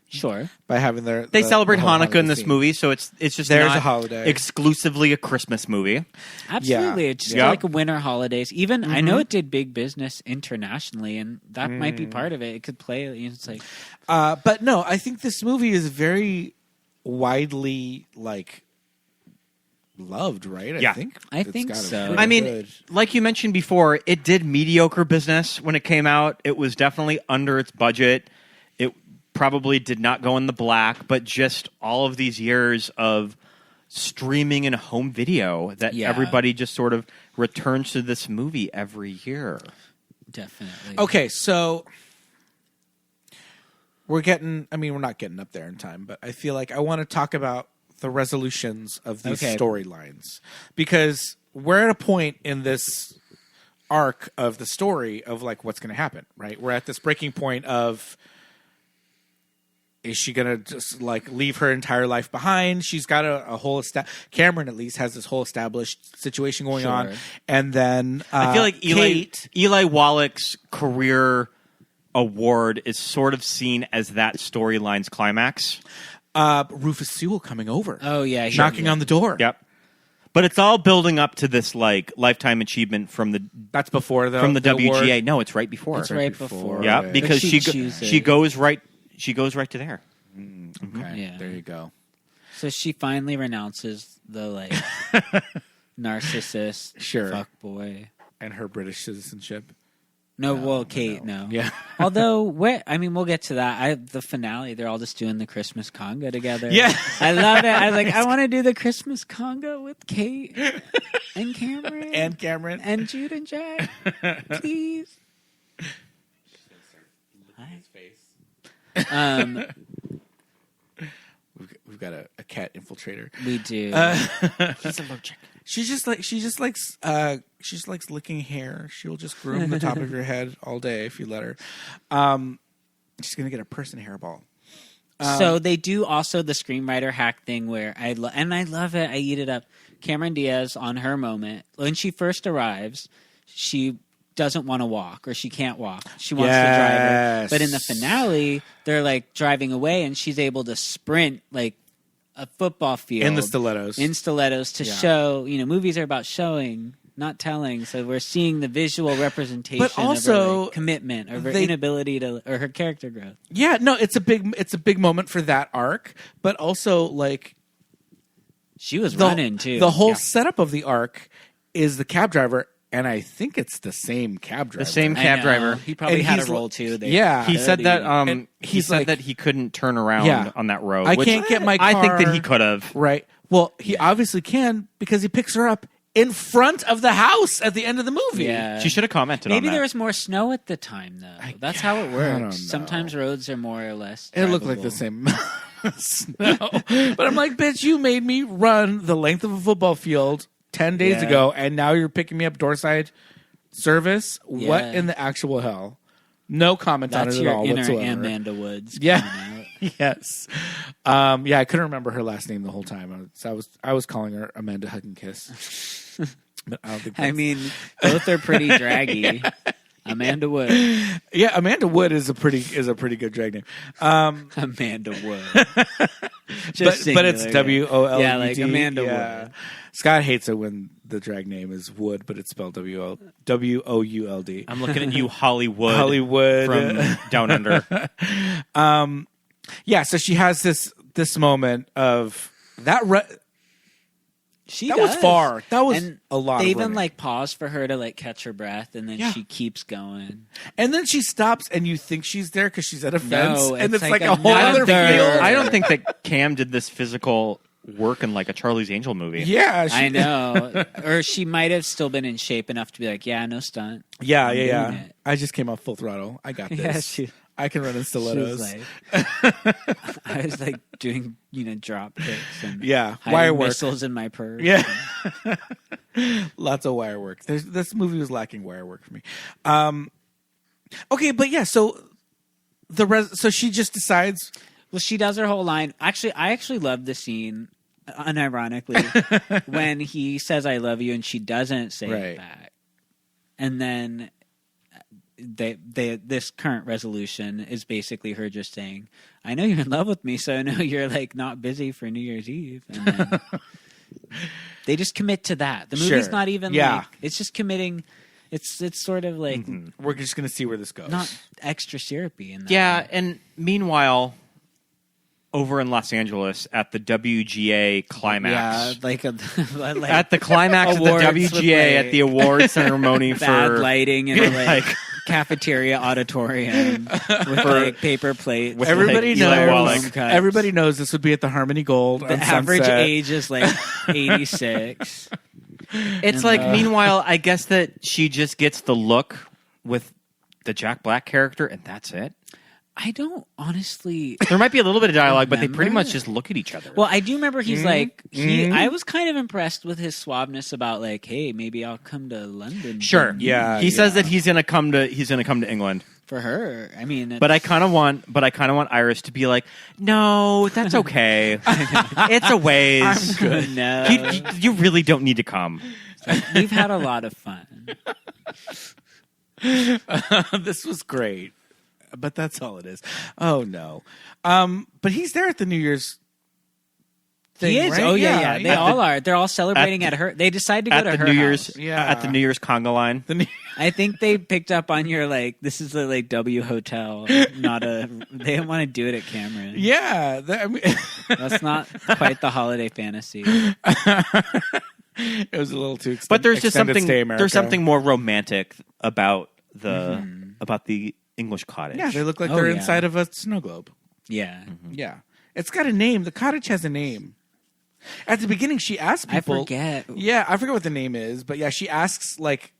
Speaker 12: Sure.
Speaker 10: By having
Speaker 11: they celebrate Hanukkah in this movie, so it's just
Speaker 10: there's
Speaker 11: not
Speaker 10: a holiday.
Speaker 11: Exclusively a Christmas movie.
Speaker 12: Absolutely, it's just like winter holidays. Even I know it did big business internationally, and that might be part of it. It could play. It's like,
Speaker 10: but no, I think this movie is very widely loved, right?
Speaker 11: Yeah.
Speaker 12: I think so.
Speaker 11: I mean, like you mentioned before, it did mediocre business when it came out. It was definitely under its budget. It probably did not go in the black, but just all of these years of streaming and home video that everybody just sort of returns to this movie every year.
Speaker 12: Definitely.
Speaker 10: Okay, so we're not getting up there in time, but I feel like I want to talk about the resolutions of these storylines, because we're at a point in this arc of the story of what's going to happen, right? We're at this breaking point of, is she going to just leave her entire life behind? She's got a whole Cameron at least has this whole established situation going on, and then
Speaker 11: I feel like Eli Wallach's career award is sort of seen as that storyline's climax.
Speaker 10: Rufus Sewell coming over.
Speaker 12: Oh yeah,
Speaker 10: knocking on the door.
Speaker 11: Yep. But it's all building up to this lifetime achievement from the
Speaker 10: before
Speaker 11: from the WGA.
Speaker 10: award.
Speaker 11: No, it's right before.
Speaker 12: It's right before.
Speaker 11: Yeah,
Speaker 10: Okay.
Speaker 11: because she goes right to there.
Speaker 10: Okay,
Speaker 12: Yeah.
Speaker 10: there you go.
Speaker 12: So she finally renounces the narcissist, fuckboy,
Speaker 10: and her British citizenship.
Speaker 12: No, Kate, no.
Speaker 10: Yeah.
Speaker 12: Although, we'll get to that. The finale, they're all just doing the Christmas conga together.
Speaker 10: Yeah.
Speaker 12: I love it. I was like, I want to do the Christmas conga with Kate and Cameron. And Jude and Jack. Please.
Speaker 10: We've got a cat infiltrator.
Speaker 12: We do.
Speaker 11: He's allergic.
Speaker 10: She just likes licking hair. She'll just groom the top of your head all day if you let her. She's gonna get a person hairball.
Speaker 12: So they do also the screenwriter hack thing where I love it. I eat it up. Cameron Diaz on her moment when she first arrives, she doesn't want to walk or she can't walk. She wants to drive her. But in the finale, they're driving away and she's able to sprint a football field
Speaker 10: in the stilettos
Speaker 12: to show. Movies are about showing, not telling. So we're seeing the visual representation,
Speaker 10: but also
Speaker 12: of her commitment, or her inability to, or her character growth.
Speaker 10: Yeah, no, it's a big moment for that arc. But also,
Speaker 12: she was running too.
Speaker 10: The whole setup of the arc is the cab driver. And I think it's the same cab driver.
Speaker 11: The same cab driver.
Speaker 12: He probably had a role too.
Speaker 11: He said that. He said that he couldn't turn around on that road.
Speaker 10: I can't get my car.
Speaker 11: I think that he could have.
Speaker 10: Right. Well, he obviously can because he picks her up in front of the house at the end of the movie.
Speaker 12: Yeah.
Speaker 11: She should have commented on that.
Speaker 12: Maybe there was more snow at the time, though. That's how it works. Sometimes roads are more or less drivable.
Speaker 10: It looked like the same snow. But I'm like, bitch, you made me run the length of a football field 10 days ago, and now you're picking me up doorside service? Yeah. What in the actual hell? No comment on it at all whatsoever. That's your inner
Speaker 12: Amanda Woods.
Speaker 10: Yeah. Yes. I couldn't remember her last name the whole time. I was calling her Amanda Hug and Kiss. But I don't think
Speaker 12: I mean, both are pretty draggy. Amanda Wood.
Speaker 10: Yeah, Amanda Wood is a pretty good drag name.
Speaker 12: Amanda Wood.
Speaker 10: But it's WOLUD.
Speaker 12: Yeah, like Amanda Wood.
Speaker 10: Scott hates it when the drag name is Wood, but it's spelled WOULD.
Speaker 11: I'm looking at you, Hollywood.
Speaker 10: Hollywood
Speaker 11: from Down Under.
Speaker 10: So she has this moment of that. Was far. That was a lot.
Speaker 12: They
Speaker 10: of
Speaker 12: even pause for her to catch her breath, and then she keeps going.
Speaker 10: And then she stops, and you think she's there because she's at a fence, and it's like a whole
Speaker 12: other
Speaker 10: field.
Speaker 11: I don't think that Cam did this physical work in a Charlie's Angel movie.
Speaker 10: Yeah,
Speaker 12: I know. Or she might have still been in shape enough to be like, yeah, no stunt.
Speaker 10: Yeah. I just came off full throttle. I got this.
Speaker 12: Yeah,
Speaker 10: I can run in stilettos.
Speaker 12: I was doing, drop kicks and
Speaker 10: wire work.
Speaker 12: Missiles in my purse.
Speaker 10: Yeah. Lots of wire work. This movie was lacking wire work for me. Okay, but so so she just decides.
Speaker 12: Well, she does her whole line. Actually, I love the scene, unironically, when he says "I love you" and she doesn't say it back, and then this current resolution is basically her just saying, "I know you're in love with me, so I know you're not busy for New Year's Eve." And then they just commit to that. The movie's not even it's just committing. It's sort of
Speaker 10: we're just going to see where this goes.
Speaker 12: Not extra syrupy in that.
Speaker 11: Yeah, and meanwhile, over in Los Angeles at the WGA climax.
Speaker 12: Yeah, like
Speaker 11: at the climax of the WGA at the award ceremony for
Speaker 12: bad lighting and like cafeteria auditorium with like paper plate.
Speaker 10: Everybody knows. Everybody knows this would be at the Harmony Gold.
Speaker 12: The average age is like 86.
Speaker 11: It's like, meanwhile, I guess that she just gets the look with the Jack Black character, and that's it.
Speaker 12: I don't honestly.
Speaker 11: There might be a little bit of dialogue, but they pretty much just look at each other.
Speaker 12: Well, I do remember he's like I was kind of impressed with his suaveness about like, hey, maybe I'll come to London.
Speaker 11: Sure, he says that he's gonna come to England
Speaker 12: for her. I mean,
Speaker 11: but I kind of want Iris to be like, no, that's okay. It's a ways.
Speaker 12: I'm good. No,
Speaker 11: you really don't need to come.
Speaker 12: We've had a lot of fun.
Speaker 10: This was great. But that's all it is. Oh no! But he's there at the New Year's thing,
Speaker 12: he is.
Speaker 10: Right?
Speaker 12: Oh yeah. They all are. They're all celebrating at her. They decide to go to her
Speaker 11: New
Speaker 12: house.
Speaker 11: Year's. Yeah, at the New Year's conga line.
Speaker 12: I think they picked up on your like. This is a like W hotel, not a. They didn't want to do it at Cameron.
Speaker 10: Yeah,
Speaker 12: that's not quite the holiday fantasy.
Speaker 10: It was a little too.
Speaker 11: But there's just something. There's something more romantic about the English cottage.
Speaker 10: Yeah, they look like they're inside of a snow globe.
Speaker 12: Yeah.
Speaker 10: Yeah. It's got a name. The cottage has a name. At the beginning, she asks people.
Speaker 12: I forget.
Speaker 10: Yeah, I forget what the name is, but yeah, she asks like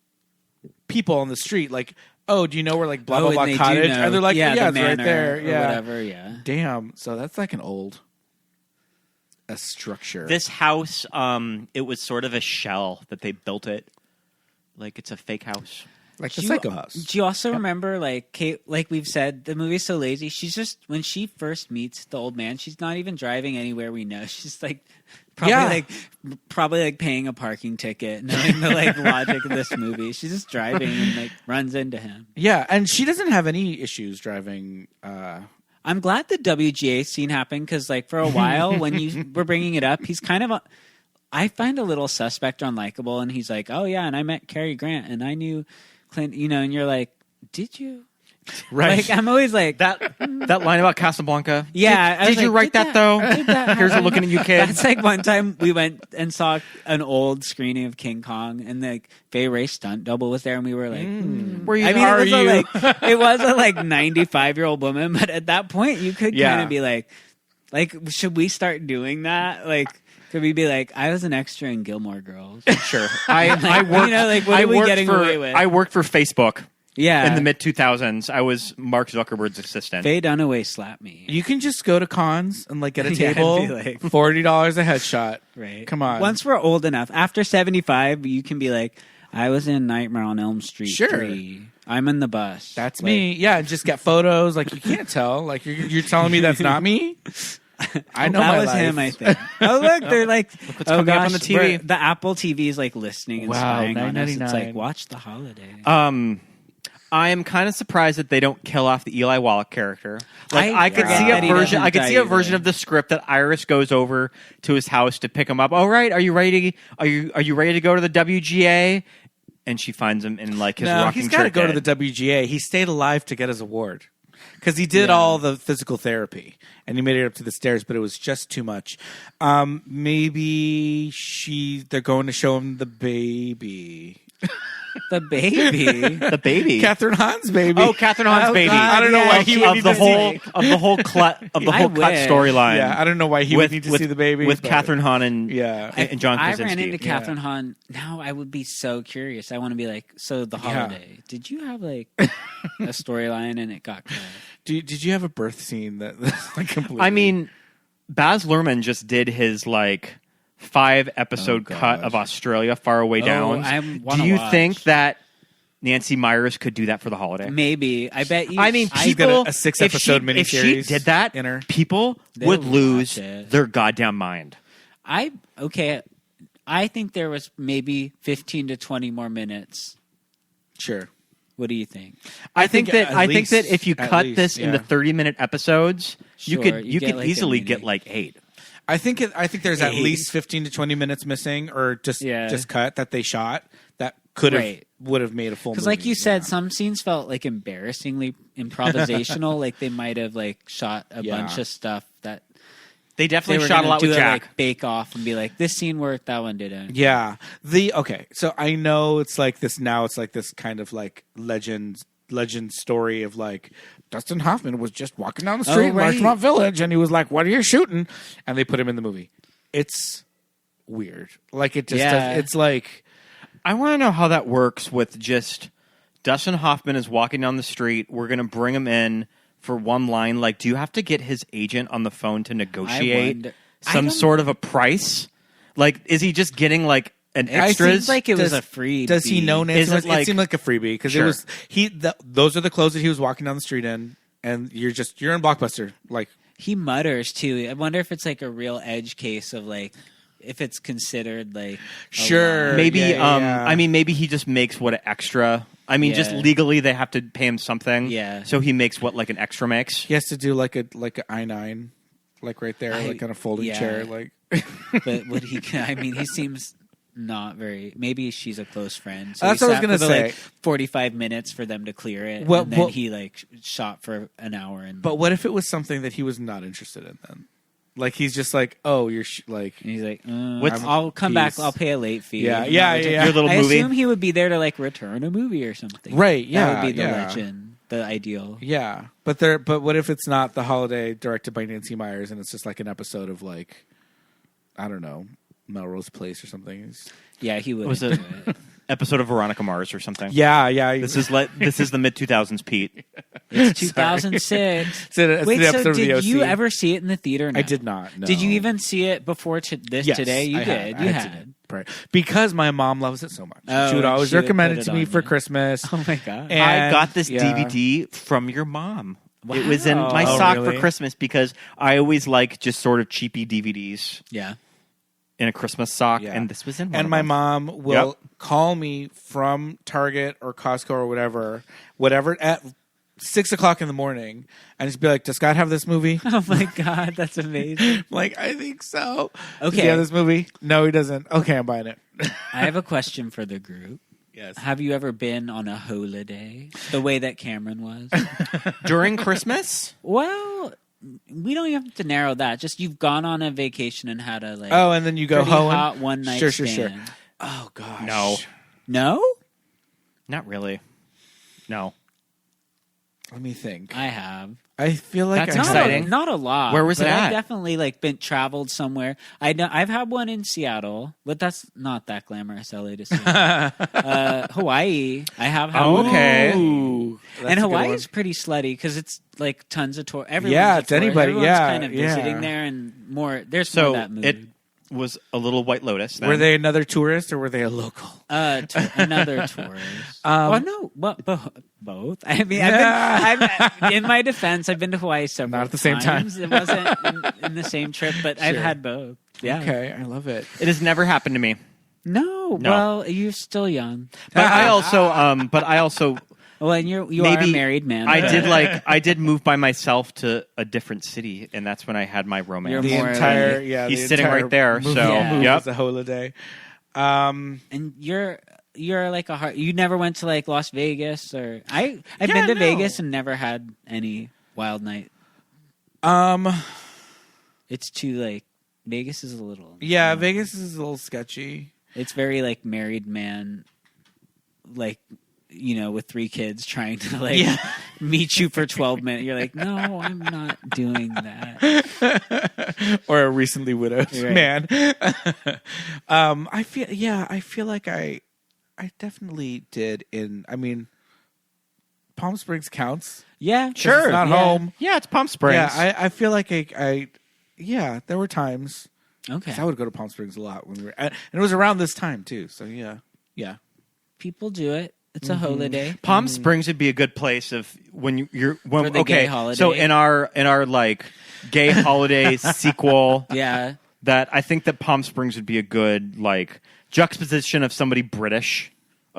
Speaker 10: people on the street, like, "Oh, do you know where like blah blah blah cottage?" And they're like, "Yeah, it's right there." Yeah,
Speaker 12: whatever. Yeah.
Speaker 10: Damn. So that's like a structure.
Speaker 11: This house, it was sort of a shell that they built it. Like it's a fake house.
Speaker 10: Like the Psycho House.
Speaker 12: Do you also remember, like Kate? Like we've said, the movie's so lazy. She's just when she first meets the old man, she's not even driving anywhere we know. She's like probably like paying a parking ticket, knowing the like logic of this movie. She's just driving and like runs into him.
Speaker 10: Yeah, and she doesn't have any issues driving.
Speaker 12: I'm glad the WGA scene happened because, like, for a while when you were bringing it up, he's kind of I find a little suspect or unlikable, and he's like, "Oh yeah, and I met Cary Grant, and I knew." Clint, and you're like, did you?
Speaker 10: Right.
Speaker 12: Like, I'm always like
Speaker 11: that line about Casablanca.
Speaker 12: Yeah.
Speaker 11: Did you write that though? Here's a looking at you, kid.
Speaker 12: That's like one time we went and saw an old screening of King Kong, and the Fay Wray stunt double was there, and we were like,
Speaker 11: Where you? I mean,
Speaker 12: it was a like 95-year-old woman, but at that point, you could kind of be like, should we start doing that? Like. Could we be like, I was an extra in Gilmore Girls?
Speaker 11: Sure. I worked.
Speaker 12: what are we getting away with?
Speaker 11: I worked for Facebook.
Speaker 12: Yeah.
Speaker 11: In the mid 2000s, I was Mark Zuckerberg's assistant.
Speaker 12: Faye Dunaway slapped me.
Speaker 10: You can just go to cons and like get a table, like, $40 a headshot.
Speaker 12: Right.
Speaker 10: Come on.
Speaker 12: Once we're old enough, after 75, you can be like, I was in Nightmare on Elm Street 3. I'm in the bus.
Speaker 10: That's me. Yeah, just get photos. Like you can't tell. Like you're telling me that's not me. I know
Speaker 12: that
Speaker 10: my
Speaker 12: was
Speaker 10: life.
Speaker 12: him. I think. Oh look, they're like,
Speaker 11: look what's coming up on the TV.
Speaker 12: The Apple TV is like listening and spying on us. It's like, watch The Holiday.
Speaker 11: I am kind of surprised that they don't kill off the Eli Wallach character. Like I could see a version of the script that Iris goes over to his house to pick him up. All right, are you ready? Are you ready to go to the WGA? And she finds him in like his rocking chair.
Speaker 10: He's got to go to the WGA. He stayed alive to get his award. Because he did all the physical therapy, and he made it up to the stairs, but it was just too much. Maybe they're going to show him the baby.
Speaker 12: The baby,
Speaker 11: the baby,
Speaker 10: Catherine Hahn's baby.
Speaker 11: Oh, Catherine Hahn's baby.
Speaker 12: God,
Speaker 10: I don't know why he would need to see
Speaker 11: the whole cut storyline.
Speaker 10: Yeah, I don't know why he would need to see the baby
Speaker 11: with Catherine Hahn and John Krasinski.
Speaker 12: I ran into Catherine Hahn. Now I would be so curious. I want to be like, so The Holiday. Did you have like a storyline and it got cut?
Speaker 10: Did you have a birth scene that's like completely?
Speaker 11: I mean, Baz Luhrmann just did his like 5-episode cut of Australia Far Away Down. Do you think that Nancy Meyers could do that for The Holiday?
Speaker 12: Maybe. I bet you.
Speaker 11: I mean,
Speaker 10: she's got a 6-episode miniseries.
Speaker 11: If she did that, people would lose their goddamn mind.
Speaker 12: I think there was maybe 15 to 20 more minutes.
Speaker 10: Sure.
Speaker 12: What do you think?
Speaker 11: I think that if you cut this into 30-minute episodes, you could like easily get like 8.
Speaker 10: I think there's at least 15 to 20 minutes missing, or just cut that they shot that would have made a full movie.
Speaker 12: Because like you said, some scenes felt like embarrassingly improvisational. Like they might have like shot a bunch of stuff that
Speaker 11: They definitely
Speaker 12: were
Speaker 11: shot a
Speaker 12: gonna
Speaker 11: lot
Speaker 12: do
Speaker 11: with
Speaker 12: a,
Speaker 11: Jack.
Speaker 12: like, bake off and be like, this scene worked, that one didn't.
Speaker 10: Yeah. So I know it's like this now. It's like this kind of like legend story of like Dustin Hoffman was just walking down the street in Larchmont Village and he was like, "What are you shooting?" And they put him in the movie. It's weird. Like it just does, it's like
Speaker 11: I want to know how that works with just Dustin Hoffman is walking down the street. We're going to bring him in for one line. Like, do you have to get his agent on the phone to negotiate some sort of a price? Like, is he just getting like an extras?
Speaker 12: It seems like it was a freebie.
Speaker 10: Does he know Nancy? It seemed like a freebie because
Speaker 11: Sure.
Speaker 10: it was those are the clothes that he was walking down the street in, and you're in Blockbuster. Like
Speaker 12: he mutters too. I wonder if it's like a real edge case of like if it's considered like
Speaker 10: sure.
Speaker 11: Maybe
Speaker 10: yeah.
Speaker 11: I mean maybe he just makes what an extra. I mean, just legally they have to pay him something.
Speaker 12: Yeah.
Speaker 11: So he makes what like an extra makes.
Speaker 10: He has to do like a I-9, like right there, like on a folding chair. Like,
Speaker 12: but would he? I mean, he seems not very. Maybe she's a close friend. So
Speaker 10: that's what I was gonna say.
Speaker 12: Like 45 minutes for them to clear it,
Speaker 10: Well,
Speaker 12: and then he like shot for an hour. And
Speaker 10: but what if it was something that he was not interested in then? Like he's just like, oh, you're like,
Speaker 12: and he's like, I'll come back. I'll pay a late fee.
Speaker 10: Yeah.
Speaker 11: Your little
Speaker 12: I
Speaker 11: movie.
Speaker 12: assume he would be there to like return a movie or something.
Speaker 10: Right. Yeah.
Speaker 12: That would be the legend, the ideal.
Speaker 10: Yeah. But what if it's not The Holiday directed by Nancy Meyers and it's just like an episode of like, I don't know, Melrose Place or something?
Speaker 12: Yeah, he would.
Speaker 11: Was it episode of Veronica Mars or something?
Speaker 10: Yeah.
Speaker 11: This is the mid 2000s Pete.
Speaker 12: It's 2006. Wait, so did you ever see it in the theater? No?
Speaker 10: I did not. No.
Speaker 12: Did you even see it before today? You did. You had.
Speaker 10: Because my mom loves it so much.
Speaker 12: Oh,
Speaker 10: she would always recommend it to me for
Speaker 12: you.
Speaker 10: Christmas.
Speaker 12: Oh my god!
Speaker 10: And,
Speaker 11: I got this DVD from your mom. Wow. It was in my sock for Christmas because I always like just sort of cheapy DVDs.
Speaker 12: Yeah.
Speaker 11: In a Christmas sock, and this was in one
Speaker 10: and
Speaker 11: of
Speaker 10: my
Speaker 11: them.
Speaker 10: mom will call me from Target or Costco or whatever at 6 o'clock in the morning, and just be like, "Does Scott have this movie?"
Speaker 12: Oh my god, that's amazing!
Speaker 10: Like, I think so.
Speaker 12: Okay,
Speaker 10: does he have this movie? No, he doesn't. Okay, I'm buying it.
Speaker 12: I have a question for the group.
Speaker 10: Yes.
Speaker 12: Have you ever been on a holiday the way that Cameron was
Speaker 11: during Christmas?
Speaker 12: Well. We don't even have to narrow that. Just you've gone on a vacation and had a like.
Speaker 10: Oh, and then you go home.
Speaker 12: Hot one night stand.
Speaker 10: Oh gosh.
Speaker 12: No,
Speaker 11: not really. No.
Speaker 10: Let me think.
Speaker 12: I have.
Speaker 10: I feel like
Speaker 11: that's exciting.
Speaker 12: Not a lot.
Speaker 11: Where was it at?
Speaker 12: I've definitely like been traveled somewhere. I've had one in Seattle, but that's not that glamorous. LA to Seattle. Hawaii. I have had one.
Speaker 11: Okay.
Speaker 12: And Hawaii is pretty slutty because it's like tons of tour. Everyone's
Speaker 10: yeah, it's anybody.
Speaker 12: Everyone's kind of visiting there and more. There's more of that mood.
Speaker 11: It was a little White Lotus. Then.
Speaker 10: Were they another tourist or were they a local?
Speaker 12: Another tourist. Well, no, both. I mean, I've in my defense, I've been to Hawaii several
Speaker 10: Not at the same time.
Speaker 12: It wasn't in the same trip, but I've had both. Yeah.
Speaker 10: Okay, I love it.
Speaker 11: It has never happened to me.
Speaker 12: No. Well, you're still young.
Speaker 11: But I also.
Speaker 12: Well, and you are a married man.
Speaker 11: I did move by myself to a different city, and that's when I had my romance. He's sitting right there. So
Speaker 10: yep, it's a holiday.
Speaker 12: And you're like a heart. You never went to like Las Vegas or I've been to Vegas and never had any wild night. It's too like Vegas is a little.
Speaker 10: Yeah, Vegas is a little sketchy.
Speaker 12: It's very like married man, like. With 3 kids trying to meet you for 12 minutes. You're like, no, I'm not doing that.
Speaker 10: Or a recently widowed man. I feel like I definitely did Palm Springs counts.
Speaker 12: Yeah,
Speaker 11: sure.
Speaker 10: It's not home.
Speaker 11: Yeah, it's Palm Springs.
Speaker 10: Yeah, I feel like there were times.
Speaker 12: Okay.
Speaker 10: I would go to Palm Springs a lot when and it was around this time too. So yeah.
Speaker 12: People do it. It's a holiday.
Speaker 11: Palm Springs would be a good place when you're
Speaker 12: for the gay holiday.
Speaker 11: So in our like gay holiday sequel, that I think that Palm Springs would be a good like juxtaposition of somebody British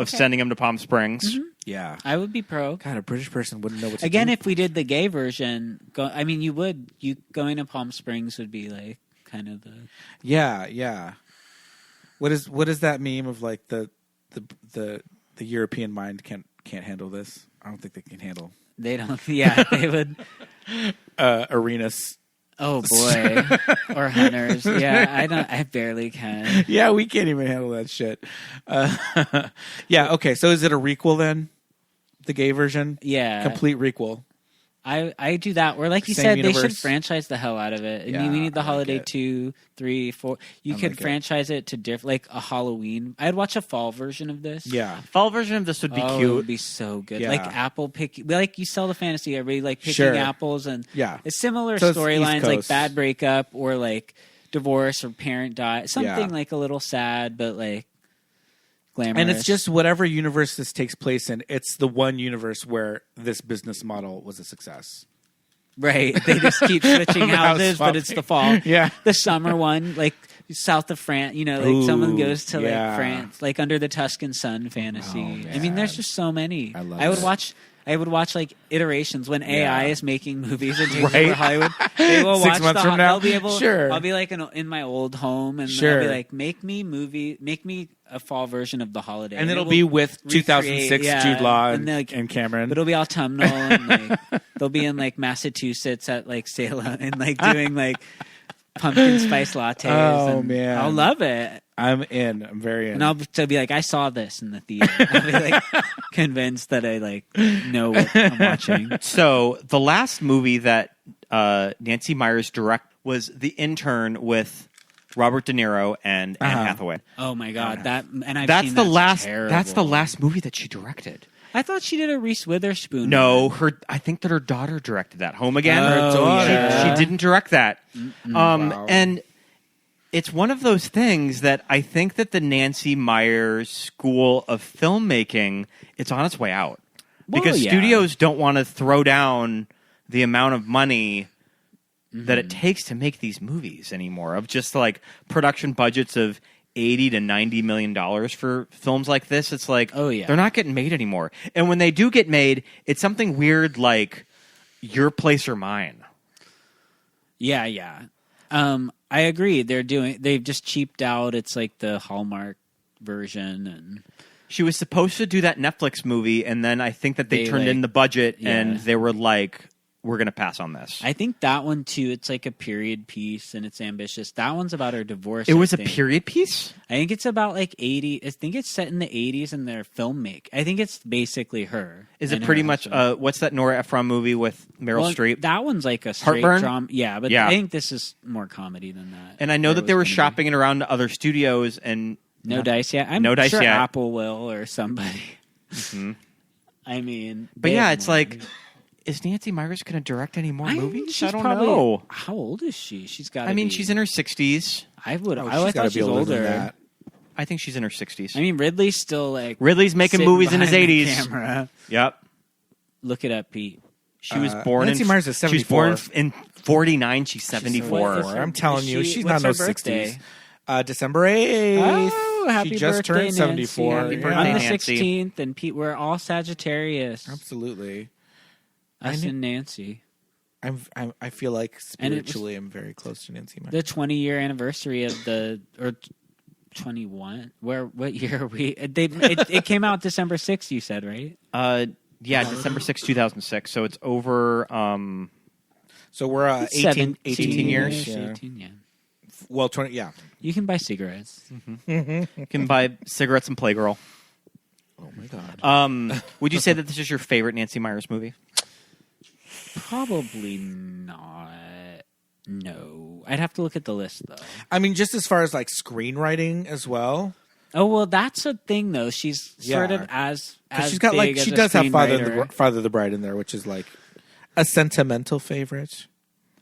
Speaker 11: sending him to Palm Springs.
Speaker 12: Mm-hmm.
Speaker 10: Yeah,
Speaker 12: I would be pro.
Speaker 10: God, a British person wouldn't know what to
Speaker 12: Again,
Speaker 10: do.
Speaker 12: if we did the gay version, you would. You going to Palm Springs would be like kind of the
Speaker 10: yeah. What is that meme of like the European mind can't handle this? I don't think they can handle.
Speaker 12: They don't. Yeah, they would.
Speaker 10: Arenas.
Speaker 12: Oh boy, or Hunters. Yeah, I barely can.
Speaker 10: Yeah, we can't even handle that shit. Yeah, okay. So is it a requel then? The gay version?
Speaker 12: Yeah,
Speaker 10: complete requel.
Speaker 12: I do that. Or like you
Speaker 10: Same
Speaker 12: said,
Speaker 10: universe.
Speaker 12: they should franchise the hell out of it. And
Speaker 10: Yeah,
Speaker 12: we need the
Speaker 10: I
Speaker 12: holiday
Speaker 10: like it.
Speaker 12: 2, 3, 4. You
Speaker 10: I
Speaker 12: could
Speaker 10: like it.
Speaker 12: franchise it to like a Halloween. I'd watch a fall version of this.
Speaker 10: Yeah.
Speaker 11: Fall version of this would be
Speaker 12: It
Speaker 11: cute.
Speaker 12: would be so good.
Speaker 10: Yeah.
Speaker 12: Like apple picking, like you sell the fantasy, everybody like picking
Speaker 10: Sure.
Speaker 12: apples, and
Speaker 10: Yeah.
Speaker 12: it's similar
Speaker 10: So it's
Speaker 12: storylines
Speaker 10: East
Speaker 12: like
Speaker 10: Coast.
Speaker 12: bad breakup or like divorce or parent die, something
Speaker 10: Yeah.
Speaker 12: like a little sad but like glamorous.
Speaker 10: And it's just whatever universe this takes place in, it's the one universe where this business model was a success.
Speaker 12: right. They just keep switching
Speaker 10: Of house
Speaker 12: houses, but it's the fall.
Speaker 10: Yeah.
Speaker 12: The summer one, like south of France, like someone
Speaker 10: Ooh,
Speaker 12: goes to
Speaker 10: yeah.
Speaker 12: like France, like under the Tuscan sun fantasy.
Speaker 10: Oh,
Speaker 12: I mean, there's just so many.
Speaker 10: I love
Speaker 12: I would watch like iterations when AI is making movies and takes
Speaker 10: Right.
Speaker 12: over Hollywood. They will
Speaker 10: 6
Speaker 12: watch
Speaker 10: months from now?
Speaker 12: I'll be able.
Speaker 10: Sure.
Speaker 12: I'll be like in my old home, and
Speaker 10: Sure.
Speaker 12: I'll be like, make me a fall version of the holiday,
Speaker 10: And it'll
Speaker 12: it will
Speaker 10: be with
Speaker 12: recreate-
Speaker 10: 2006
Speaker 12: yeah,
Speaker 10: Jude Law and,
Speaker 12: like,
Speaker 10: and Cameron.
Speaker 12: but it'll be autumnal, and like they'll be in like Massachusetts at like Salem and like doing like pumpkin spice lattes.
Speaker 10: Oh,
Speaker 12: and
Speaker 10: man.
Speaker 12: I'll love it.
Speaker 10: I'm in. I'm very in.
Speaker 12: And I'll be like, I saw this in the theater. I'll be like convinced that I like know what I'm watching.
Speaker 11: So the last movie that Nancy Meyers directed was The Intern with Robert De Niro and Anne Hathaway.
Speaker 12: Oh my god,
Speaker 11: That's
Speaker 12: seen
Speaker 11: the
Speaker 12: that's
Speaker 11: last.
Speaker 12: terrible.
Speaker 11: That's the last movie that she directed.
Speaker 12: I thought she did a Reese Witherspoon.
Speaker 11: No, I think that her daughter directed that. Home Again.
Speaker 12: Oh, yeah.
Speaker 11: She didn't direct that.
Speaker 10: Wow.
Speaker 11: And it's one of those things that I think that the Nancy Meyers School of Filmmaking, it's on its way out. Because
Speaker 12: yeah.
Speaker 11: studios don't want to throw down the amount of money that it takes to make these movies anymore, of just like production budgets of $80 to $90 million for films like this. It's like,
Speaker 12: Oh, yeah.
Speaker 11: they're not getting made anymore. And when they do get made, it's something weird like Your Place or Mine.
Speaker 12: Yeah. I agree. They've just cheaped out. It's like the Hallmark version, and
Speaker 11: She was supposed to do that Netflix movie, and then I think that they turned
Speaker 12: like-
Speaker 11: in the budget, and
Speaker 12: yeah.
Speaker 11: they were like, we're going to pass on this.
Speaker 12: I think that one too. It's like a period piece, and it's ambitious. That one's about her divorce.
Speaker 11: It was
Speaker 12: I
Speaker 11: a
Speaker 12: think.
Speaker 11: period piece?
Speaker 12: I think it's about like 80. I think it's set in the 80s, and they're filmmaking. I think it's basically her.
Speaker 11: Is it
Speaker 12: and
Speaker 11: pretty
Speaker 12: her
Speaker 11: much,
Speaker 12: husband.
Speaker 11: what's that Nora Ephron movie with Meryl
Speaker 12: Well,
Speaker 11: Streep?
Speaker 12: That one's like a straight
Speaker 11: Heartburn?
Speaker 12: drama. Yeah, but
Speaker 11: Yeah.
Speaker 12: I think this is more comedy than that.
Speaker 11: And I know
Speaker 12: Or
Speaker 11: that they were
Speaker 12: was gonna
Speaker 11: shopping it around to other studios, and
Speaker 12: be. No dice yet. I'm
Speaker 11: No dice
Speaker 12: sure
Speaker 11: yet.
Speaker 12: Apple will or somebody. I mean,
Speaker 11: But
Speaker 12: they
Speaker 11: yeah,
Speaker 12: have
Speaker 11: it's
Speaker 12: more
Speaker 11: like,
Speaker 12: money.
Speaker 11: is Nancy Meyers going to direct any more
Speaker 12: I mean,
Speaker 11: movies?
Speaker 12: she's
Speaker 11: I don't
Speaker 12: probably-
Speaker 11: know.
Speaker 12: How old is she? She's got.
Speaker 11: I mean, she's in her 60s.
Speaker 12: I would.
Speaker 10: Oh,
Speaker 12: I
Speaker 10: she's
Speaker 12: thought
Speaker 10: gotta be
Speaker 12: she's
Speaker 10: older
Speaker 12: older.
Speaker 10: than that.
Speaker 11: I think she's in her 60s.
Speaker 12: I mean, Ridley's still like
Speaker 11: Ridley's making
Speaker 12: sitting
Speaker 11: movies in his
Speaker 12: behind the
Speaker 11: 80s.
Speaker 12: Camera.
Speaker 11: Yep.
Speaker 12: Look it up, Pete.
Speaker 11: She was born
Speaker 10: Nancy
Speaker 11: in.
Speaker 10: Meyers is
Speaker 11: She was born
Speaker 10: 74.
Speaker 11: in 49. She's 74.
Speaker 12: What is her-
Speaker 10: I'm telling you,
Speaker 12: is she-
Speaker 10: she's
Speaker 12: what's
Speaker 10: not in
Speaker 12: her
Speaker 10: those
Speaker 12: birthday?
Speaker 10: 60s. December 8th.
Speaker 12: Oh, happy
Speaker 10: She just
Speaker 12: birthday,
Speaker 10: turned 74.
Speaker 12: Nancy.
Speaker 11: Happy
Speaker 10: Yeah.
Speaker 11: birthday,
Speaker 12: On the
Speaker 11: Nancy.
Speaker 12: 16th, and Pete, we're all Sagittarius.
Speaker 10: Absolutely.
Speaker 12: Us and Nancy.
Speaker 10: I feel like
Speaker 12: And it was-
Speaker 10: spiritually I'm very close to Nancy Meyers.
Speaker 12: The 20-year anniversary of or 21. What year are we? It came out December 6th. You said, right?
Speaker 11: Yeah, December 6, 2006. So it's over.
Speaker 10: So we're 18
Speaker 11: years.
Speaker 10: Yeah.
Speaker 12: 18, yeah.
Speaker 10: Well, 20. Yeah.
Speaker 12: You can buy cigarettes.
Speaker 11: You can buy cigarettes and Playgirl.
Speaker 10: Oh my god.
Speaker 11: Would you say that this is your favorite Nancy Meyers movie?
Speaker 12: Probably not. No. I'd have to look at the list, though.
Speaker 10: I mean, just as far as like screenwriting as well.
Speaker 12: Oh, well, that's a thing, though. She's sort
Speaker 10: Yeah.
Speaker 12: of as
Speaker 10: She's got like
Speaker 12: big as
Speaker 10: she
Speaker 12: a
Speaker 10: does have
Speaker 12: screenwriter.
Speaker 10: Father the Bride in there, which is like a sentimental favorite.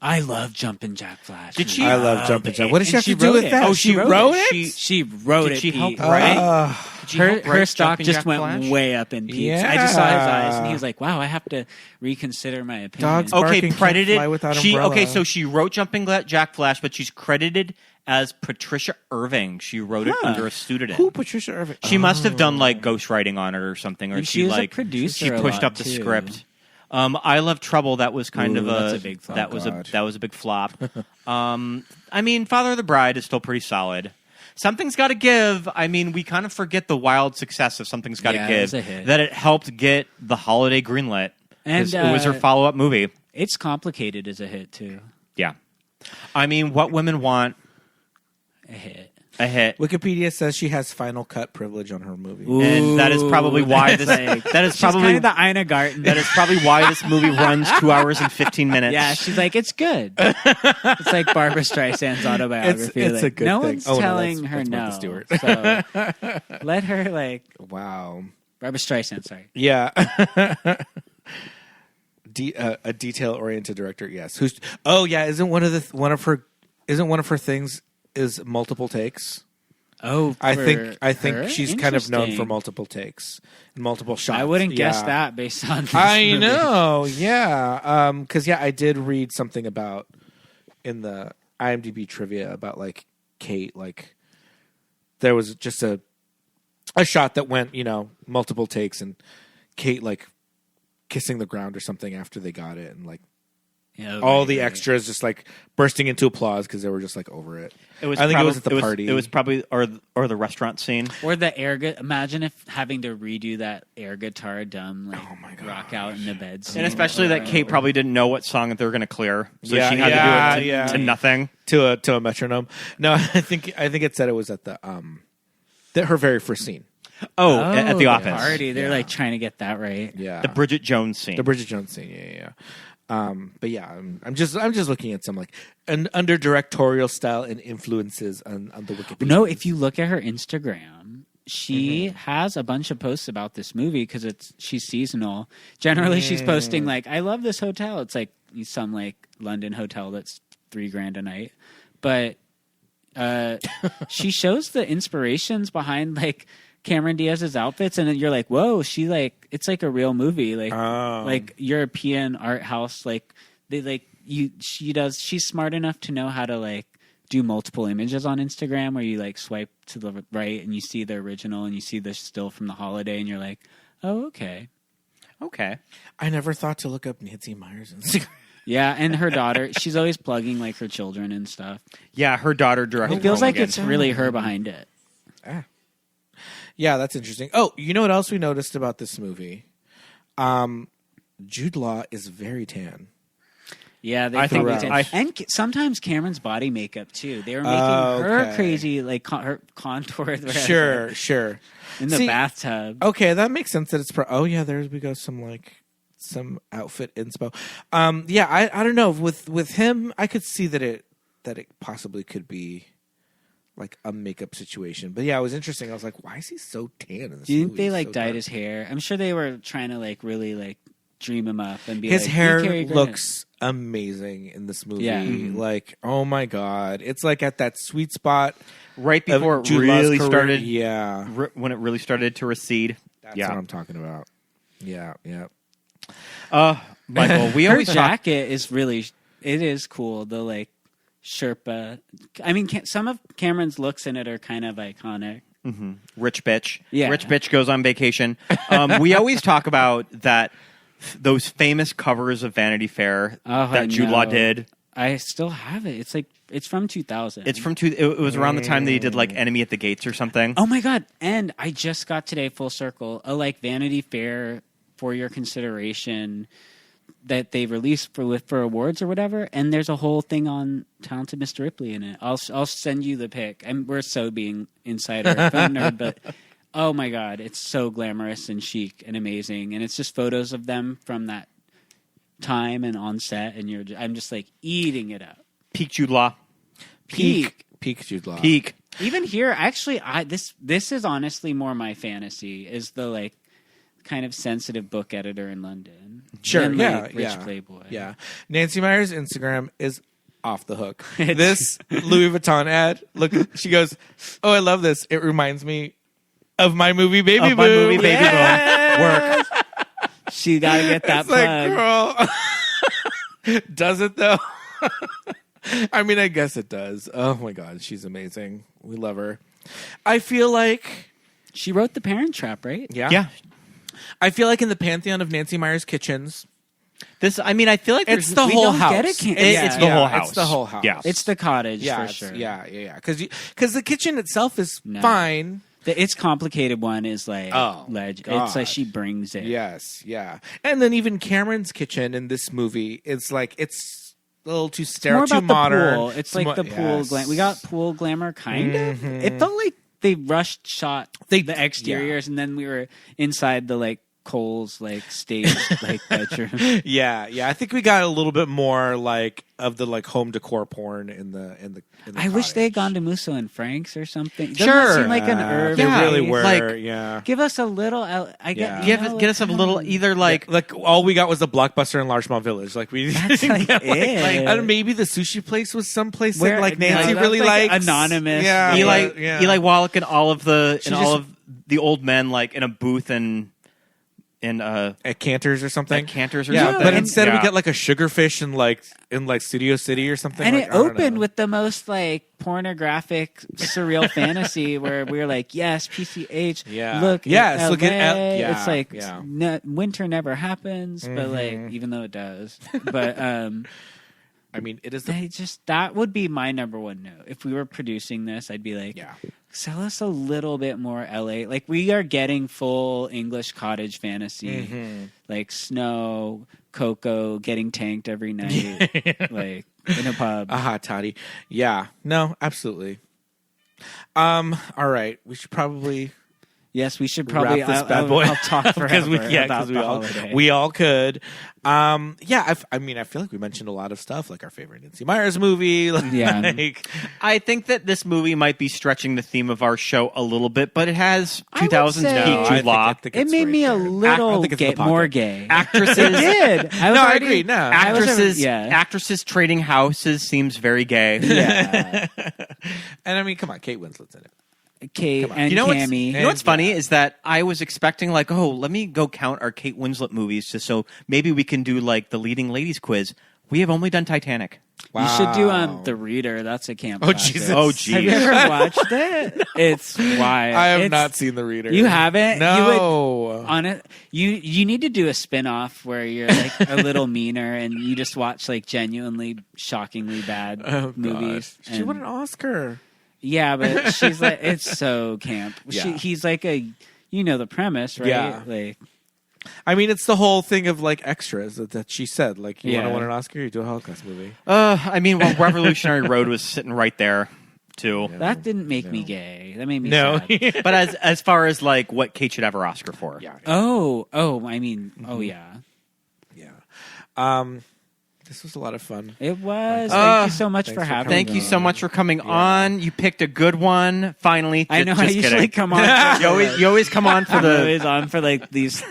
Speaker 12: I love Jumpin' Jack Flash.
Speaker 11: Did she?
Speaker 10: I love Jumpin' Jack. What does she
Speaker 12: And
Speaker 10: have to do
Speaker 12: wrote
Speaker 10: with
Speaker 12: it.
Speaker 10: that?
Speaker 12: Oh,
Speaker 10: she wrote it.
Speaker 12: She wrote
Speaker 11: Did
Speaker 12: it.
Speaker 11: she help
Speaker 12: Pete.
Speaker 11: write? Did she help
Speaker 12: Her
Speaker 11: write
Speaker 12: stock
Speaker 11: Jumpin'
Speaker 12: just
Speaker 11: Jack
Speaker 12: went
Speaker 11: Flash?
Speaker 12: way up in Pete's. I just saw his eyes, and he
Speaker 10: Yeah.
Speaker 12: was like, "Wow, I have to reconsider my opinion."
Speaker 10: Dogs
Speaker 11: Okay,
Speaker 10: Barking can't
Speaker 11: credited.
Speaker 10: fly without
Speaker 11: She
Speaker 10: umbrella.
Speaker 11: okay, so she wrote Jumping Jack Flash, but she's credited as Patricia Irving. She wrote it under a pseudonym.
Speaker 10: Who Patricia Irving?
Speaker 11: She must have done like ghostwriting on it or something, or
Speaker 12: And
Speaker 11: she
Speaker 12: she was a
Speaker 11: like
Speaker 12: producer
Speaker 11: she
Speaker 12: a
Speaker 11: pushed
Speaker 12: lot,
Speaker 11: up the
Speaker 12: too.
Speaker 11: script. I Love Trouble. That was kind of
Speaker 12: that's a big flop.
Speaker 11: that was
Speaker 10: God.
Speaker 11: that was a big flop. I mean, Father of the Bride is still pretty solid. Something's Got to Give. I mean, we kind of forget the wild success of Something's Got to
Speaker 12: Yeah, it
Speaker 11: Give.
Speaker 12: was a hit.
Speaker 11: That it helped get the holiday greenlit.
Speaker 12: And,
Speaker 11: it was her follow up movie.
Speaker 12: It's Complicated as a hit too.
Speaker 11: Yeah. I mean, what women want?
Speaker 12: A hit.
Speaker 11: A hit.
Speaker 10: Wikipedia says she has final cut privilege on her movie.
Speaker 12: Ooh,
Speaker 11: and that is probably why this. That is probably
Speaker 12: kind of the Ina Garten.
Speaker 11: That is probably why this movie runs 2 hours and 15 minutes.
Speaker 12: Yeah, she's like, it's good. It's like Barbara Streisand's autobiography.
Speaker 10: It's
Speaker 12: like,
Speaker 10: a good
Speaker 12: no
Speaker 10: thing.
Speaker 12: one's
Speaker 10: Oh, no,
Speaker 12: telling
Speaker 10: that's
Speaker 12: her
Speaker 10: Martha
Speaker 12: no.
Speaker 10: Stewart.
Speaker 12: So let her like.
Speaker 10: Wow.
Speaker 12: Barbara Streisand. Sorry.
Speaker 10: Yeah. A detail-oriented director. Yes. Who's? Oh yeah. Isn't one of her things is multiple takes?
Speaker 12: Oh,
Speaker 10: I think
Speaker 12: her?
Speaker 10: she's kind of known for
Speaker 12: Interesting.
Speaker 10: multiple takes and multiple shots.
Speaker 12: I wouldn't guess
Speaker 10: Yeah.
Speaker 12: that based on. This
Speaker 10: I
Speaker 12: movie.
Speaker 10: know, yeah. Because I did read something about in the IMDb trivia about like Kate. Like there was just a shot that went, multiple takes, and Kate like kissing the ground or something after they got it, and like.
Speaker 12: Yeah,
Speaker 10: all
Speaker 12: right,
Speaker 10: the
Speaker 12: right.
Speaker 10: extras just like bursting into applause because they were just like over it.
Speaker 11: It was
Speaker 10: I think
Speaker 11: probably,
Speaker 10: it was at the party.
Speaker 11: It was probably or the restaurant scene
Speaker 12: Or the air. Imagine if having to redo that air guitar dumb like rock out in the bed scene.
Speaker 11: and especially that Kate probably didn't know what song that they were going to clear, so
Speaker 10: Yeah,
Speaker 11: she had to do it to nothing
Speaker 10: to a metronome. No, I think it said it was at her very first scene.
Speaker 11: Oh, at the office
Speaker 12: party. They're like trying to get that right.
Speaker 10: Yeah,
Speaker 11: the Bridget Jones scene.
Speaker 10: The Bridget Jones scene. Yeah. But yeah, I'm just looking at some like under directorial style and influences on the Wikipedia.
Speaker 12: No, if you look at her Instagram, she has a bunch of posts about this movie because she's seasonal. Generally, she's posting like, "I love this hotel." It's like some like London hotel that's $3,000 a night, but she shows the inspirations behind like Cameron Diaz's outfits, and then you're like, whoa, she like, it's like a real movie, like European art house, like they like she's smart enough to know how to like do multiple images on Instagram where you like swipe to the right and you see the original and you see the still from the holiday and you're like, oh, okay.
Speaker 10: I never thought to look up Nancy Meyers' Instagram.
Speaker 12: Yeah, and her daughter, she's always plugging like her children and stuff.
Speaker 11: Yeah, her daughter directed.
Speaker 12: It feels
Speaker 11: Home
Speaker 12: like
Speaker 11: Again.
Speaker 12: it's really her behind it.
Speaker 10: Yeah, that's interesting. Oh, you know what else we noticed about this movie? Jude Law is very tan.
Speaker 12: Yeah, they
Speaker 11: I think
Speaker 12: and sometimes Cameron's body makeup too. They were making her crazy, like her contour.
Speaker 10: Sure.
Speaker 12: In the bathtub.
Speaker 10: Okay, that makes sense. That it's oh yeah, there we go. Some outfit inspo. Yeah, I don't know. With him, I could see that it possibly could be like a makeup situation. But yeah, it was interesting. I was like, why is he so tan in this
Speaker 12: Do you think
Speaker 10: movie?
Speaker 12: they like
Speaker 10: so
Speaker 12: dyed
Speaker 10: dark.
Speaker 12: his hair? I'm sure they were trying to like really like dream him up and be
Speaker 10: his
Speaker 12: like,
Speaker 10: hair
Speaker 12: "You, Cary Grant."
Speaker 10: looks amazing in this movie.
Speaker 12: Yeah.
Speaker 10: Like, oh my god, it's like at that sweet spot
Speaker 11: right before it
Speaker 10: Jude Law's
Speaker 11: really
Speaker 10: career.
Speaker 11: started.
Speaker 10: Yeah,
Speaker 11: when it really started to recede.
Speaker 10: That's what I'm talking about. Yeah.
Speaker 11: Michael, we
Speaker 12: Her
Speaker 11: always talk.
Speaker 12: jacket is really, it is cool. The like Sherpa. I mean, some of Cameron's looks in it are kind of iconic.
Speaker 11: Mm-hmm. Rich bitch.
Speaker 12: Yeah.
Speaker 11: Rich bitch goes on vacation. We always talk about that. Those famous covers of Vanity Fair that Jude Law did.
Speaker 12: I still have it. It's like it's from 2000.
Speaker 11: It's from it was around the time that he did like Enemy at the Gates or something.
Speaker 12: Oh my god! And I just got today full circle a like Vanity Fair for your consideration that they released for awards or whatever. And there's a whole thing on Talented Mr. Ripley in it. I'll send you the pic. We're so being insider film nerd, but. Oh my god, it's so glamorous and chic and amazing, and it's just photos of them from that time and on set, and I'm just like eating it up.
Speaker 11: Peak Jude Law.
Speaker 10: Peak Jude Law.
Speaker 11: Peak.
Speaker 12: Even here, actually, this is honestly more my fantasy is the like kind of sensitive book editor in London.
Speaker 10: Sure,
Speaker 12: than,
Speaker 10: yeah,
Speaker 12: like, rich playboy.
Speaker 10: Yeah, Nancy Meyers' Instagram is off the hook. This Louis Vuitton ad. Look, she goes, "Oh, I love this. It reminds me." Of my movie Baby Boom.
Speaker 11: My movie Baby Boom. Work.
Speaker 12: She got to get that
Speaker 10: it's
Speaker 12: plug.
Speaker 10: Like, girl. Does it though? I mean, I guess it does. Oh my god, she's amazing. We love her. I feel like
Speaker 12: she wrote The Parent Trap, right?
Speaker 10: Yeah. I feel like in the pantheon of Nancy Meyers kitchens.
Speaker 11: I mean, I feel like
Speaker 10: it's the whole house.
Speaker 11: It's the whole house.
Speaker 10: It's the whole house.
Speaker 11: Yeah.
Speaker 12: It's the cottage for sure.
Speaker 10: Yeah. Because the kitchen itself is fine.
Speaker 12: Its complicated one is like it's like she brings it.
Speaker 10: Yes, yeah. And then even Cameron's kitchen in this movie is like it's little too
Speaker 12: More
Speaker 10: sterile,
Speaker 12: about
Speaker 10: too modern.
Speaker 12: the pool. It's like the pool.
Speaker 10: Yes.
Speaker 12: We got pool glamour, kind of. It felt like they rushed shot the exteriors, and then we were inside the like Cole's like stage like bedroom.
Speaker 10: Yeah. I think we got a little bit more like of the like home decor porn in the
Speaker 12: I wish they had gone to Musso and Frank's or something. Doesn't
Speaker 11: Sure.
Speaker 12: that seem like an urban.
Speaker 10: They really were.
Speaker 11: Like,
Speaker 12: Give us a little. I get.
Speaker 11: Get us a little either like
Speaker 10: all we got was a Blockbuster in Larchmont Village. Like we
Speaker 12: That's like
Speaker 10: I
Speaker 12: it.
Speaker 10: don't know, maybe the sushi place was someplace
Speaker 12: Where-
Speaker 10: that like
Speaker 12: no,
Speaker 10: Nancy
Speaker 12: that's
Speaker 10: really
Speaker 12: like
Speaker 10: liked.
Speaker 12: anonymous.
Speaker 10: Yeah,
Speaker 11: Eli Wallach and all of the
Speaker 10: She
Speaker 11: all
Speaker 10: just-
Speaker 11: of the old men like in a booth in
Speaker 10: at Cantor's or something.
Speaker 11: At Cantor's or
Speaker 10: yeah,
Speaker 11: something.
Speaker 10: but instead we
Speaker 11: Yeah.
Speaker 10: get like a sugarfish in like Studio City or something.
Speaker 12: And
Speaker 10: like,
Speaker 12: it
Speaker 10: I don't
Speaker 12: opened
Speaker 10: know.
Speaker 12: with the most like pornographic surreal fantasy where we were like, yes, PCH.
Speaker 10: Yeah.
Speaker 12: Look,
Speaker 10: Yes,
Speaker 12: at
Speaker 10: look at
Speaker 12: LA.
Speaker 10: yeah,
Speaker 12: It's like
Speaker 10: yeah.
Speaker 12: winter never happens, but like even though it does, but
Speaker 10: I mean, it is.
Speaker 12: That would be my number one note. If we were producing this, I'd be like, sell us a little bit more LA. Like we are getting full English cottage fantasy, like snow, cocoa, getting tanked every night, like in a pub.
Speaker 10: A hot toddy. Yeah. No, absolutely. All right. We should probably.
Speaker 12: Yes, we should probably
Speaker 10: wrap this bad boy.
Speaker 12: I'll talk forever
Speaker 10: because we all could. I mean, I feel like we mentioned a lot of stuff, like our favorite Nancy Meyers movie. Like,
Speaker 11: I think that this movie might be stretching the theme of our show a little bit, but it has
Speaker 12: I would
Speaker 11: 2000s
Speaker 12: say-
Speaker 11: peak Jude Law.
Speaker 12: It made me a little more gay.
Speaker 11: Actresses.
Speaker 12: It did.
Speaker 10: I agree. No,
Speaker 11: actresses trading houses seems very gay.
Speaker 12: Yeah.
Speaker 10: And I mean, come on, Kate Winslet's in it.
Speaker 12: Kate and
Speaker 11: you know
Speaker 12: Cammy.
Speaker 11: what's funny is that I was expecting like, oh, let me go count our Kate Winslet movies just so maybe we can do like the leading ladies quiz. We have only done Titanic.
Speaker 12: Wow. You should do The Reader. That's a camp.
Speaker 10: Oh,
Speaker 12: classic.
Speaker 10: Jesus.
Speaker 11: Oh, geez.
Speaker 12: Have you ever watched it? It's wild.
Speaker 10: I have not seen The Reader.
Speaker 12: You haven't?
Speaker 10: No.
Speaker 12: You need to do a spin-off where you're like a little meaner and you just watch like genuinely shockingly bad movies.
Speaker 10: She won an Oscar.
Speaker 12: Yeah, but she's like, it's so camp.
Speaker 10: Yeah.
Speaker 12: He's like you know the premise, right?
Speaker 10: Yeah.
Speaker 12: Like,
Speaker 10: I mean, it's the whole thing of like extras that she said. Like, you want to win an Oscar, you do a Holocaust movie.
Speaker 11: I mean, well, Revolutionary Road was sitting right there too.
Speaker 12: That didn't make me gay. That made me sad.
Speaker 11: But as far as like what Kate should have her Oscar for.
Speaker 10: Yeah.
Speaker 12: Oh, I mean, yeah.
Speaker 10: This was a lot of fun.
Speaker 12: It was. Thank you so much for having me.
Speaker 11: Thank you so much for coming on. You picked a good one. Finally.
Speaker 12: I know.
Speaker 11: Just
Speaker 12: I usually
Speaker 11: kidding.
Speaker 12: come on.
Speaker 11: You always come on for
Speaker 12: I'm always on for like these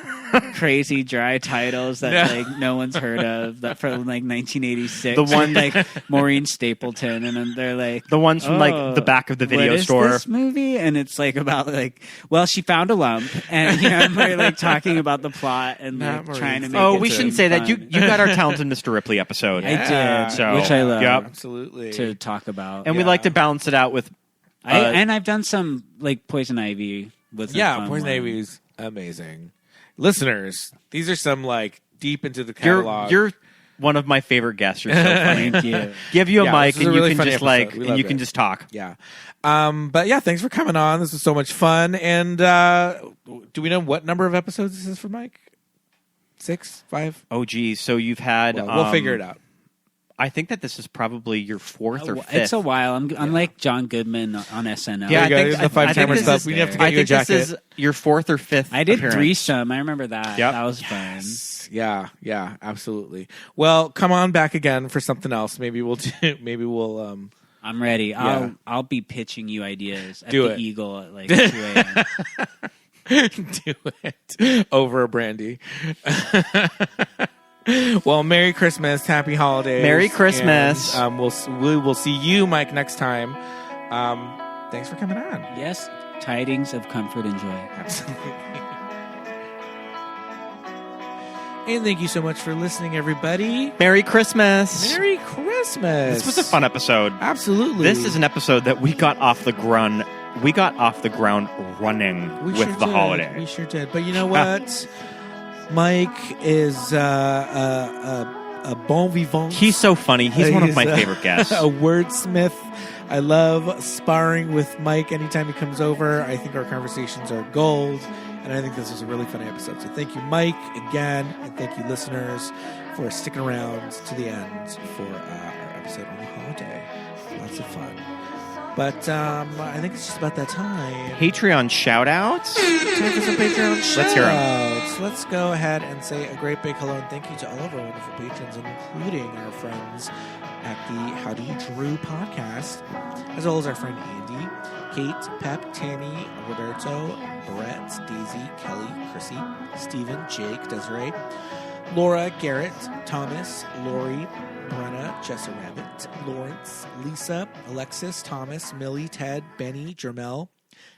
Speaker 12: crazy dry titles that like no one's heard of. That from like 1986.
Speaker 11: The one
Speaker 12: like Maureen Stapleton, and then they're like
Speaker 11: the ones from like the back of the video
Speaker 12: what is
Speaker 11: store.
Speaker 12: This movie, and it's like about like, well, she found a lump, and we're like talking about the plot and like trying to make.
Speaker 11: Oh,
Speaker 12: it
Speaker 11: we shouldn't say that. You got our Talented Mr. Ripley episode.
Speaker 12: I did,
Speaker 11: so,
Speaker 12: which I love.
Speaker 11: Yep.
Speaker 10: Absolutely.
Speaker 12: To talk about,
Speaker 11: and we like to balance it out with.
Speaker 12: And I've done some like Poison Ivy.
Speaker 10: Poison Ivy is amazing. Listeners, these are some like deep into the catalog.
Speaker 11: You're one of my favorite guests. You're so funny.
Speaker 12: Thank you.
Speaker 11: Give you a mic and
Speaker 10: really
Speaker 11: you can just
Speaker 10: funny
Speaker 11: like
Speaker 10: episode. We
Speaker 11: and you
Speaker 10: loved
Speaker 11: can
Speaker 10: it.
Speaker 11: just talk.
Speaker 10: Yeah. But yeah, thanks for coming on. This was so much fun. And do we know what number of episodes this is for Mike? 6, 5?
Speaker 11: Oh, geez. So you've had.
Speaker 10: Well, we'll figure it out.
Speaker 11: I think that this is probably your fourth or fifth.
Speaker 12: It's a while. I'm like John Goodman on SNL.
Speaker 11: Yeah, I
Speaker 10: There you
Speaker 11: think
Speaker 10: go. The 5-timer stuff. We have to get you a jacket.
Speaker 11: This is your fourth or fifth.
Speaker 12: I did
Speaker 11: appearance.
Speaker 12: Threesome. I remember that.
Speaker 11: Yep.
Speaker 12: That was fun.
Speaker 10: Yeah, absolutely. Well, come on back again for something else. Maybe we'll
Speaker 12: I'm ready.
Speaker 10: Yeah.
Speaker 12: I'll be pitching you ideas at
Speaker 10: Do
Speaker 12: the
Speaker 10: it.
Speaker 12: Eagle at like 2 a.m.
Speaker 10: do it over a brandy. Well, Merry Christmas, Happy Holidays,
Speaker 11: Merry Christmas.
Speaker 10: And, we will see you, Mike, next time. Thanks for coming on.
Speaker 12: Yes, tidings of comfort and joy.
Speaker 10: Absolutely. And thank you so much for listening, everybody.
Speaker 11: Merry Christmas.
Speaker 10: Merry Christmas.
Speaker 11: This was a fun episode.
Speaker 10: Absolutely.
Speaker 11: This is an episode that we got off the ground. We got off the ground running with the holiday.
Speaker 10: We sure did. But you know what? Mike is a bon vivant.
Speaker 11: He's so funny. He's one of my favorite guests.
Speaker 10: A wordsmith. I love sparring with Mike anytime he comes over. I think our conversations are gold. And I think this was a really funny episode. So thank you, Mike, again, and thank you, listeners, for sticking around to the end for our episode on the holiday. Lots of fun. But I think it's just about that time.
Speaker 11: Patreon shout-outs?
Speaker 10: Time for some Patreon shout-outs.
Speaker 11: Let's hear them.
Speaker 10: Let's go ahead and say a great big hello and thank you to all of our wonderful patrons, including our friends at the How Do You Drew podcast, as well as our friend Andy, Kate, Pep, Tammy, Roberto, Brett, Daisy, Kelly, Chrissy, Stephen, Jake, Desiree, Laura, Garrett, Thomas, Lori, Brenna, Jessa Rabbit, Lawrence, Lisa, Alexis, Thomas, Millie, Ted, Benny, Jermel,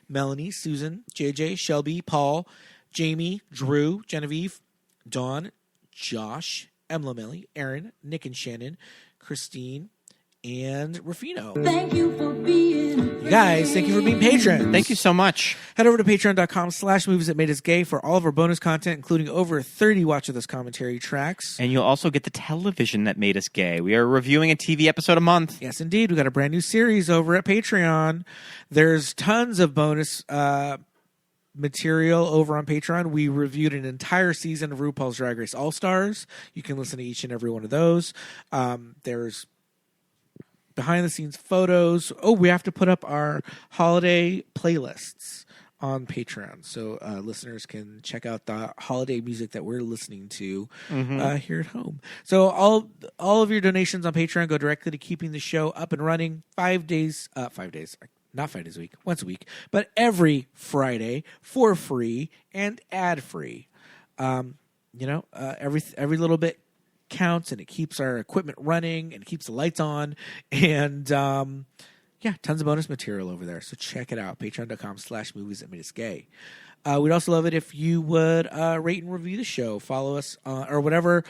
Speaker 10: Melanie, Susan, JJ, Shelby, Paul, Jamie, Drew, Genevieve, Dawn, Josh, Emma Melly, Aaron, Nick and Shannon, Christine, and Rufino.
Speaker 2: Thank you for being.
Speaker 10: You guys, thank you for being patrons.
Speaker 11: Thank you so much.
Speaker 10: Head over to patreon.com/movies that made us gay for all of our bonus content, including over 30 Watch With Us commentary tracks.
Speaker 11: And you'll also get the television that made us gay. We are reviewing a TV episode a month.
Speaker 10: Yes, indeed. We got a brand new series over at Patreon. There's tons of bonus material over on Patreon. We reviewed an entire season of RuPaul's Drag Race All-Stars. You can listen to each and every one of those. There's behind-the-scenes photos. Oh, we have to put up our holiday playlists on Patreon, so listeners can check out the holiday music that we're listening to here at home. So all of your donations on Patreon go directly to keeping the show up and running 5 days, not 5 days a week, once a week, but every Friday for free and ad-free. Every little bit counts, and it keeps our equipment running and it keeps the lights on, and tons of bonus material over there, so check it out. Patreon.com/movies that made us gay. We'd also love it if you would rate and review the show. Follow us or whatever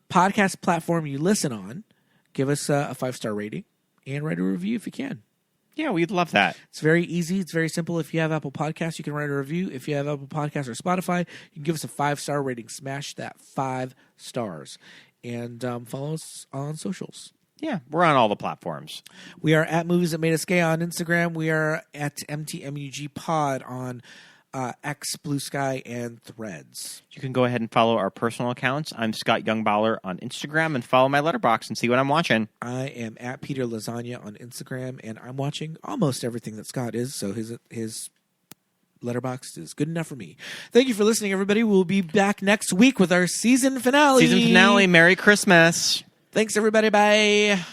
Speaker 10: podcast platform you listen on. Give us a 5-star rating and write a review if you can.
Speaker 11: Yeah, we'd love that.
Speaker 10: It's very easy. It's very simple. If you have Apple Podcasts, you can write a review. If you have Apple Podcasts or Spotify, you can give us a 5-star rating. Smash that 5 stars. And follow us on socials.
Speaker 11: Yeah, we're on all the platforms.
Speaker 10: We are at Movies That Made Us Gay on Instagram. We are at MTMUG Pod on X, Blue Sky, and Threads.
Speaker 11: You can go ahead and follow our personal accounts. I'm Scott Youngballer on Instagram, and follow my letterbox and see what I'm watching.
Speaker 10: I am at Peter Lasagna on Instagram, and I'm watching almost everything that Scott is, so his letterbox is good enough for me. Thank you for listening, everybody. We'll be back next week with our season finale.
Speaker 11: Season finale. Merry Christmas.
Speaker 10: Thanks, everybody. Bye.